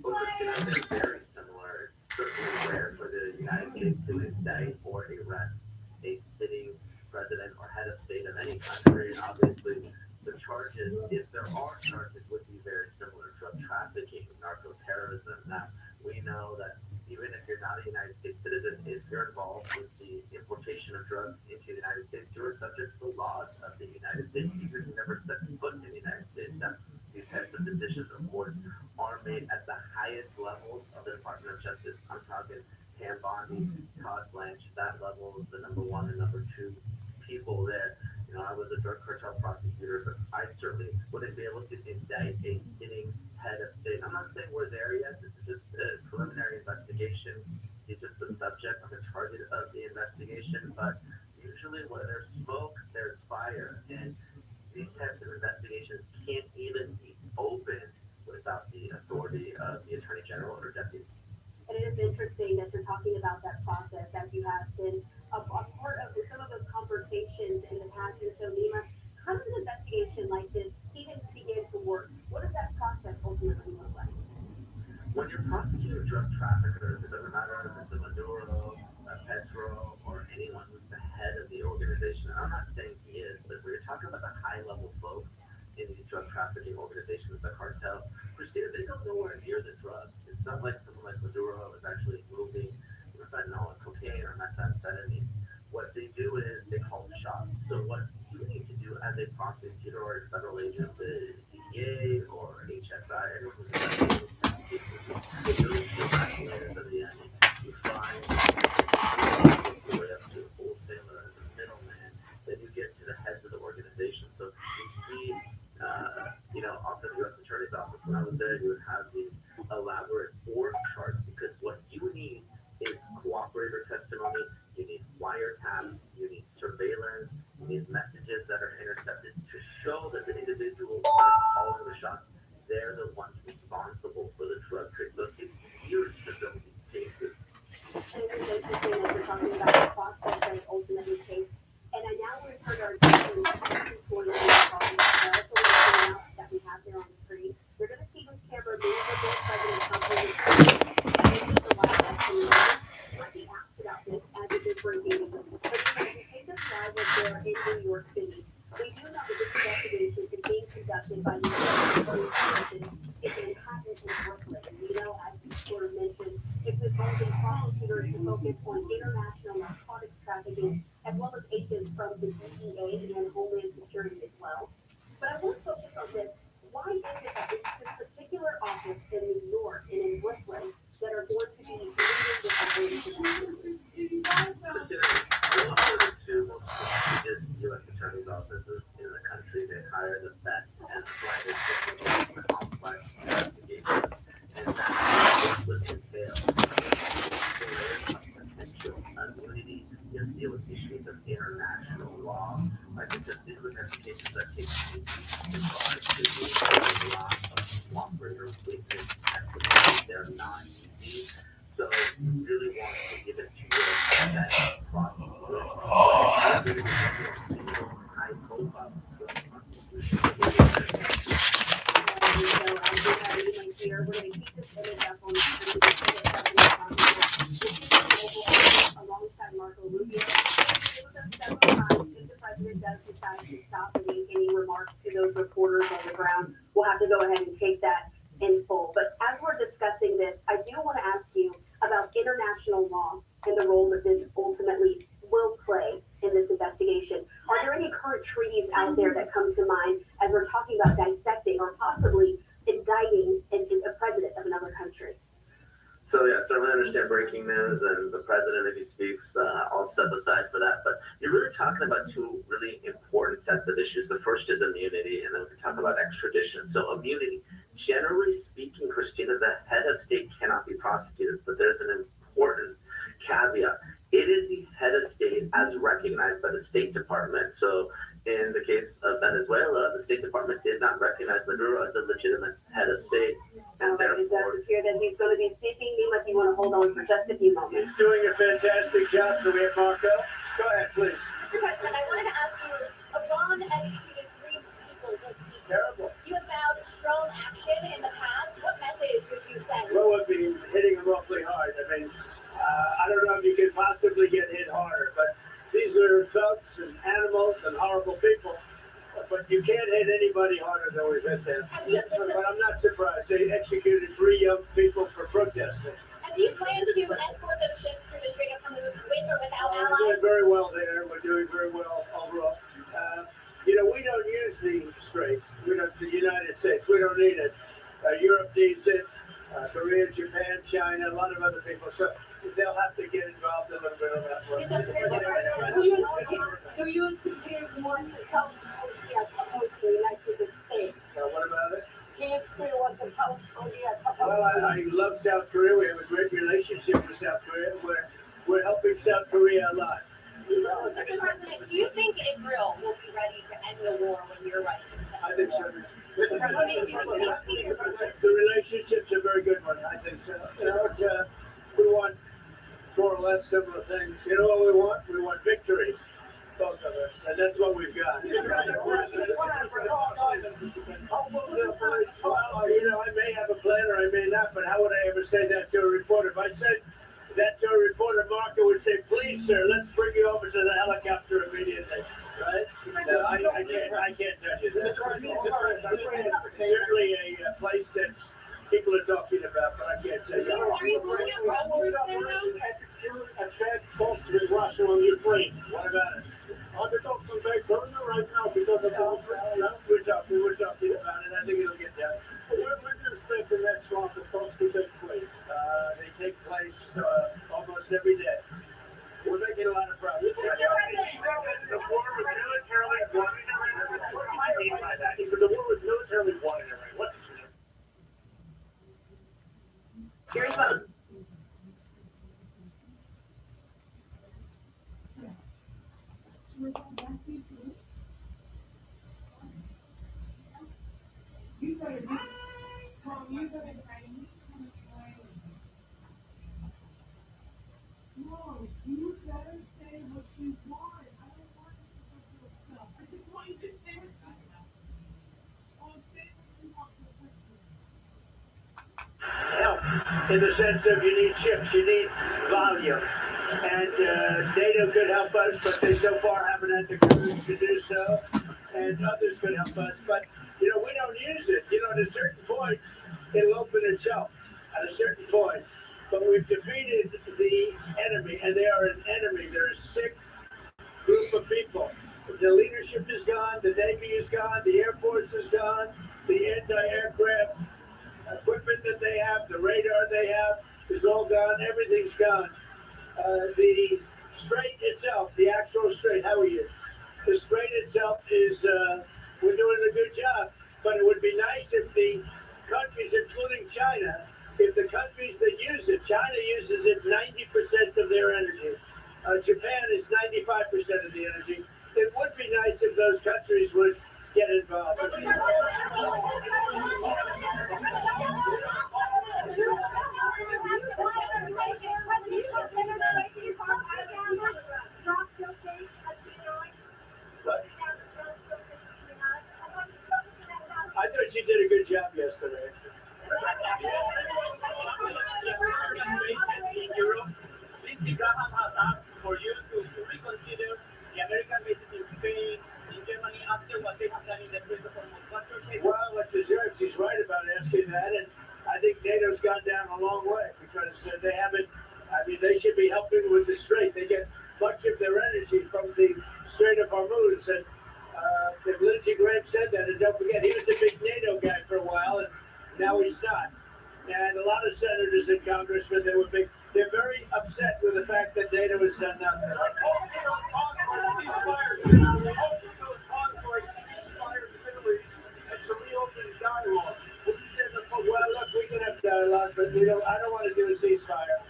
Well, Christina, they're very similar. It's certainly rare for the United States to indict or arrest a sitting president or head of state of any country. And obviously, the charges, if there are charges, would be very similar: drug trafficking, narco-terrorism. Now, we know that even if you're not a United States citizen, if you're involved with the importation of drugs into the United States, you are subject to the laws of the United States, even types of decisions, of course, are made at the highest levels of the Department of Justice. I'm talking Pam Bondi, Todd Blanche, that level is the number one and number two people there. You know, I was a drug cartel prosecutor, but I certainly wouldn't be able to indict a sitting head of state. I'm not saying we're there yet. This is just a preliminary investigation. He's just the subject of the target of the investigation. But usually where there's smoke, there's fire. And these types of investigations can't even be opened without the authority of the Attorney General or Deputy. And it is interesting that you're talking about that process as you have been a part of some of those conversations in the past. And so, Nima, how does an investigation like this even begin to work? What does that process ultimately look like? When you're prosecuting drug traffickers, it doesn't matter if it's a Maduro, a Petro, or anyone who's the head of the organization. I'm not saying he is, but we're talking about the high-level folks in these drug trafficking organizations, the cartel. Christina, they go nowhere near the drugs. It's not like someone like Maduro is actually moving fentanyl, cocaine, or methamphetamine. What they do is they call the shots. So what you need to do as a prosecutor or a federal agent, the DEA or HSI, anyone who's investigating cases, you really feel back layers of the onion. You find your way up to wholesalers, the middleman, then you get to the heads of the organization. So you see, off the U.S. Attorney's Office, when I was there, you would have these elaborate org charts because what you need is cooperator testimony, you need wiretaps, you need surveillance, you need messages that are intercepted to show that the individuals that are calling the shots, they're the ones responsible for the drug trade. So it takes years to build these cases. And it is interesting that you're talking about the process that it ultimately takes. And I now want to turn our attention to who's going to be involved. I also want to point out that we have there on the screen. You're going to see this camera move with this President Trump. Might be asked about this as it is breaking news. But if you take a flag up there in New York City, we do know that this investigation is being conducted by the U.S. Attorney's Services in Manhattan and Brooklyn. And we know, as you sort of mentioned, it's involving prosecutors to focus on international narcotics trafficking, as well as agents from the DEA and Homeland Security as well. But I want to focus on this. Why is it that it's this particular office in New York and in Brooklyn that are going to be leading this operation? One of the two most prestigious U.S. Attorney's offices in the country. They hire the best and the brightest in the complex investigations, and that's what would entail potential immunity. You have to deal with issues of international law. Like I said, these are the kinds of cases that take regards to a lot of cooperator witness testimony. They're not easy. So you really want to give it to your that prosecutor. High profile Here, we're going to keep this image up on the screen alongside Marco Rubio. Several times, if the president does decide to stop and make any remarks to those reporters on the ground, we'll have to go ahead and take that in full. But as we're discussing this, I do want to ask you about international law and the role that this ultimately will play in this investigation. Are there any current treaties out there that come to mind as we're talking about dissecting or possibly indicting a president of another country? So yeah, certainly understand breaking news and the president, if he speaks, I'll step aside for that. But you're really talking about two really important sets of issues. The first is immunity, and then we can talk about extradition. So immunity, generally speaking, Christina, the head of state cannot be prosecuted, but there's an important caveat. It is the head of state as recognized by the State Department. So in the case of Venezuela, the State Department did not recognize Maduro as the legitimate head of state. And it does appear that he's going to be speaking. Nima, if you want to hold on for just a few moments. He's doing a fantastic job. So we have Marco. Go ahead, please. Mr. President, I wanted to ask you, Iran executed 3 people this week. Terrible. You have vowed strong action in the past. What message would you send? Well, would be hitting them awfully hard. I mean, I don't know if you could possibly get hit harder, but these are thugs and animals and horrible people. But you can't hit anybody harder than we've hit them. But I'm not surprised. They executed 3 young people for protesting. And do you plan to escort those ships through the Strait of Hormuz with or without We're allies? doing very well there. We're doing very well overall. We don't use the strait. We don't. The United States. We don't need need it. Europe needs it. Korea, Japan, China, a lot of other people. So they'll have to get involved a little bit on that one. Do you support more South Korea support the United States? What about it? Do you support what the South Korea support? Well, I love South Korea. We have a great relationship with South Korea. We're helping South Korea a lot. Mr. President, do you think Israel will be ready to end the war when you're ready? I think so. The relationship's a very good one. I think so. You know, it's, we want more or less similar things. You know what we want? We want victory, both of us, and that's what we've got. Well, you know, I may have a plan or I may not, but how would I ever say that to a reporter? If I said that to a reporter, Marco would say, "Please, sir, let's bring you over to the helicopter immediately." Right? No, I can't tell you that. Certainly a place that people are talking about, but I can't say that. Are you looking at Russia? Folks with Russia on Ukraine. What about it? The talks are very good right now because of we're talking about it. I think it'll get done. When do you expect the next round of talks to take place? They take place almost every day. We're making a lot of progress. The war was militarily won. What do you mean by that? He said the war was militarily won in Iran. What? Here's one. In the sense of you need chips, you need volume. And NATO could help us, but they so far haven't had the courage to do so. And others could help us, but you know, we don't use it. You know, at a certain point, it'll open itself at a certain point. But we've defeated the enemy, and they are an enemy. They're a sick group of people. The leadership is gone, the Navy is gone, the Air Force is gone, the anti-aircraft equipment that they have, the radar they have is all gone. Everything's gone. The strait itself, the actual strait, how are you? The strait itself is, we're doing a good job, but it would be nice if the countries, including China, if the countries that use it, China uses it 90% of their energy. Japan is 95% of the energy. It would be nice if those countries would get involved. I thought she did a good job yesterday. Lindsey Graham has asked for you to reconsider the American bases in Spain, in Germany, after what they have done in the Strait of Hormuz. Well, it deserves. He's right about asking that, and I think NATO's gone down a long way because they haven't. I mean, they should be helping with the Strait. They get much of their energy from the Strait of Hormuz, and if Lindsey Graham said that, and don't forget, he was the big NATO guy for a while, and now he's not. And a lot of senators and congressmen, they're very upset with the fact that NATO has done nothing. Well, look, we can have dialogue, but I don't want to do a ceasefire.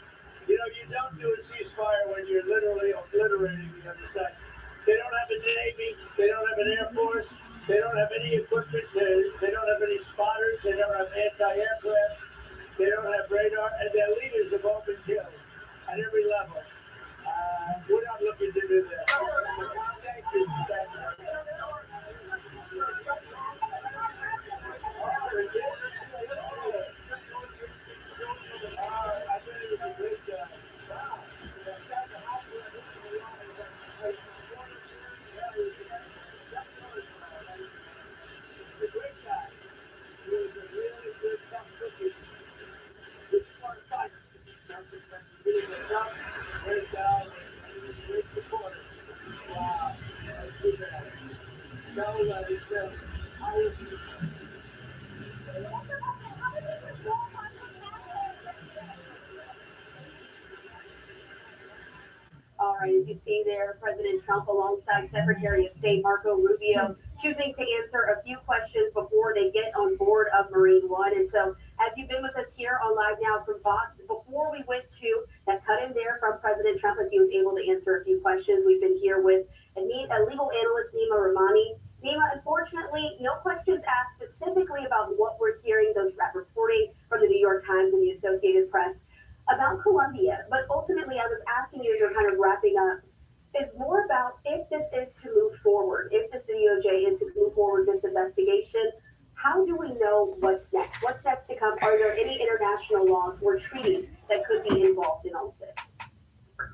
You know, you don't do a ceasefire when you're literally obliterating the other side. They don't have a Navy, they don't have an Air Force, they don't have any equipment, they don't have any spotters, they don't have anti-aircraft, they don't have radar, and their leaders have all been killed at every level. We're not looking to do that. Thank you. right, as you see there, President Trump alongside Secretary of State Marco Rubio choosing to answer a few questions before they get on board of Marine One. And so, as you've been with us here on Live Now from Fox, before we went to that cut in there from President Trump as he was able to answer a few questions, we've been here with a legal analyst, Nima Rahmani. Nima, unfortunately, no questions asked specifically about what we're hearing, those reporting from the New York Times and the Associated Press about Colombia. But ultimately, I was asking you, as you're kind of wrapping up, is more about if this is to move forward, if this DOJ is to move forward this investigation, how do we know what's next? What's next to come? Are there any international laws or treaties that could be involved in all of this?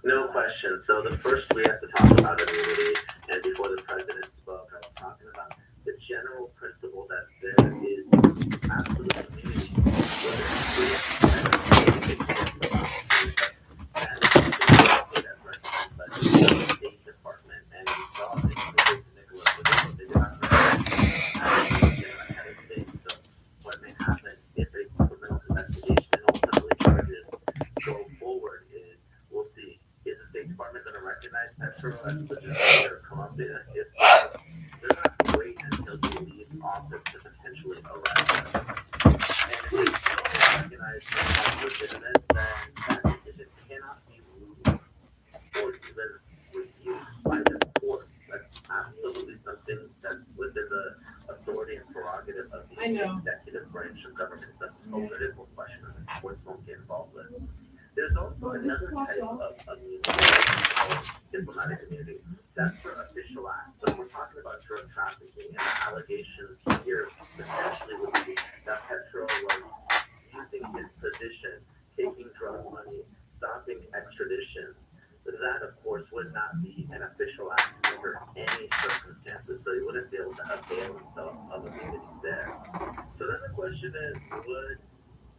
No question. So the first we have to talk about immunity, and before the president spoke, I was talking about the general principle that there is absolute immunity. State Department, and we saw it in the case of Nicholas Maduro. They did not ahead of state. So what may happen if a criminal investigation and ultimately charges go forward is we'll see. Is the State Department going to recognize Petro as president of Colombia? If so, they're going to have to wait until he leaves office to potentially arrest him. And if they don't recognize him as legitimate, then that decision cannot be moved or even reviewed by the court. That's absolutely something that's within the authority and prerogative of the executive branch of government. That's a political question that the courts won't get involved with. There's also another type of immunity called diplomatic immunity. That's for official acts. But we're talking about drug trafficking, and the allegations here essentially would be that Petro was using his position, taking drug money, stopping extraditions. That, of course, would not be an official act under any circumstances, so he wouldn't be able to avail himself of immunity there. So then the question is,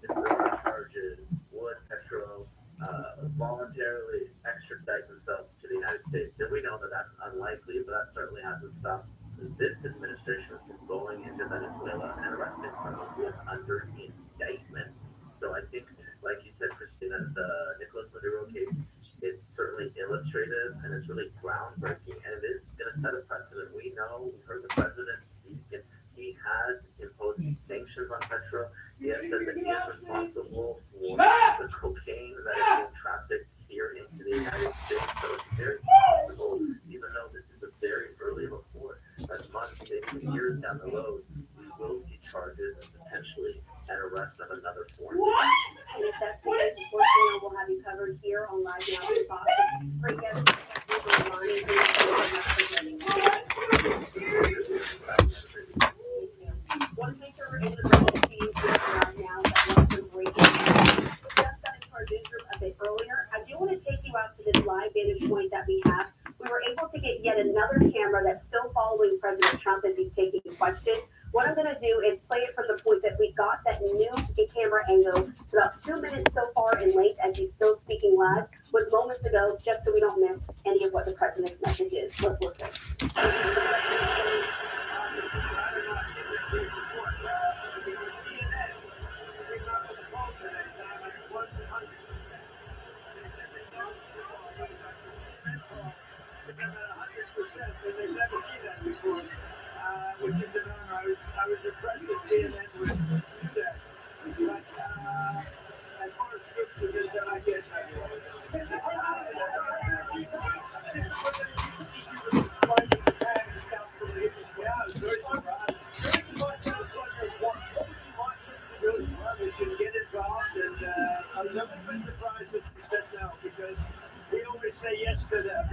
if there are charges, would Petro voluntarily extradite himself to the United States? And we know that that's unlikely, but that certainly hasn't stopped this administration from going into Venezuela and arresting someone who is under indictment. So I think, like you said, Christina, the Nicolas Maduro case, it's certainly illustrative and it's really groundbreaking, and it is going to set a precedent. We know, we heard the president speak, and he has imposed sanctions on Petro. He has said that he is responsible for the cocaine that is being trafficked here into the United States. So it's very possible, even though this is a very early report, that months, maybe years down the road, we will see charges and potentially an arrest of another foreign. And if that's the case, unfortunately, we'll have you covered here on Live Now with Fox. Great guest, Ronnie, want to make sure we're able to bring it to you here right now. That was some great news. We just got into our newsroom a bit earlier. I do want to take you out to this live vantage point that we have. We were able to get yet another camera that's still following President Trump as he's taking questions. What I'm going to do is play it from the point that we got that new camera angle. It's about 2 minutes so far in length as he's still speaking live with moments ago, just so we don't miss any of what the president's message is. Let's listen. Which is an honor. I was impressed that CNN would do that. But as far as scripture is, I get we should get involved, and I was a little bit surprised that they said no, because we always say yes to them.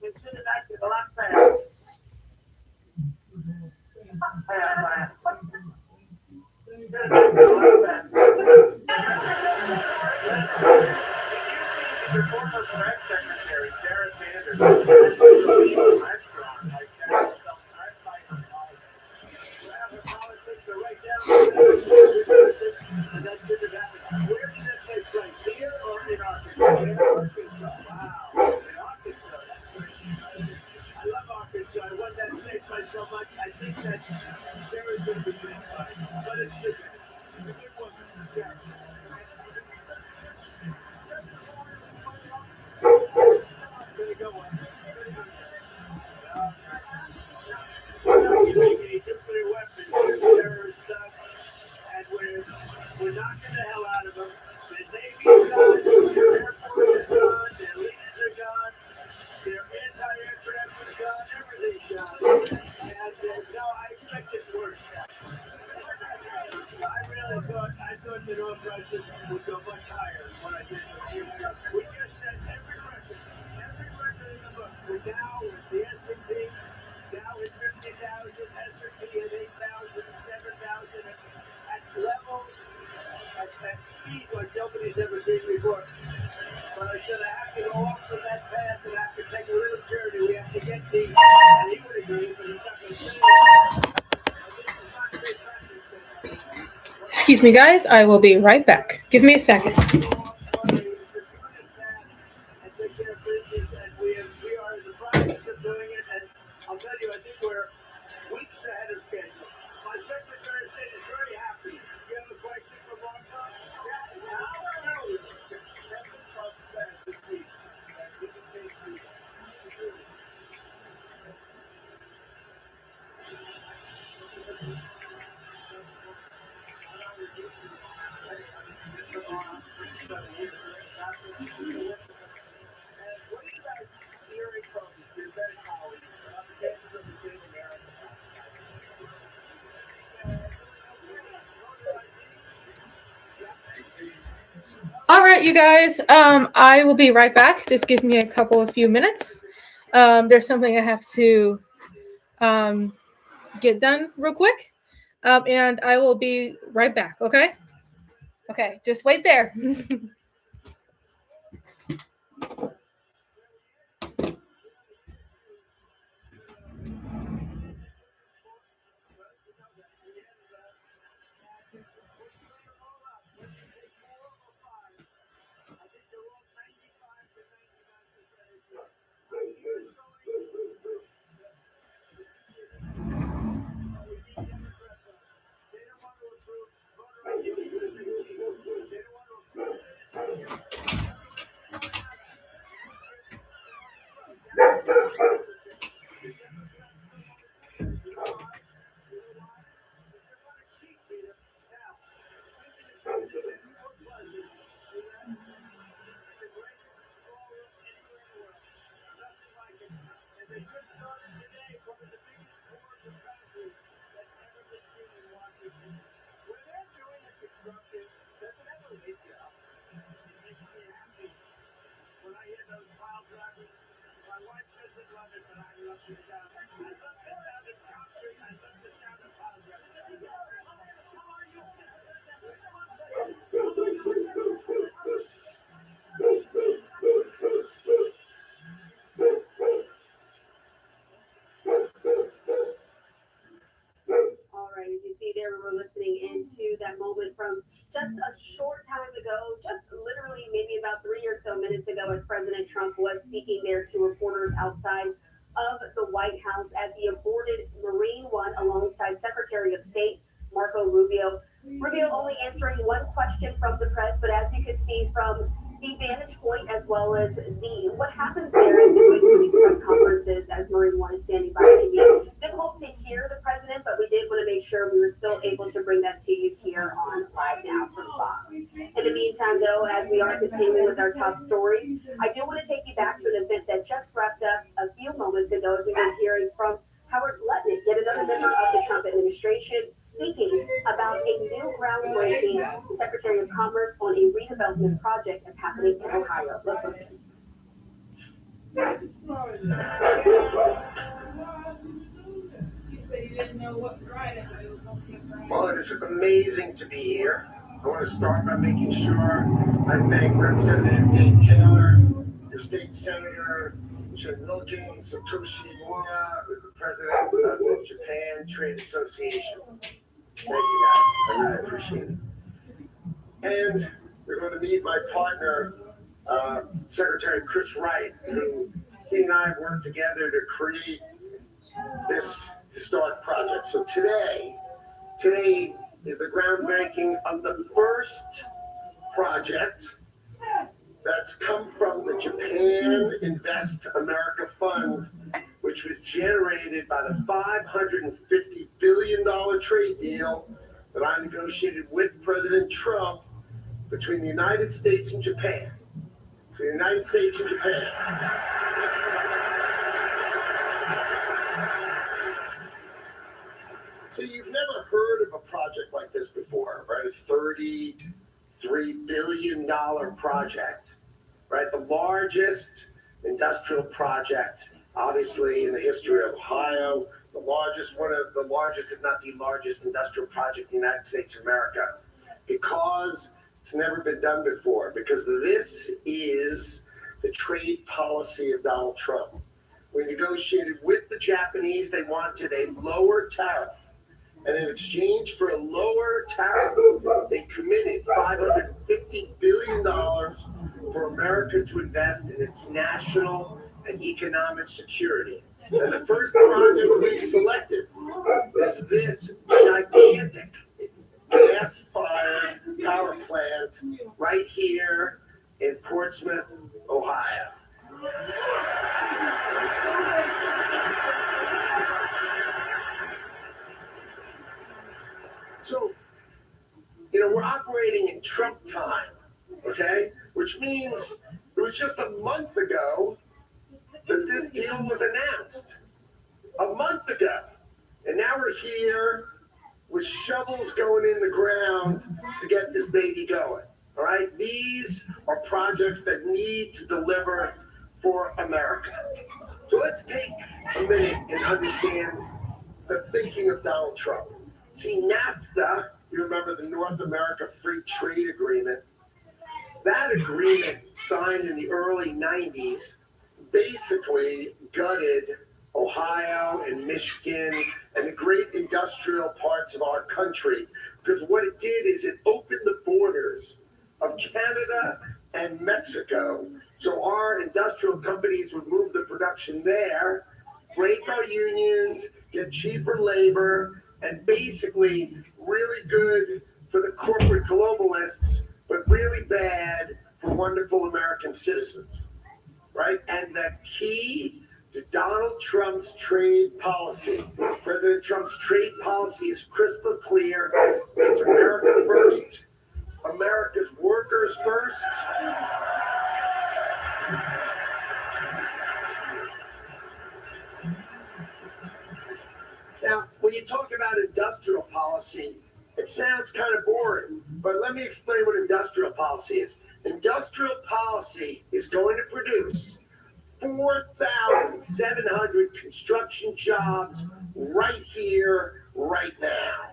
Consider that the last pass. And that didn't happen. Where did that take place? Here or in Arkansas? In Arkansas. Wow. In Arkansas. That's great. I love Arkansas. I want that state place so much. I think that Sarah's going to be great. But it's good. It's a good woman, Sarah. Very good one. Nuclear weapons, terrorist stuff, and we're knocking the hell out of them. The Navy's gone, their Air Force is gone, their leaders are gone, their anti-aircraft is gone, everything's gone. And no, I expected worse. I thought the oil prices would go much higher than what I did. We just set every record in the book. We're now with the S&P, now at 50,000, S&P at 8,000, 7,000, at levels, at speed like nobody's ever seen before. But I said I have to go off from that path and I have to take a little journey. We have to get deep. And he would agree, but he's not going to say that. Excuse me, guys. I will be right back. Give me a second. All right, you guys. I will be right back. Just give me a few minutes. There's something I have to get done real quick, and I will be right back. Okay. Okay. Just wait there. We're listening into that moment from just a short time ago, just literally maybe about 3 or so minutes ago, as President Trump was speaking there to reporters outside of the White House at the aborted Marine One alongside Secretary of State Marco Rubio. Rubio only answering one question from the press, but as you could see from the vantage point as well as what happens there is the voice of these press conferences as Marine One is standing by you. Difficult to hear the president, but we did want to make sure we were still able to bring that to you here on Live Now from Fox. In the meantime, though, as we are continuing with our top stories, I do want to take you back to an event that just wrapped up a few moments ago as we've been hearing from Howard Lutnick, yet another member of the Trump administration, speaking about a new groundbreaking Secretary of Commerce on a redevelopment project that's happening in Ohio. Let's listen. Well, it is amazing to be here. I want to start by making sure I thank Representative Dave Taylor, your state senator, Chinoki Satoshi Mura, who's the president of the Japan Trade Association. Thank you guys. I really appreciate it. And we're going to meet my partner, Secretary Chris Wright, who he and I have worked together to create this historic project. So today is the groundbreaking of the first project that's come from the Japan Invest America Fund, which was generated by the $550 billion trade deal that I negotiated with President Trump between the United States and Japan. Between the United States and Japan. So you've never heard of a project like this before, right? A $33 billion project, right? The largest industrial project, obviously, in the history of Ohio, one of the largest, if not the largest industrial project in the United States of America, because it's never been done before, because this is the trade policy of Donald Trump. We negotiated with the Japanese, they wanted a lower tariff. And in exchange for a lower tariff, they committed $550 billion for America to invest in its national and economic security. And the first project we selected is this gigantic gas-fired power plant right here in Portsmouth, Ohio. So, we're operating in Trump time, okay? Which means it was just a month ago that this deal was announced. A month ago. And now we're here with shovels going in the ground to get this baby going, all right? These are projects that need to deliver for America. So let's take a minute and understand the thinking of Donald Trump. See, NAFTA, you remember the North America Free Trade Agreement, that agreement signed in the early 90s basically gutted Ohio and Michigan and the great industrial parts of our country, because what it did is it opened the borders of Canada and Mexico, so our industrial companies would move the production there, break our unions, get cheaper labor, and basically really good for the corporate globalists, but really bad for wonderful American citizens, right? And the key to Donald Trump's trade policy, President Trump's trade policy is crystal clear. It's America first, America's workers first. Now, when you talk about industrial policy, it sounds kind of boring, but let me explain what industrial policy is. Industrial policy is going to produce 4,700 construction jobs right here, right now.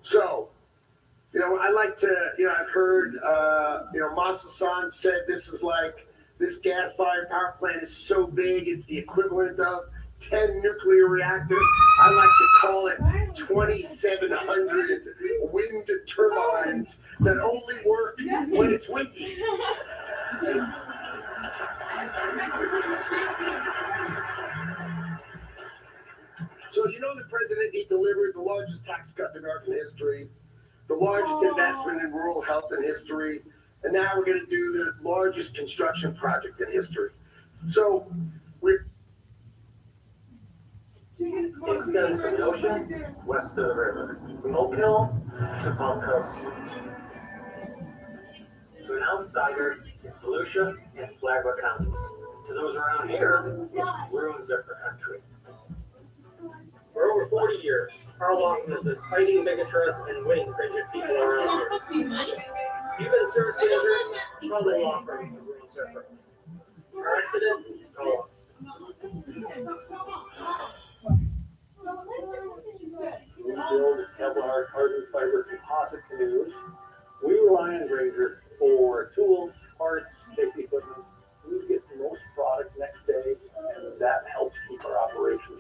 So, I like to, I've heard, Masa-san said this gas-fired power plant is so big, it's the equivalent of 10 nuclear reactors. I like to call it 2,700 wind turbines that only work when it's windy. So the president, he delivered the largest tax cut in American history, the largest investment in rural health in history, and now we're going to do the largest construction project in history. So It extends from the ocean west to the river, from Oak Hill to Palm Coast. To an outsider, it's Volusia and Flagler counties. To those around here, it's ruins of the country. For over 40 years, Carl Lawson has been fighting megatrust and winning friendship people around here. You've been seriously injured, call the law firm of Ruin Surfer. Our accident, call us. We build Kevlar carbon fiber composite canoes. We rely on Grainger for tools, parts, safety equipment. We get most products next day, and that helps keep our operations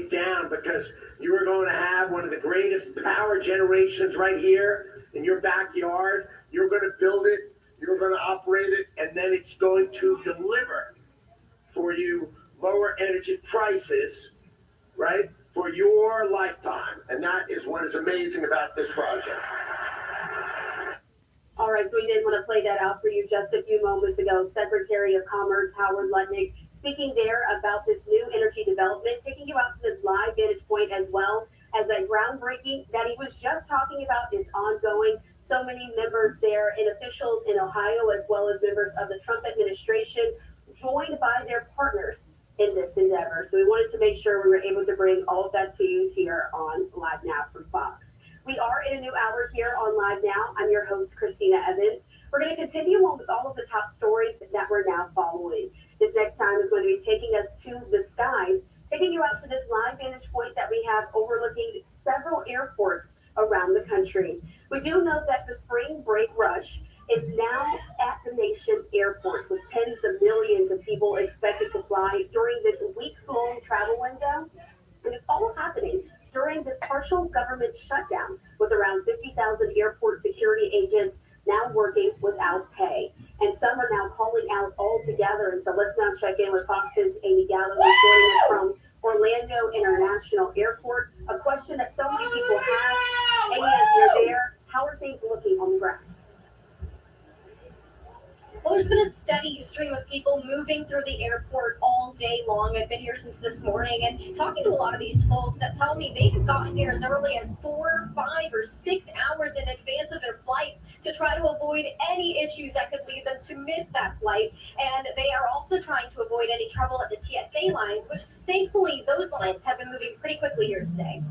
break down because you are going to have one of the greatest power generations right here in your backyard. You're going to build it, you're going to operate it, and then it's going to deliver for you lower energy prices, right, for your lifetime. And that is what is amazing about this project. All right, so we did want to play that out for you just a few moments ago. Secretary of Commerce Howard Lutnick speaking there about this new energy development, taking you out to this live vantage point as well as that groundbreaking that he was just talking about is ongoing. So many members there and officials in Ohio as well as members of the Trump administration joined by their partners in this endeavor. So we wanted to make sure we were able to bring all of that to you here on Live Now from Fox. We are in a new hour here on Live Now. I'm your host, Christina Evans. We're going to continue on with all of the top stories that we're now following. This next time is going to be taking us to the skies, taking you out to this live vantage point that we have overlooking several airports around the country. We do know that the spring break rush is now at the nation's airports with tens of millions of people expected to fly during this weeks-long travel window. And it's all happening during this partial government shutdown with around 50,000 airport security agents now working without pay. And some are now calling out altogether. And so let's now check in with Fox's Amy Gallo, who's joining us from Orlando International Airport. A question that so many people have. Amy, as you're there, how are things looking on the ground? Well, there's been a steady stream of people moving through the airport all day long. I've been here since this morning and talking to a lot of these folks that tell me they've gotten here as early as 4, 5, or 6 hours in advance of their flights to try to avoid any issues that could lead them to miss that flight. And they are also trying to avoid any trouble at the TSA lines, which thankfully those lines have been moving pretty quickly here today.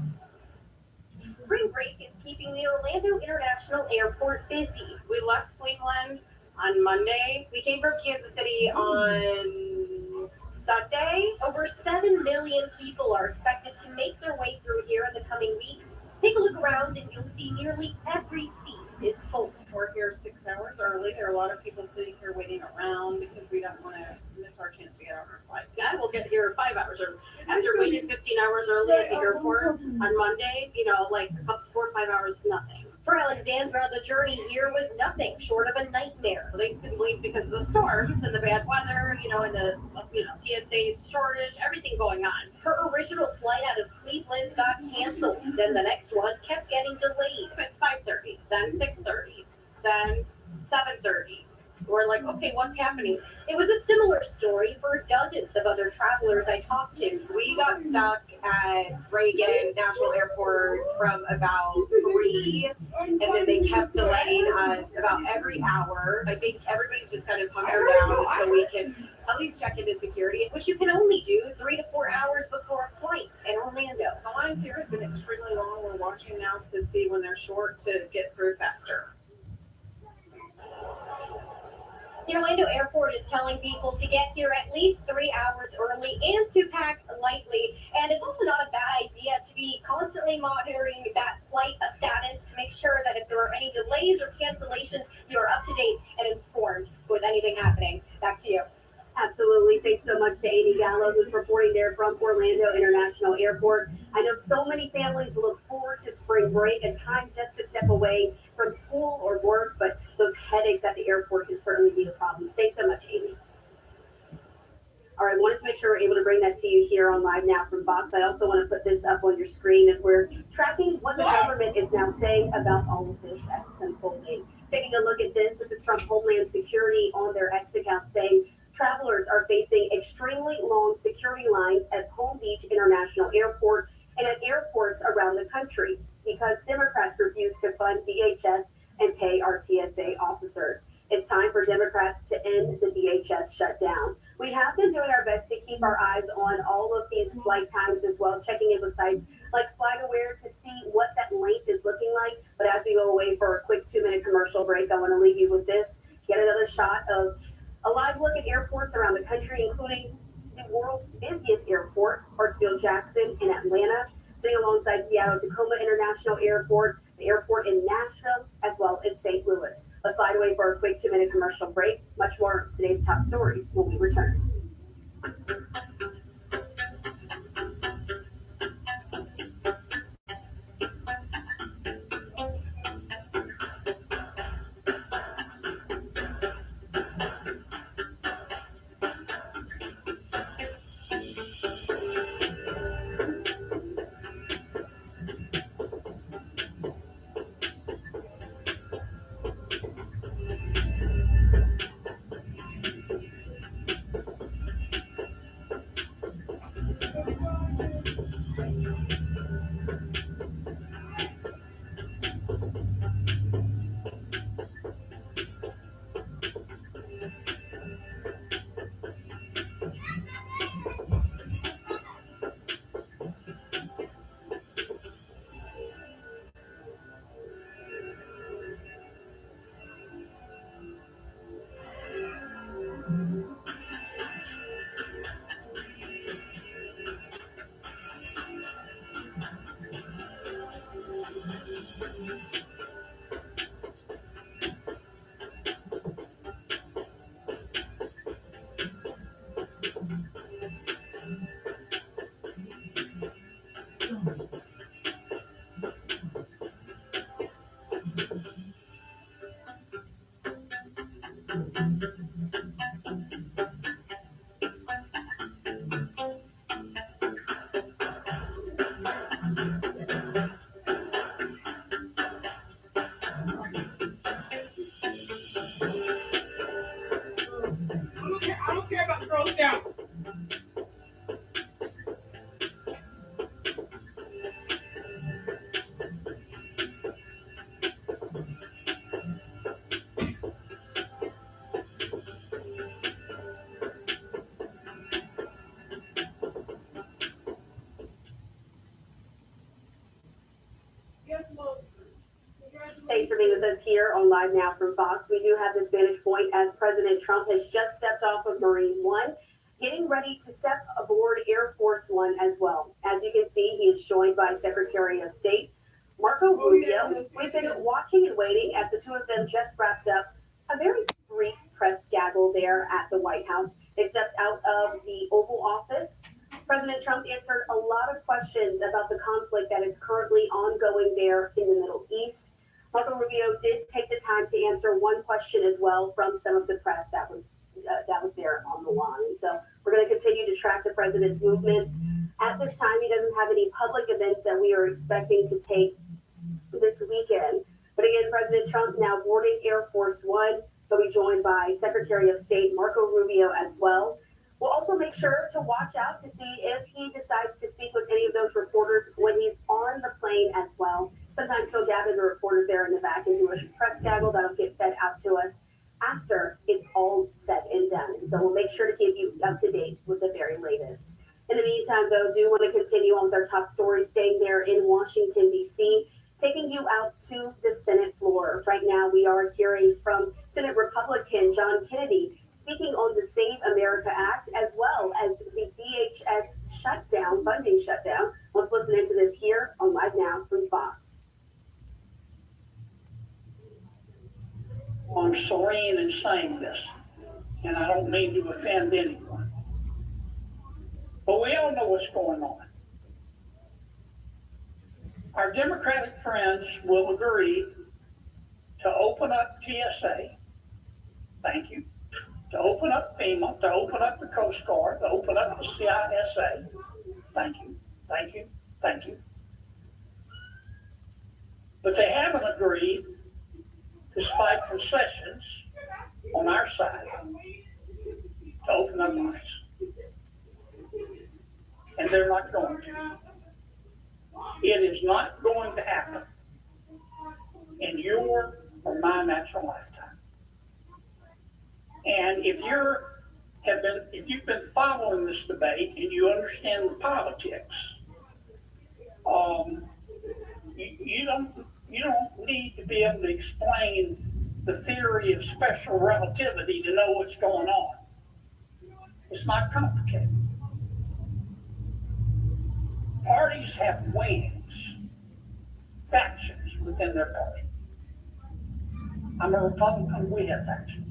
Spring break is keeping the Orlando International Airport busy. We left Cleveland on Monday. We came from Kansas City on Sunday. Over 7 million people are expected to make their way through here in the coming weeks. Take a look around and you'll see nearly every seat is full. We're here 6 hours early. There are a lot of people sitting here waiting around because we don't want to miss our chance to get on our flight. Yeah, we'll get here 5 hours early. After waiting 15 hours early at the airport on Monday, like 4 or 5 hours, nothing. For Alexandra, the journey here was nothing short of a nightmare. They couldn't leave because of the storms and the bad weather, and the TSA shortage, everything going on. Her original flight out of Cleveland got canceled. Then the next one kept getting delayed. It's 5:30, then 6:30, then 7:30. We're like, okay, what's happening? It was a similar story for dozens of other travelers I talked to. We got stuck at Reagan National Airport from about 3, and then they kept delaying us about every hour. I think everybody's just kind of hunkered down until we can at least check into security, which you can only do 3 to 4 hours before a flight in Orlando. The lines here have been extremely long. We're watching now to see when they're short to get through faster. The Orlando Airport is telling people to get here at least 3 hours early and to pack lightly. And it's also not a bad idea to be constantly monitoring that flight status to make sure that if there are any delays or cancellations, you are up to date and informed with anything happening. Back to you. Absolutely. Thanks so much to Amy Gallo, who's reporting there from Orlando International Airport. I know so many families look forward to spring break, a time just to step away from school or work, but those headaches at the airport can certainly be a problem. Thanks so much, Amy. All right, wanted to make sure we're able to bring that to you here on Live Now from Fox. I also want to put this up on your screen as we're tracking what the government is now saying about all of this as it's unfolding. Taking a look at this, this is from Homeland Security on their X account saying, travelers are facing extremely long security lines at Palm Beach International Airport and at airports around the country because Democrats refuse to fund DHS and pay our TSA officers. It's time for Democrats to end the DHS shutdown. We have been doing our best to keep our eyes on all of these flight times as well, checking in with sites like FligAware to see what that length is looking like. But as we go away for a quick 2-minute commercial break, I want to leave you with this. Get another shot of a live look at airports around the country, including the world's busiest airport, Hartsfield-Jackson in Atlanta, sitting alongside Seattle-Tacoma International Airport, the airport in Nashville, as well as St. Louis. Let's slide away for a quick 2-minute commercial break. Much more of today's top stories when we return. I don't care about Girl Scouts. Thanks for being with us here on Live Now from Fox. We do have this vantage point as President Trump has just stepped off of Marine One, getting ready to step aboard Air Force One as well. As you can see, he is joined by Secretary of State Marco Rubio. We've been watching and waiting as the two of them just wrapped up a very brief press gaggle there at the White House. They stepped out of the Oval Office. President Trump answered a lot of questions about the conflict that is currently ongoing there in the Middle East. Marco Rubio did take the time to answer one question as well from some of the press that was there on the line. So we're going to continue to track the president's movements. At this time, he doesn't have any public events that we are expecting to take this weekend. But again, President Trump now boarding Air Force One. He'll be joined by Secretary of State Marco Rubio as well. We'll also make sure to watch out to see if he decides to speak with any of those reporters when he's on the plane as well. Sometimes he'll gather the reporters there in the back and do a press gaggle that'll get fed out to us after it's all said and done. And so we'll make sure to keep you up to date with the very latest. In the meantime, though, do want to continue on with our top stories, staying there in Washington, D.C., taking you out to the Senate floor. Right now, we are hearing from Senate Republican John Kennedy speaking on the Save America Act, as well as the DHS shutdown, funding shutdown. Let's listen into this here on Live Now from Fox. I'm serene in saying this, and I don't mean to offend anyone. But we all know what's going on. Our Democratic friends will agree to open up TSA. Thank you. To open up FEMA, to open up the Coast Guard, to open up the CISA. Thank you, thank you, thank you. But they haven't agreed, despite concessions on our side, to open up ICE. And they're not going to. It is not going to happen in your or my natural lifetime. And if you've been following this debate and you understand the politics, you don't need to be able to explain the theory of special relativity to know what's going on. It's not complicated. Parties have wings, factions within their party. I'm a Republican, we have factions.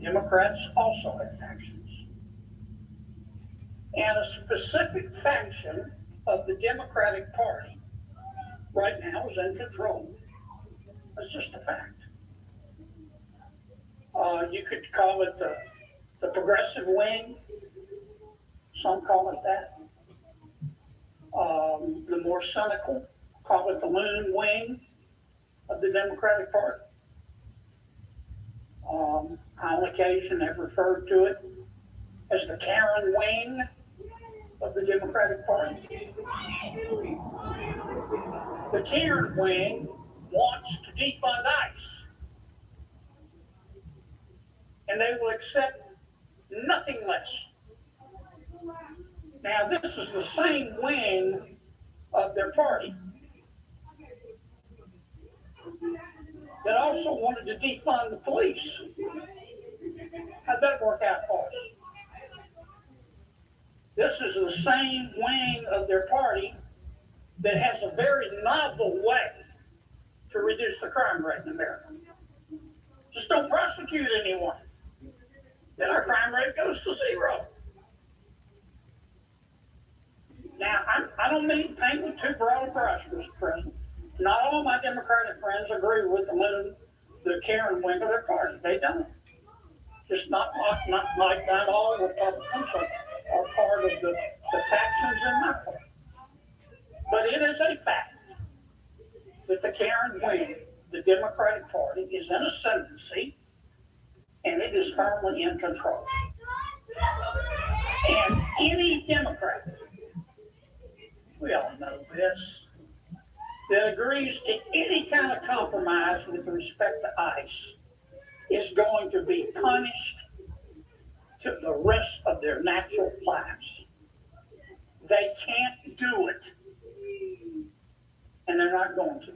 Democrats also have factions. And a specific faction of the Democratic Party right now is in control. That's just a fact. You could call it the progressive wing. Some call it that. The more cynical call it the loon wing of the Democratic Party. On occasion have referred to it as the Karen wing of the Democratic Party. The Karen wing wants to defund ICE, and they will accept nothing less. Now, this is the same wing of their party that also wanted to defund the police. How'd that work out for us? This is the same wing of their party that has a very novel way to reduce the crime rate in America. Just don't prosecute anyone. Then our crime rate goes to zero. Now, I don't mean to paint with too broad a brush, Mr. President. Not all my Democratic friends agree with the Karen wing of their party. They don't. Just not all Republicans are part of the factions in my party. But it is a fact that the Karen wing, the Democratic Party, is in ascendancy, and it is firmly in control. And any Democrat, we all know this, that agrees to any kind of compromise with respect to ICE is going to be punished to the rest of their natural lives. They can't do it, and they're not going to.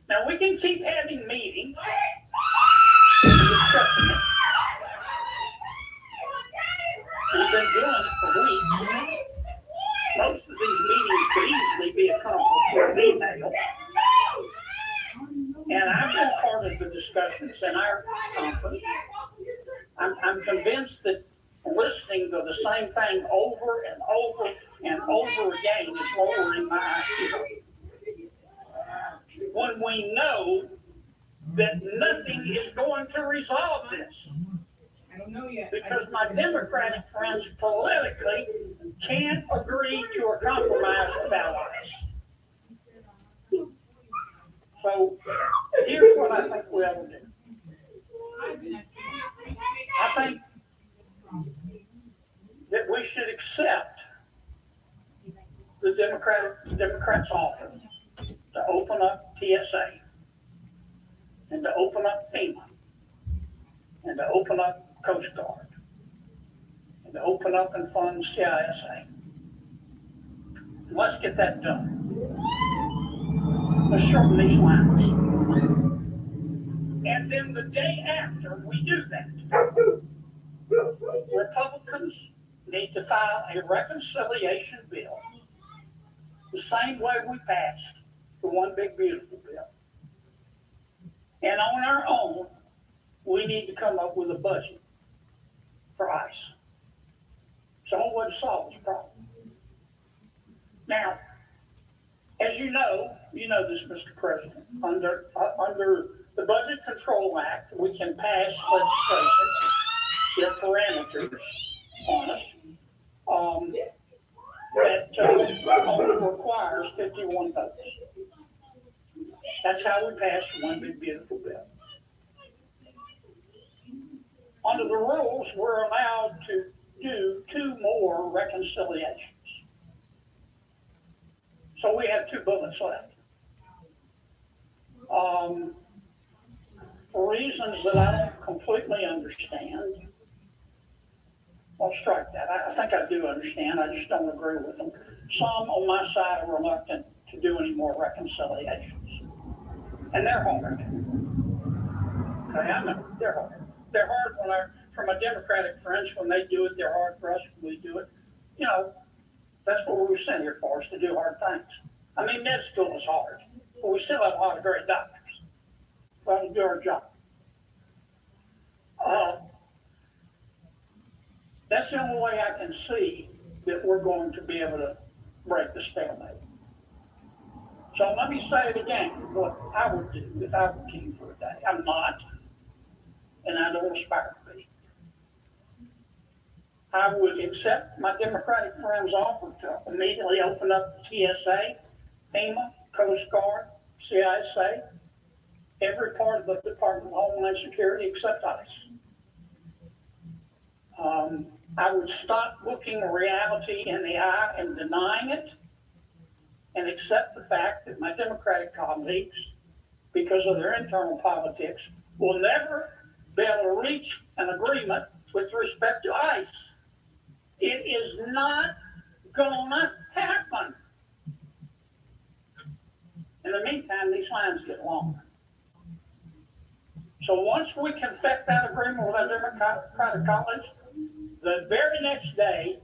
Now, we can keep having meetings and discussing it. We've been doing it for weeks. Most of these meetings could easily be accomplished with an email. And I've been part of the discussions in our conference. I'm convinced that listening to the same thing over and over and over again is lowering my IQ. When we know that nothing is going to resolve this. I don't know yet. Because my Democratic friends politically can't agree to a compromise about us. So here's what I think we ought to do. I think that we should accept the Democrats' offer to open up TSA and to open up FEMA and to open up Coast Guard and to open up and fund CISA. Let's get that done. Let's shorten these lines. And then the day after we do that, Republicans need to file a reconciliation bill the same way we passed the One Big Beautiful bill. And on our own, we need to come up with a budget for ICE. So it would solve this problem. Now, as you know this, Mr. President, under the Budget Control Act, we can pass legislation, there are parameters on us, that only requires 51 votes. That's how we passed One Big Beautiful bill. Under the rules, we're allowed to do 2 more reconciliations. So we have 2 bullets left. For reasons that I don't completely understand, I'll strike that. I think I do understand, I just don't agree with them. Some on my side are reluctant to do any more reconciliations. And they're hard. Okay, I know, they're hard. They're hard for my Democratic friends when they do it, they're hard for us when we do it. You know, that's what we were sent here for, is to do hard things. I mean, med school is hard, but we still have a lot of great doctors. We have to do our job. That's the only way I can see that we're going to be able to break the stalemate. So let me say it again, what I would do if I were king for a day. I'm not, and I don't aspire to be. I would accept my Democratic friends' offer to immediately open up the TSA, FEMA, Coast Guard, CISA, every part of the Department of Homeland Security except ICE. I would stop looking reality in the eye and denying it, and accept the fact that my Democratic colleagues, because of their internal politics, will never be able to reach an agreement with respect to ICE. It is not gonna happen. In the meantime, these lines get longer. So once we can effect that agreement with our Democratic colleagues, the very next day,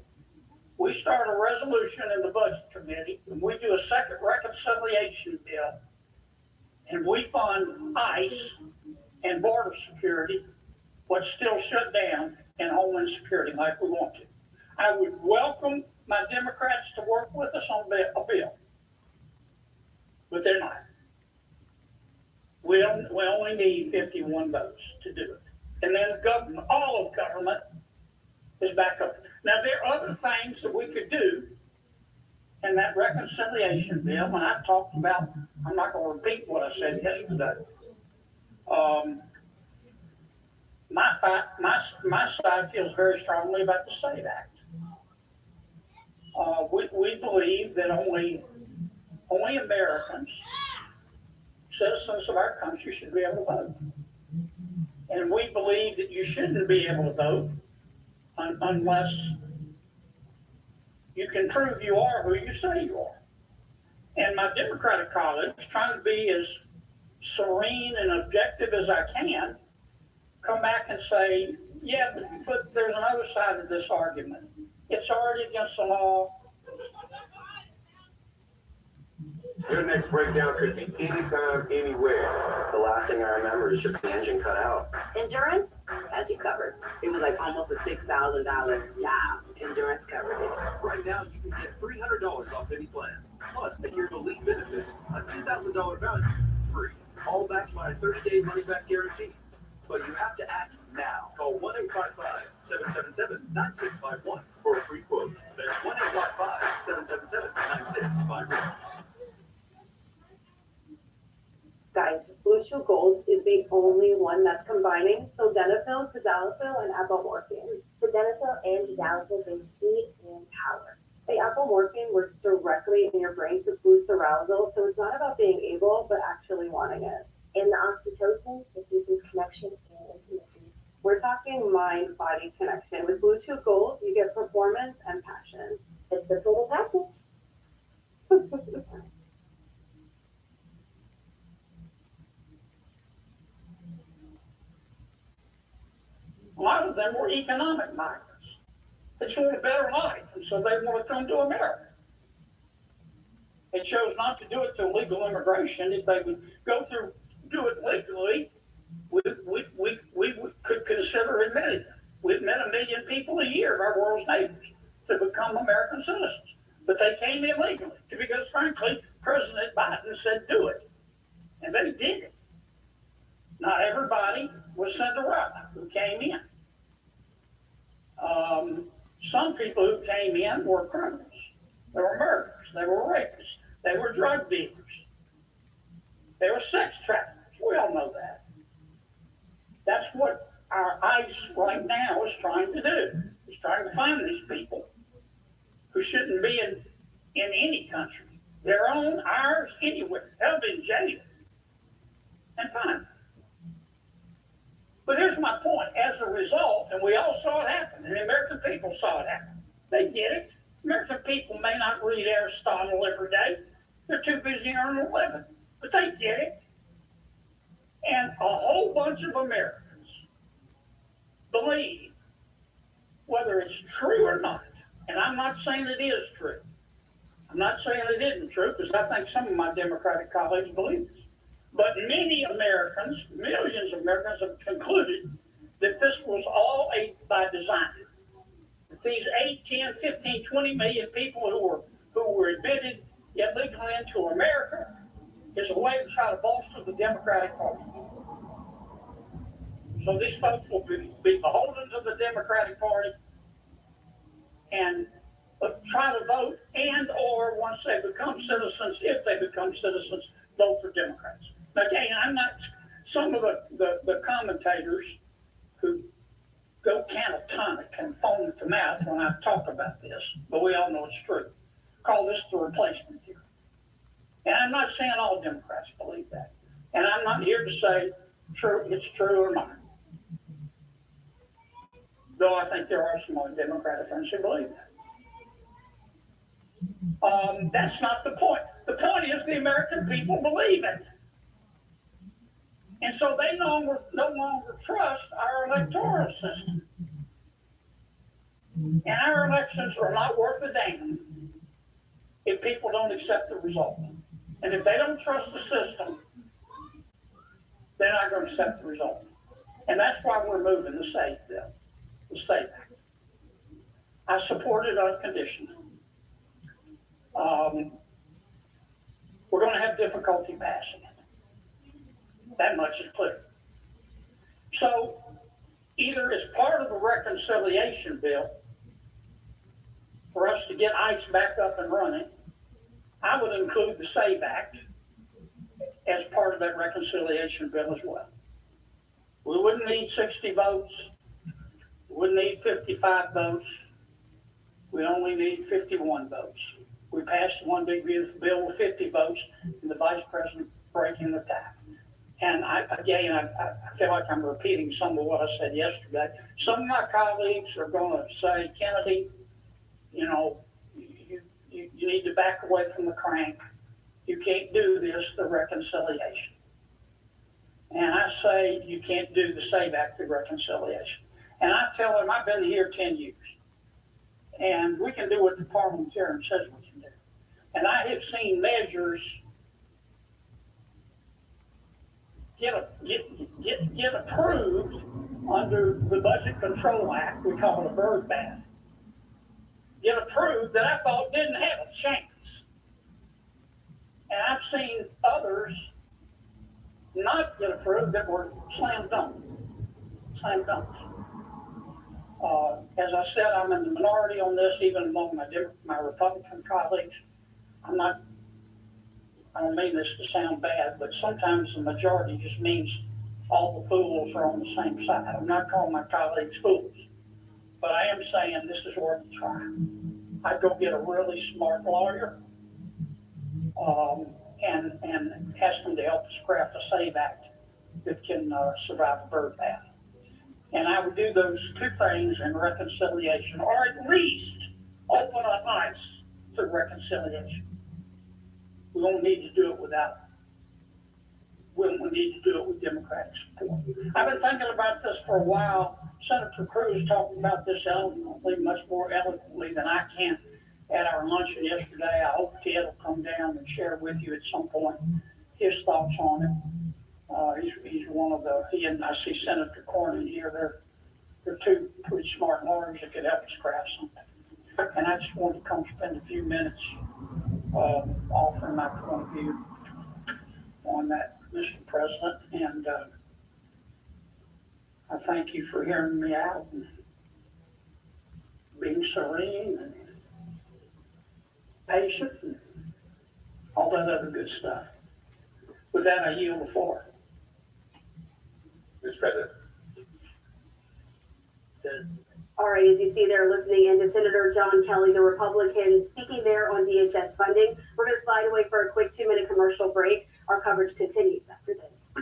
we start a resolution in the budget committee, and we do a second reconciliation bill, and we fund ICE and border security, what's still shut down, and Homeland Security like we want to. I would welcome my Democrats to work with us on a bill, but they're not. We only need 51 votes to do it. And then the government, all of government is back up. Now, there are other things that we could do in that reconciliation bill, and I've talked about, I'm not going to repeat what I said yesterday. My side feels very strongly about the SAVE Act. We believe that only Americans, citizens of our country, should be able to vote. And we believe that you shouldn't be able to vote unless you can prove you are who you say you are. And my Democratic colleagues, trying to be as serene and objective as I can, come back and say, yeah, but there's another side of this argument. It's already against the law. Your next breakdown could be anytime, anywhere. The last thing I remember is just the engine cut out. Endurance has you covered. It was like almost a $6,000 job. Endurance covered it. Right now, you can get $300 off any plan. Plus, a year of elite benefits, a $2,000 value, free. All backed by a 30-day money-back guarantee. But you have to act now. Call 1-855-777-9651 for a free quote. That's 1-855-777-9651. Guys, Blue Chew Gold is the only one that's combining sildenafil, tadalafil, and apomorphine. Sildenafil and tadalafil bring speed and power. The apomorphine works directly in your brain to boost arousal, so it's not about being able, but actually wanting it. And the oxytocin, it deepens connection and intimacy. We're talking mind-body connection. With Blue Chew Gold, you get performance and passion. It's the total package. A lot of them were economic migrants. They want a better life, and so they want to come to America. They chose not to do it through legal immigration. If they would do it legally, we could consider admitting them. We admit 1 million people a year of our world's neighbors to become American citizens. But they came in legally because, frankly, President Biden said do it. And they did it. Not everybody was Cinderella who came in. Some people who came in were criminals. They were murderers. They were rapists. They were drug dealers. They were sex traffickers. We all know that. That's what our ICE right now is trying to do. It's trying to find these people who shouldn't be in any country. Their own, ours, anywhere. They'll be in jail. And find them. But here's my point. As a result, and we all saw it happen, and the American people saw it happen. They get it. American people may not read Aristotle every day. They're too busy earning a living. But they get it. And a whole bunch of Americans believe, whether it's true or not, and I'm not saying it is true. I'm not saying it isn't true, because I think some of my Democratic colleagues believe this. But many Americans, millions of Americans, have concluded that this was all by design. That these 8, 10, 15, 20 million people who were admitted illegally into America is a way to try to bolster the Democratic Party. So these folks will be beholden to the Democratic Party and try to vote, and or once they become citizens, if they become citizens, vote for Democrats. Okay, I'm not, some of the commentators who go catatonic and foam to mouth when I talk about this, but we all know it's true, call this the replacement theory. And I'm not saying all Democrats believe that. And I'm not here to say it's true or not. Though I think there are some more Democratic friends who believe that. That's not the point. The point is the American people believe it. And so they no longer trust our electoral system. And our elections are not worth a damn if people don't accept the result. And if they don't trust the system, they're not going to accept the result. And that's why we're moving the SAFE bill, the SAFE Act. I support it unconditionally. We're going to have difficulty passing it. That much is clear. So either as part of the reconciliation bill, for us to get ICE back up and running, I would include the SAVE Act as part of that reconciliation bill as well. We wouldn't need 60 votes. We wouldn't need 55 votes. We only need 51 votes. We passed one big beautiful bill with 50 votes and the vice president breaking the tie. And I feel like I'm repeating some of what I said yesterday. Some of my colleagues are going to say, Kennedy, you know, you need to back away from the crank. You can't do this, the reconciliation. And I say you can't do the SAVE Act, the reconciliation. And I tell them I've been here 10 years. And we can do what the parliamentarian says we can do. And I have seen measures get approved under the Budget Control Act. We call it a bird bath. Get approved that I thought didn't have a chance. And I've seen others not get approved that were slam dunk. Slam dunks. As I said, I'm in the minority on this, even among my Republican colleagues. I don't mean this to sound bad, but sometimes the majority just means all the fools are on the same side. I'm not calling my colleagues fools, but I am saying this is worth a try. I'd go get a really smart lawyer and ask them to help us craft a SAVE Act that can survive a bird bath. And I would do those two things in reconciliation, or at least open up ICE to reconciliation. We don't need to do it without. We need to do it with Democratic support. I've been thinking about this for a while. Senator Cruz talked about this eloquently, much more eloquently than I can at our luncheon yesterday. I hope Ted will come down and share with you at some point his thoughts on it. He's one of he and I see Senator Cornyn here. They're two pretty smart lawyers that could help us craft something. And I just wanted to come spend a few minutes offering my point of view on that, Mr. President. And I thank you for hearing me out and being serene and patient and all that other good stuff. With that, I yield the floor. Mr. President. All right, as you see there, listening in to Senator John Kelly, the Republican, speaking there on DHS funding. We're going to slide away for a quick 2-minute commercial break. Our coverage continues after this.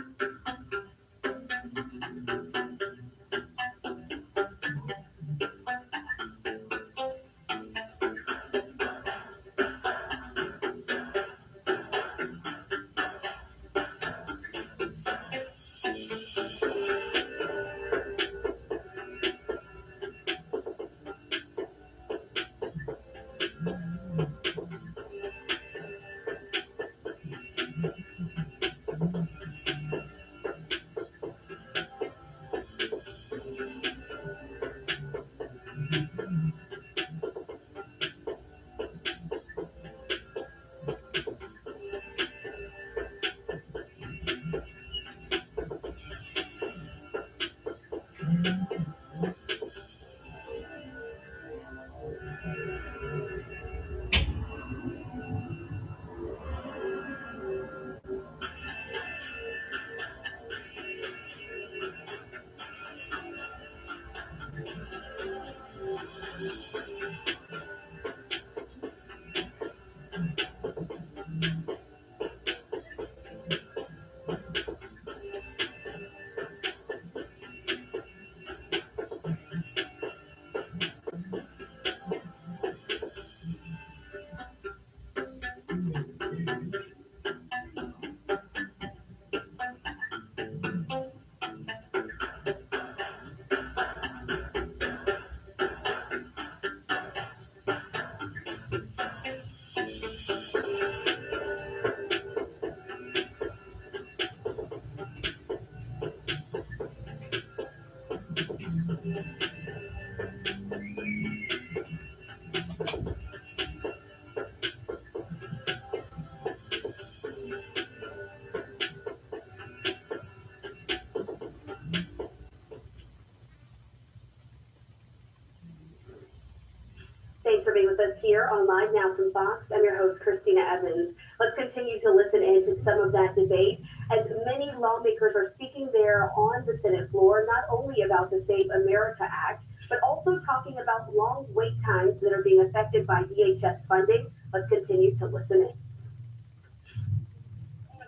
for being with us here on Live Now from Fox. I'm your host, Christina Evans. Let's continue to listen into some of that debate as many lawmakers are speaking there on the Senate floor, not only about the Save America Act, but also talking about long wait times that are being affected by DHS funding. Let's continue to listen in.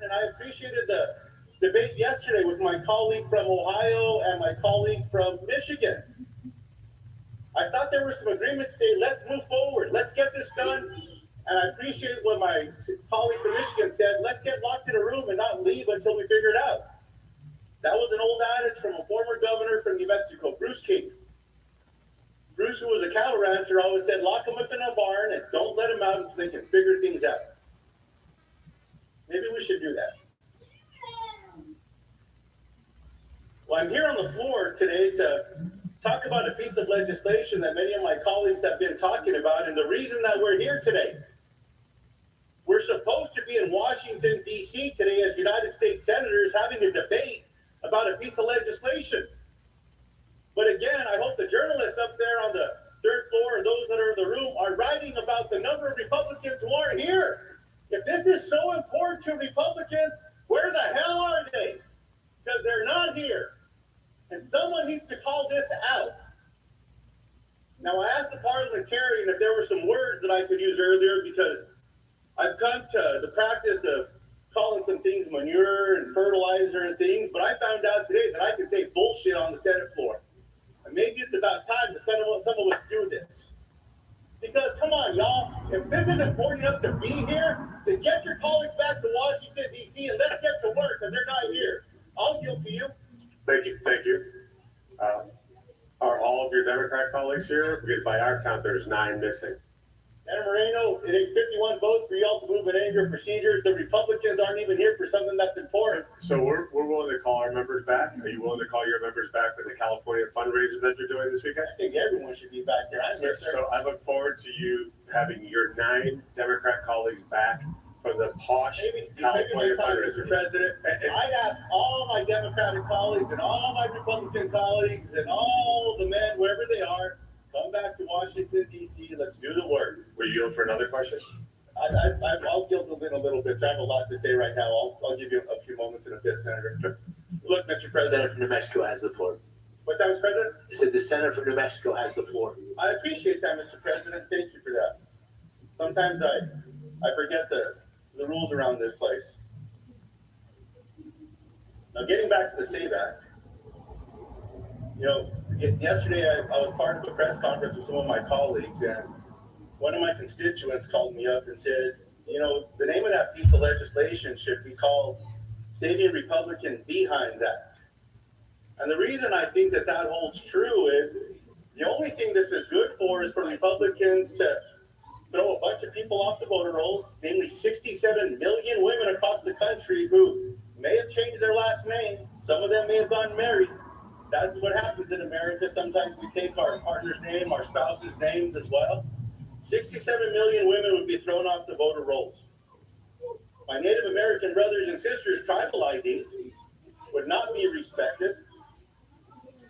And I appreciated the debate yesterday with my colleague from Ohio and my colleague from Michigan. I thought there were some agreements saying, let's move forward, let's get this done. And I appreciate what my colleague from Michigan said, let's get locked in a room and not leave until we figure it out. That was an old adage from a former governor from New Mexico, Bruce King. Bruce, who was a cattle rancher, always said, lock them up in a barn and don't let them out until they can figure things out. Maybe we should do that. Well, I'm here on the floor today to talk about a piece of legislation that many of my colleagues have been talking about, and the reason that we're here today. We're supposed to be in Washington, D.C. today as United States senators having a debate about a piece of legislation. But again, I hope the journalists up there on the third floor and those that are in the room are writing about the number of Republicans who aren't here. If this is so important to Republicans, where the hell are they? Because they're not here. And someone needs to call this out. Now, I asked the parliamentarian if there were some words that I could use earlier because I've come to the practice of calling some things manure and fertilizer and things, but I found out today that I can say bullshit on the Senate floor. And maybe it's about time that someone would do this. Because, come on, y'all, if this is important enough to be here, then get your colleagues back to Washington, D.C., and let's get to work because they're not here. I'll yield to you. Thank you. Are all of your Democrat colleagues here? Because by our count, there's 9 missing. Senator Moreno, it takes 51 votes for y'all to move an anger procedures. The Republicans aren't even here for something that's important. So we're willing to call our members back. Are you willing to call your members back for the California fundraiser that you're doing this weekend? I think everyone should be back here. So I look forward to you having your 9 Democrat colleagues back from the posh California fundraiser. Mr. President, I'd ask all my Democratic colleagues and all my Republican colleagues and all the men, wherever they are, come back to Washington, D.C. Let's do the work. Will you yield for another question? I'll yield in a little bit. So I have a lot to say right now. I'll give you a few moments in a bit, Senator. Look, Mr. President. The Senator from New Mexico has the floor. What's that, Mr. President? I said the Senator from New Mexico has the floor. I appreciate that, Mr. President. Thank you for that. Sometimes I forget the rules around this place. Now, getting back to the SAVE Act, yesterday I was part of a press conference with some of my colleagues, and one of my constituents called me up and said, the name of that piece of legislation should be called Saving Republican Behinds Act. And the reason I think that holds true is the only thing this is good for is for Republicans to throw a bunch of people off the voter rolls, namely 67 million women across the country who may have changed their last name. Some of them may have gotten married. That's what happens in America. Sometimes we take our partner's name, our spouse's names as well. 67 million women would be thrown off the voter rolls. My Native American brothers and sisters' tribal IDs would not be respected.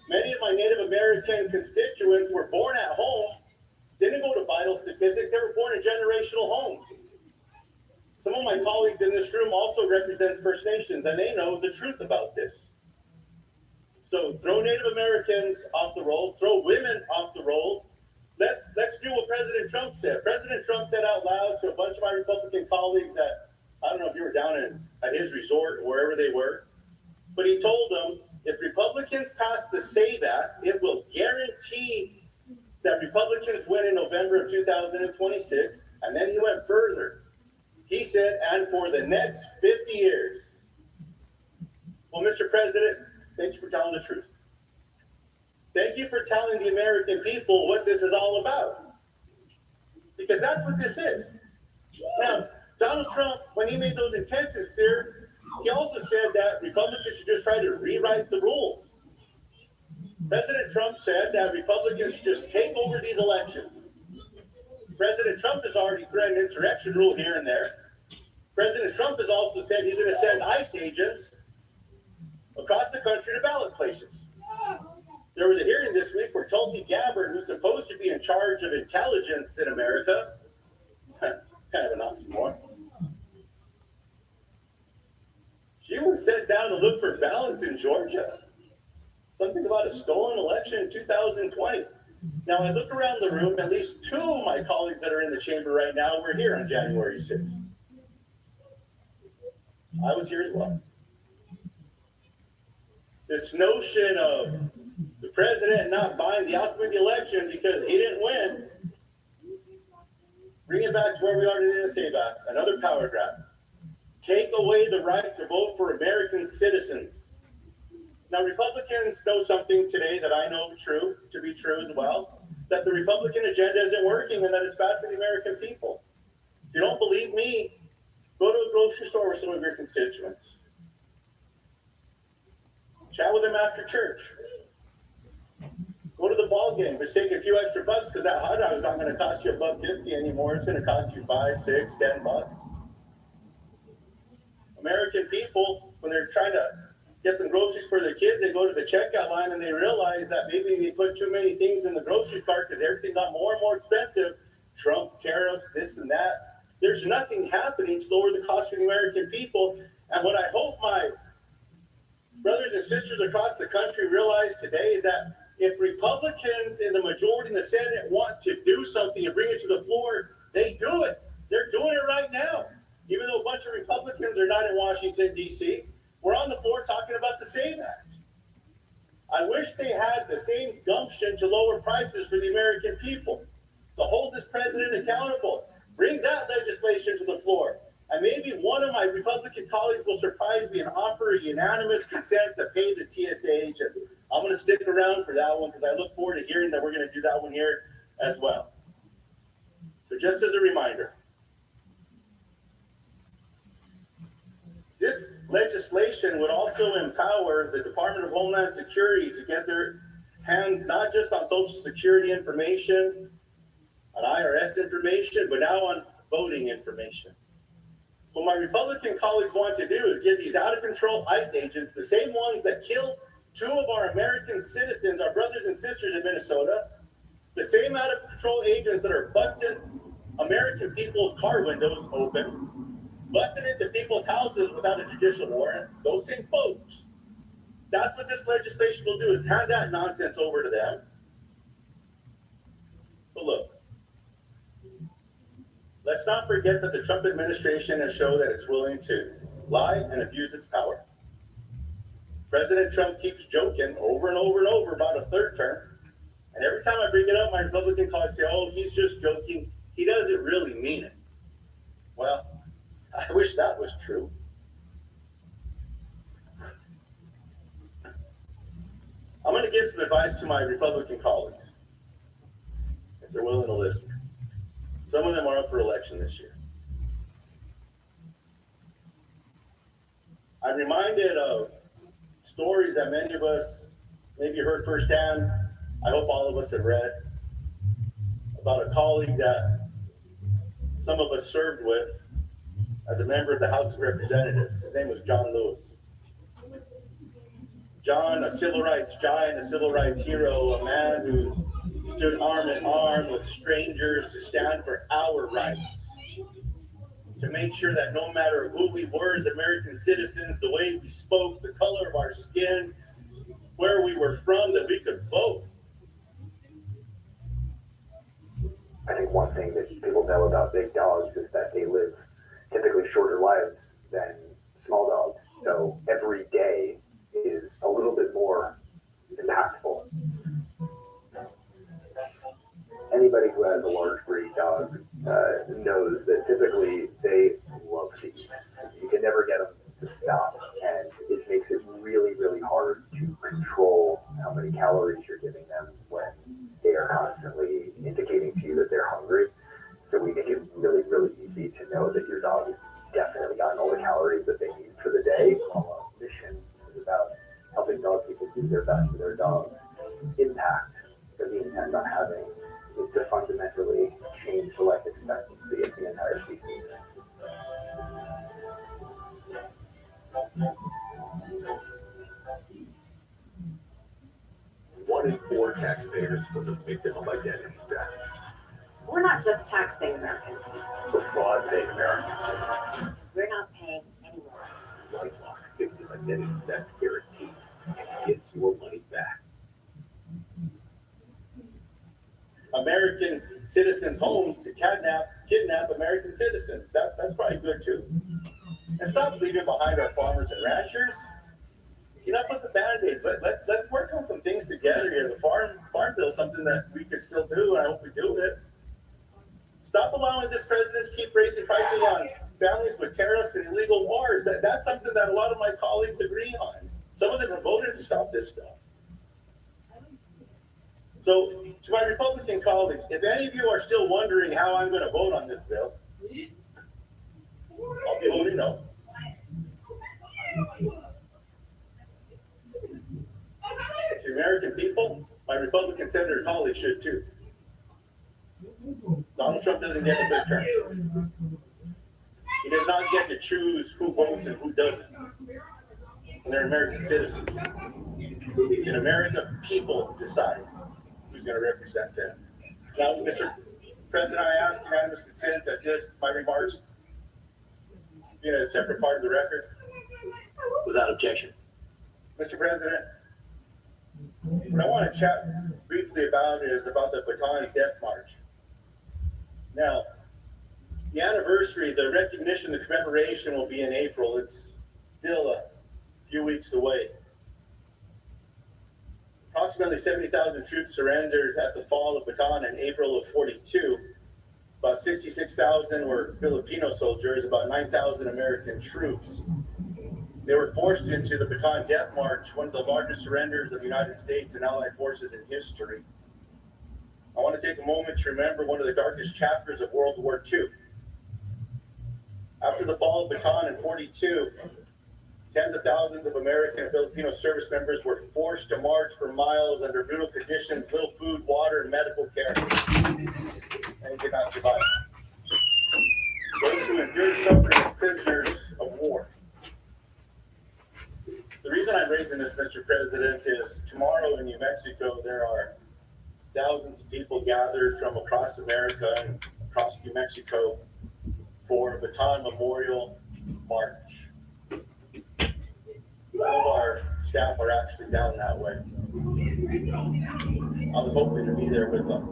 Many of my Native American constituents were born at home, didn't go to vital statistics, they were born in generational homes. Some of my colleagues in this room also represents First Nations, and they know the truth about this. So throw Native Americans off the rolls, throw women off the rolls. Let's do what President Trump said. President Trump said out loud to a bunch of my Republican colleagues that, I don't know if you were down at his resort or wherever they were, but he told them, if Republicans pass the SAVE Act, it will guarantee that Republicans win in November of 2026. And then he went further. He said, and for the next 50 years. Well, Mr. President, thank you for telling the truth. Thank you for telling the American people what this is all about. Because that's what this is. Now, Donald Trump, when he made those intentions clear, he also said that Republicans should just try to rewrite the rules. President Trump said that Republicans should just take over these elections. President Trump has already threatened an insurrection rule here and there. President Trump has also said he's going to send ICE agents across the country to ballot places. There was a hearing this week where Tulsi Gabbard, who's supposed to be in charge of intelligence in America, kind of an oxymoron, she was sent down to look for balance in Georgia. Something about a stolen election in 2020. Now, I look around the room, at least two of my colleagues that are in the chamber right now were here on January 6th. I was here as well. This notion of the president not buying the outcome of the election because he didn't win, bring it back to where we are today in the back, another power grab. Take away the right to vote for American citizens. Now, Republicans know something today that I know to be true as well, that the Republican agenda isn't working and that it's bad for the American people. If you don't believe me, go to a grocery store with some of your constituents. Chat with them after church. Go to the ball game, just take a few extra bucks because that hot dog is not going to cost you $1.50 anymore. It's going to cost you $5, $6, $10. American people, when they're trying to get some groceries for their kids, they go to the checkout line and they realize that maybe they put too many things in the grocery cart because everything got more and more expensive. Trump, tariffs, this and that. There's nothing happening to lower the cost for the American people. And what I hope my brothers and sisters across the country realize today is that if Republicans in the majority in the Senate want to do something and bring it to the floor, they do it. They're doing it right now. Even though a bunch of Republicans are not in Washington, D.C., we're on the floor talking about the SAVE Act. I wish they had the same gumption to lower prices for the American people, to hold this president accountable. Bring that legislation to the floor. And maybe one of my Republican colleagues will surprise me and offer a unanimous consent to pay the TSA agents. I'm going to stick around for that one because I look forward to hearing that we're going to do that one here as well. So just as a reminder, this legislation would also empower the Department of Homeland Security to get their hands not just on Social Security information, on IRS information, but now on voting information. What my Republican colleagues want to do is give these out-of-control ICE agents, the same ones that killed two of our American citizens, our brothers and sisters in Minnesota, the same out-of-control agents that are busting American people's car windows open, busting into people's houses without a judicial warrant, those same folks. That's what this legislation will do, is hand that nonsense over to them. But look, let's not forget that the Trump administration has shown that it's willing to lie and abuse its power. President Trump keeps joking over and over and over about a third term. And every time I bring it up, my Republican colleagues say, oh, he's just joking. He doesn't really mean it. Well, I wish that was true. I'm going to give some advice to my Republican colleagues, if they're willing to listen. Some of them are up for election this year. I'm reminded of stories that many of us maybe heard firsthand. I hope all of us have read about a colleague that some of us served with as a member of the House of Representatives. His name was John Lewis. John, a civil rights giant, a civil rights hero, a man who stood arm in arm with strangers to stand for our rights, to make sure that no matter who we were as American citizens, the way we spoke, the color of our skin, where we were from, that we could vote. I think one thing that people know about big dogs is that they live typically shorter lives than small dogs. So every day is a little bit more impactful. Anybody who has a large breed dog knows that typically they love to eat. You can never get them to stop, and it makes it really, really hard to control how many calories you're giving them when they are constantly indicating to you that they're hungry. So we make it really, really easy to know that your dog has definitely gotten all the calories that they need for the day. Our mission is about helping dog people do their best for their dogs. Impact that we intend on having is to fundamentally change the life expectancy of the entire species. What is taxpayers was a victim of identity theft. We're not just tax-paying Americans. We're fraud-paying Americans. We're not paying anymore. LifeLock fixes identity theft guaranteed and gets your money back. American citizens' homes to kidnap American citizens. That's probably good too. And stop leaving behind our farmers and ranchers. Get up with the band-aids. Let's work on some things together here. The farm bill is something that we could still do, and I hope we do it. Stop allowing this president to keep raising prices on families with tariffs and illegal wars. That's something that a lot of my colleagues agree on. Some of them have voted to stop this stuff. So, to my Republican colleagues, if any of you are still wondering how I'm going to vote on this bill, I'll be voting no. The American people, my Republican senator colleagues should too. Donald Trump doesn't get a third term. He does not get to choose who votes and who doesn't. And they're American citizens. In America, people decide who's going to represent them. Now, Mr. President, I ask unanimous consent that my remarks be a separate part of the record. Without objection. Mr. President, what I want to chat briefly about is about the Bataan Death March. Now, the anniversary, the recognition, the commemoration will be in April. It's still a few weeks away. Approximately 70,000 troops surrendered at the fall of Bataan in April of 42. About 66,000 were Filipino soldiers, about 9,000 American troops. They were forced into the Bataan Death March, one of the largest surrenders of the United States and Allied forces in history. I want to take a moment to remember one of the darkest chapters of World War II. After the fall of Bataan in 42, tens of thousands of American and Filipino service members were forced to march for miles under brutal conditions, little food, water, and medical care, and did not survive. Those who endured suffering as prisoners of war. The reason I'm raising this, Mr. President, is tomorrow in New Mexico, there are thousands of people gathered from across America and across New Mexico for a Bataan Memorial March. Some of our staff are actually down that way. I was hoping to be there with them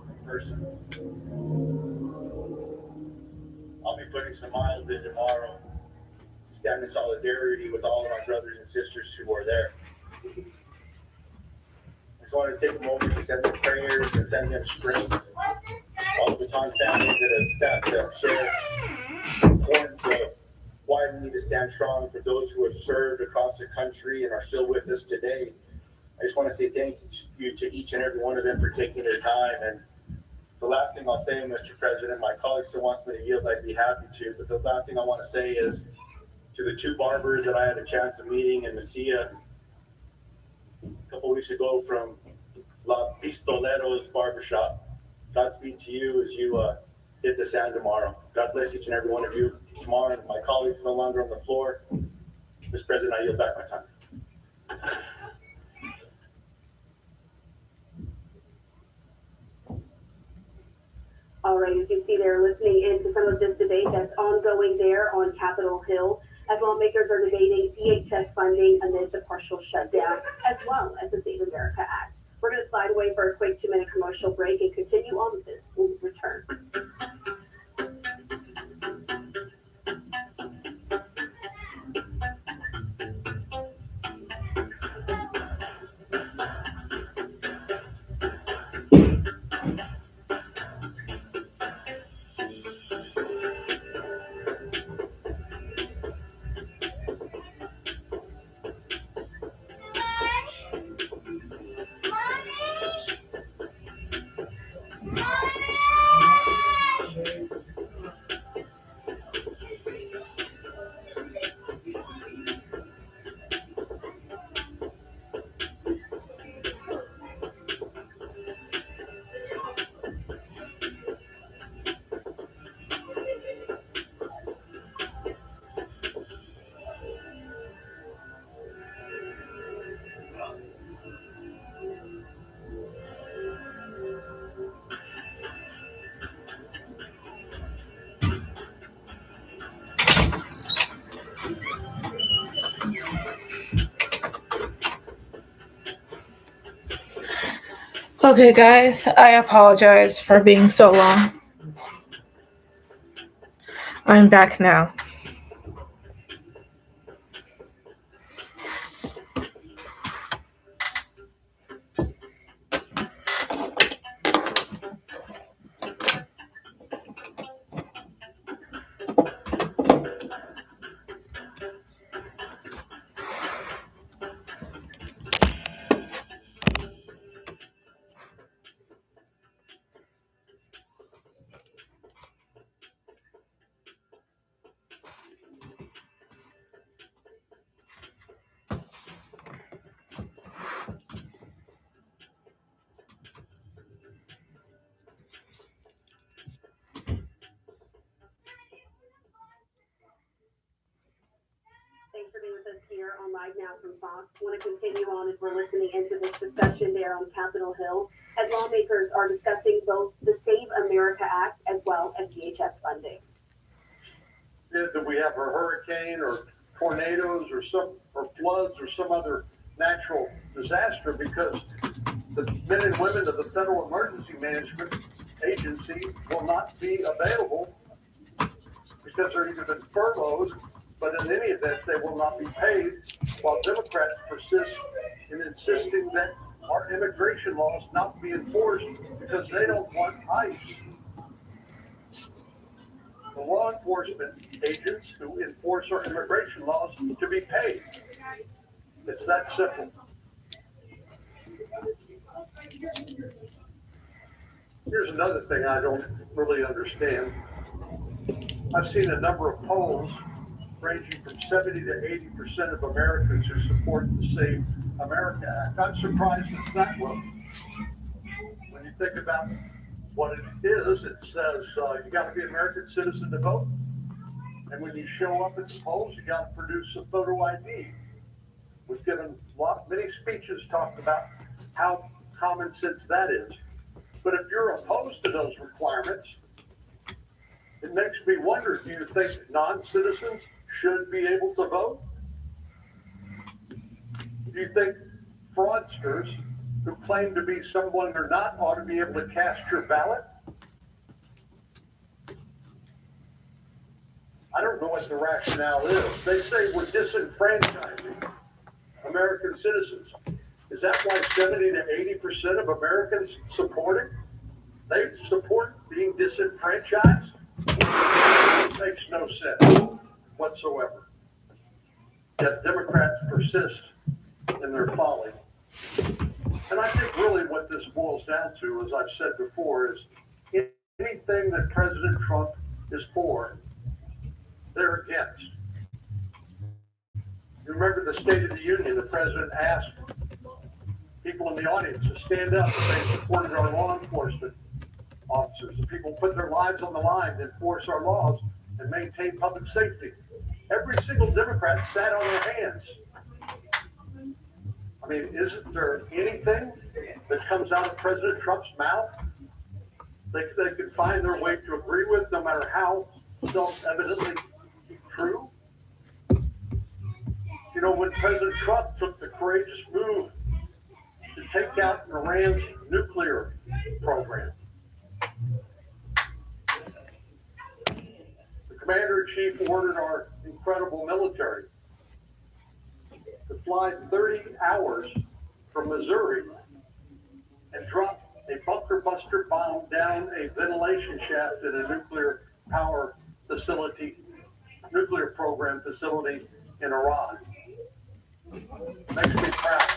in person. I'll be putting some miles in tomorrow, stand in solidarity with all of our brothers and sisters who are there. I just want to take a moment to send them prayers and send them strength. All the Bataan families that have sat to share the importance of why we need to stand strong for those who have served across the country and are still with us today. I just want to say thank you to each and every one of them for taking their time. And the last thing I'll say, Mr. President, my colleague still wants me to yield, I'd be happy to, but the last thing I want to say is to the two barbers that I had a chance of meeting in Genissiah a couple weeks ago from La Pistoleros Barbershop. Godspeed to you as you hit the sand tomorrow. God bless each and every one of you. Tomorrow, my colleagues no longer on the floor. Mr. President, I yield back my time. All right, as you see there, listening into some of this debate that's ongoing there on Capitol Hill, as lawmakers are debating DHS funding amid the partial shutdown, as well as the Save America Act. We're going to slide away for a quick 2-minute commercial break and continue on with this. We'll return. Okay, guys, I apologize for being so long. I'm back now. Thanks for being with us here on Live Now from Fox. Want to continue on as we're listening into this discussion there on Capitol Hill, as lawmakers are discussing both the Save America Act as well as DHS funding. That we have a hurricane or tornadoes or floods or some other natural disaster, because the men and women of the Federal Emergency Management Agency will not be available because they're either been furloughed, but in any event, they will not be paid, while Democrats persist in insisting that our immigration laws not be enforced because they don't want ICE, the law enforcement agents who enforce our immigration laws, to be paid. It's that simple. Here's another thing I don't really understand. I've seen a number of polls ranging from 70 to 80% of Americans who support the Save America Act. I'm surprised it's that low. When you think about what it is, it says you got to be an American citizen to vote. And when you show up at the polls, you got to produce a photo ID. We've given many speeches talking about how common sense that is. But if you're opposed to those requirements, it makes me wonder, do you think non-citizens should be able to vote? Do you think fraudsters who claim to be someone they're not ought to be able to cast your ballot? I don't know what the rationale is. They say we're disenfranchising American citizens. Is that why 70 to 80% of Americans support it? They support being disenfranchised? It makes no sense whatsoever. Yet Democrats persist in their folly. And I think really what this boils down to, as I've said before, is anything that President Trump is for, they're against. You remember the State of the Union, the president asked people in the audience to stand up if they supported our law enforcement officers. The people put their lives on the line to enforce our laws and maintain public safety. Every single Democrat sat on their hands. I mean, isn't there anything that comes out of President Trump's mouth they can find their way to agree with, no matter how self-evidently true? You know, when President Trump took the courageous move to take out Iran's nuclear program, the commander-in-chief ordered our incredible military to fly 30 hours from Missouri and drop a bunker buster bomb down a ventilation shaft in a nuclear power facility, nuclear program facility in Iran. Makes me proud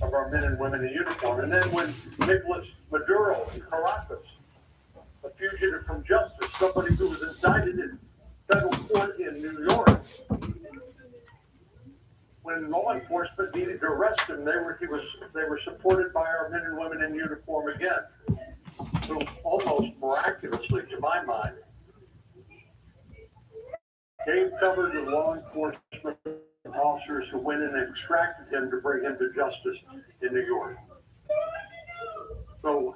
of our men and women in uniform. And then when Nicolas Maduro in Caracas, a fugitive from justice, somebody who was indicted in federal court in New York, when law enforcement needed to arrest him, they were supported by our men and women in uniform again, who almost miraculously, to my mind, gave cover to law enforcement officers who went in and extracted him to bring him to justice in New York. So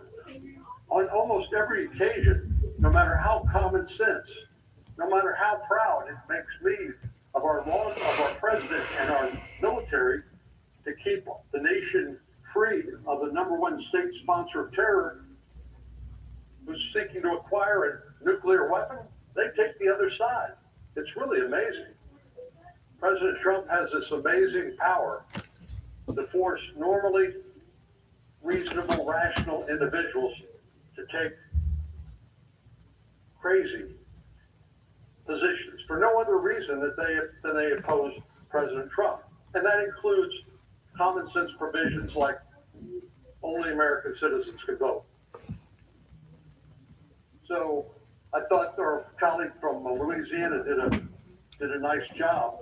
on almost every occasion, no matter how common sense, no matter how proud it makes me of our president and our military to keep the nation free of the number one state sponsor of terror who's seeking to acquire a nuclear weapon, they take the other side. It's really amazing. President Trump has this amazing power to force normally reasonable, rational individuals to take crazy positions for no other reason than they oppose President Trump. And that includes common sense provisions like only American citizens can vote. So I thought our colleague from Louisiana did a nice job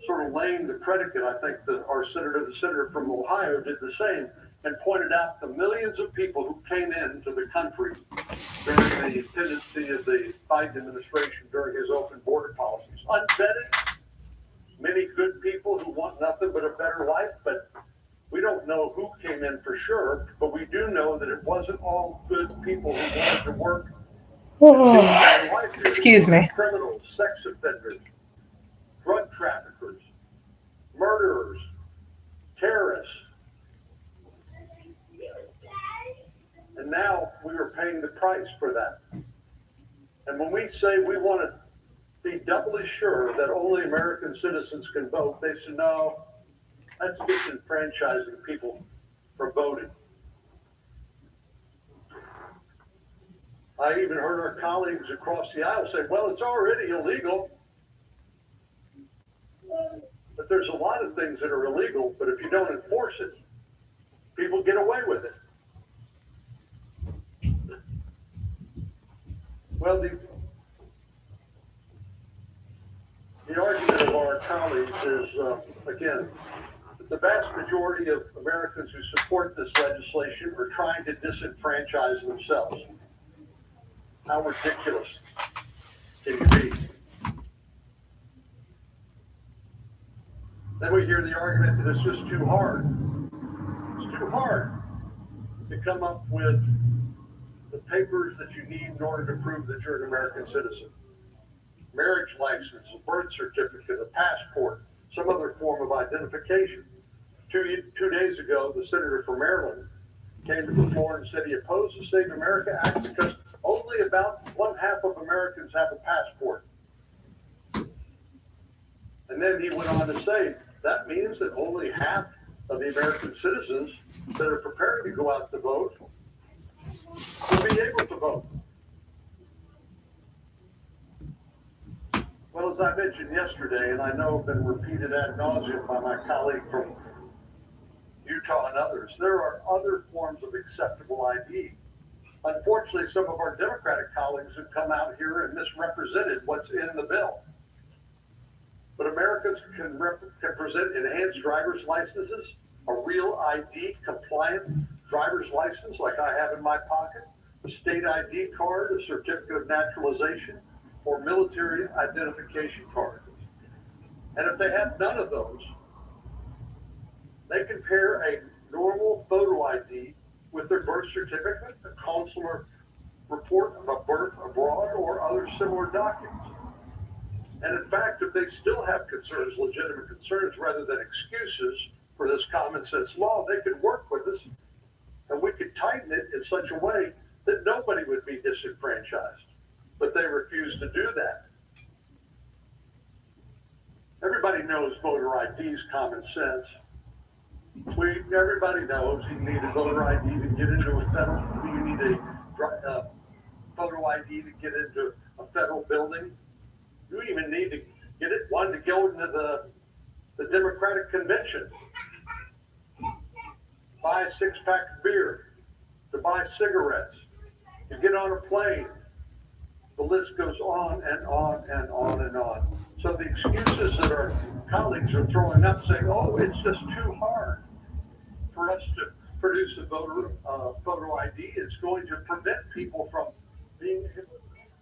sort of laying the predicate. I think that the senator from Ohio did the same and pointed out the millions of people who came into the country during the pendency of the Biden administration during his open border policies. Unvetted, many good people who want nothing but a better life, but we don't know who came in for sure, but we do know that it wasn't all good people who wanted to work. Excuse me. Criminals, sex offenders, drug traffickers, murderers, terrorists. And now we are paying the price for that. And when we say we want to be doubly sure that only American citizens can vote, they say, no, that's disenfranchising people from voting. I even heard our colleagues across the aisle say, well, it's already illegal. But there's a lot of things that are illegal, but if you don't enforce it, people get away with it. Well, the argument of our colleagues is, again, that the vast majority of Americans who support this legislation are trying to disenfranchise themselves. How ridiculous can you be? Then we hear the argument that it's just too hard. It's too hard to come up with the papers that you need in order to prove that you're an American citizen. Marriage license, a birth certificate, a passport, some other form of identification. Two days ago, the senator from Maryland came to the floor and said he opposed the Save America Act because only about 1/2 of Americans have a passport. And then he went on to say, that means that only half of the American citizens that are preparing to go out to vote will be able to vote. Well, as I mentioned yesterday, and I know have been repeated ad nauseum by my colleague from Utah and others, there are other forms of acceptable ID. Unfortunately, some of our Democratic colleagues have come out here and misrepresented what's in the bill. But Americans can present enhanced driver's licenses, a real ID compliant driver's license like I have in my pocket, a state ID card, a certificate of naturalization, or military identification card. And if they have none of those, they can pair a normal photo ID with their birth certificate, a consular report of a birth abroad, or other similar documents. And in fact, if they still have concerns, legitimate concerns, rather than excuses for this common sense law, they could work with us and we could tighten it in such a way that nobody would be disenfranchised. But they refuse to do that. Everybody knows voter ID is common sense. Everybody knows you need a voter ID to get into a federal, you need a photo ID to get into a federal building. You even need to get one to go into the Democratic convention. Buy a 6-pack of beer, to buy cigarettes, to get on a plane. The list goes on and on and on and on. So the excuses that our colleagues are throwing up saying, oh, it's just too hard for us to produce a photo ID, it's going to prevent people from being.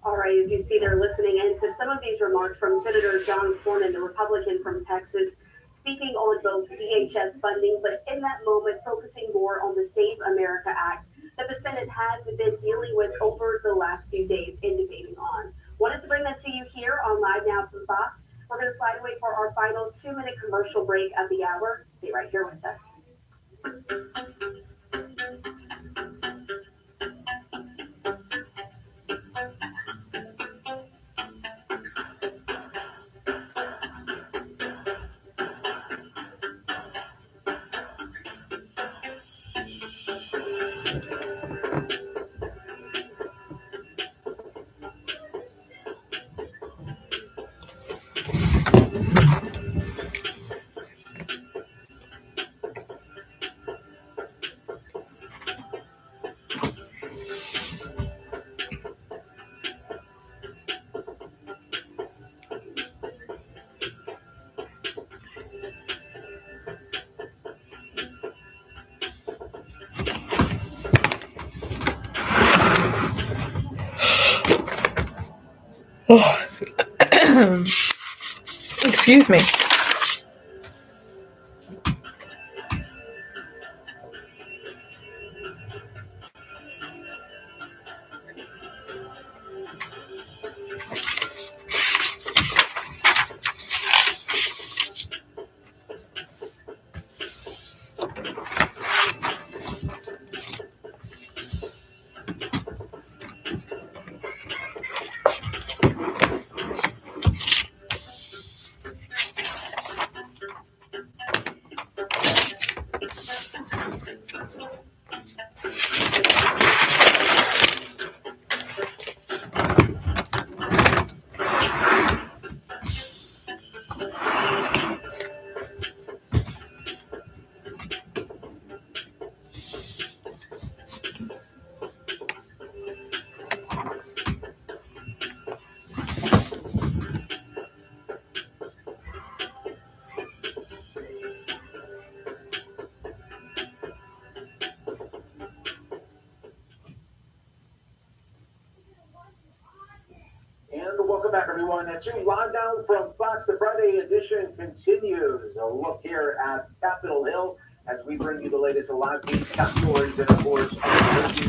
All right, as you see, they're listening in to some of these remarks from Senator John Cornyn, the Republican from Texas, speaking on both DHS funding, but in that moment, focusing more on the Save America Act that the Senate has been dealing with over the last few days and debating on. Wanted to bring that to you here on Live Now from Fox. We're going to slide away for our final 2-minute commercial break of the hour. Stay right here with us. Excuse me. And welcome back, everyone. To Live Now from Fox, the Friday edition continues. A look here at Capitol Hill as we bring you the latest live feed, top stories, and of course, breaking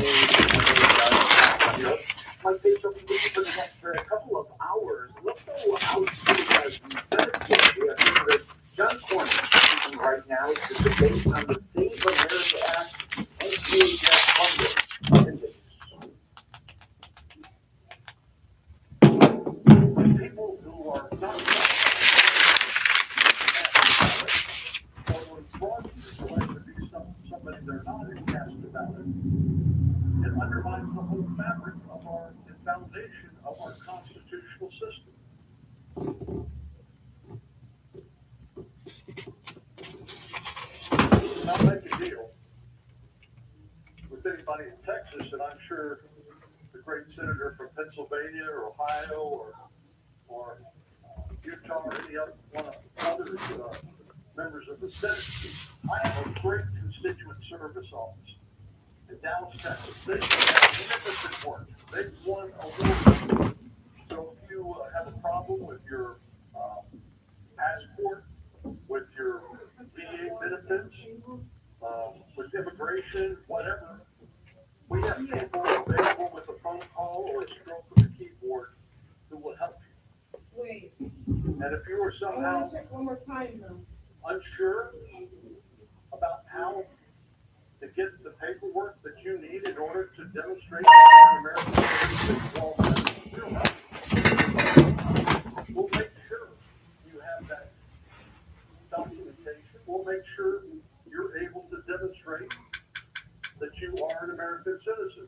news. Mike Bates will be with you for the next couple of hours. Let's go out to the Senate floor. We have Senator John Cornyn speaking right now to debate on the Save America Act and CHS funding. People who are not or when fraudsters claim to be somebody they're not and cast a ballot, it undermines the whole fabric of our foundation of our constitutional system. I'll make a deal with anybody in Texas, and I'm sure the great senator from Pennsylvania or Ohio or Utah or any other one of others members of the Senate. I have a great constituent service office in Dallas, Texas. They've done magnificent work. They've won awards. So if you have a problem with your passport, with your VA benefits, with immigration, whatever, we have people available with a phone call or a stroke of the keyboard who will help you. Wait. And if you are somehow One more time, though. unsure about how to get the paperwork that you need in order to demonstrate that you're an American citizen, we'll make sure you have that documentation. We'll make sure you're able to demonstrate that you are an American citizen.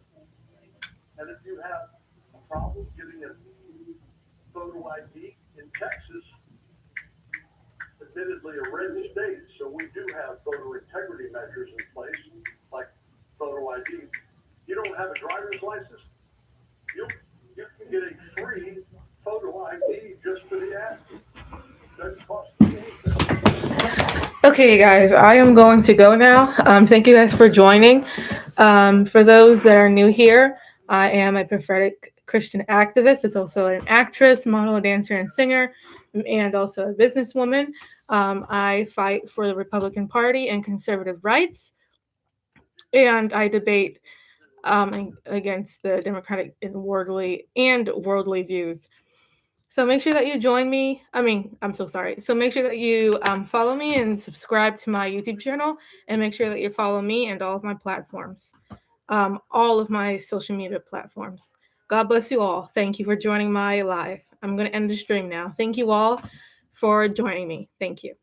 And if you have a problem getting a photo ID in Texas, admittedly a red state, so we do have voter integrity measures in place, like photo ID. You don't have a driver's license, you can get a free photo ID just for the asking. Doesn't cost you anything. Okay, guys, I am going to go now. Thank you guys for joining. For those that are new here, I am a prophetic Christian activist. It's also an actress, model, dancer, and singer, and also a businesswoman. I fight for the Republican Party and conservative rights, and I debate against the Democratic and worldly views. So make sure that you join me. I'm so sorry. So make sure that you follow me and subscribe to my YouTube channel, and make sure that you follow me and all of my platforms, all of my social media platforms. God bless you all. Thank you for joining my live. I'm going to end the stream now. Thank you all for joining me. Thank you.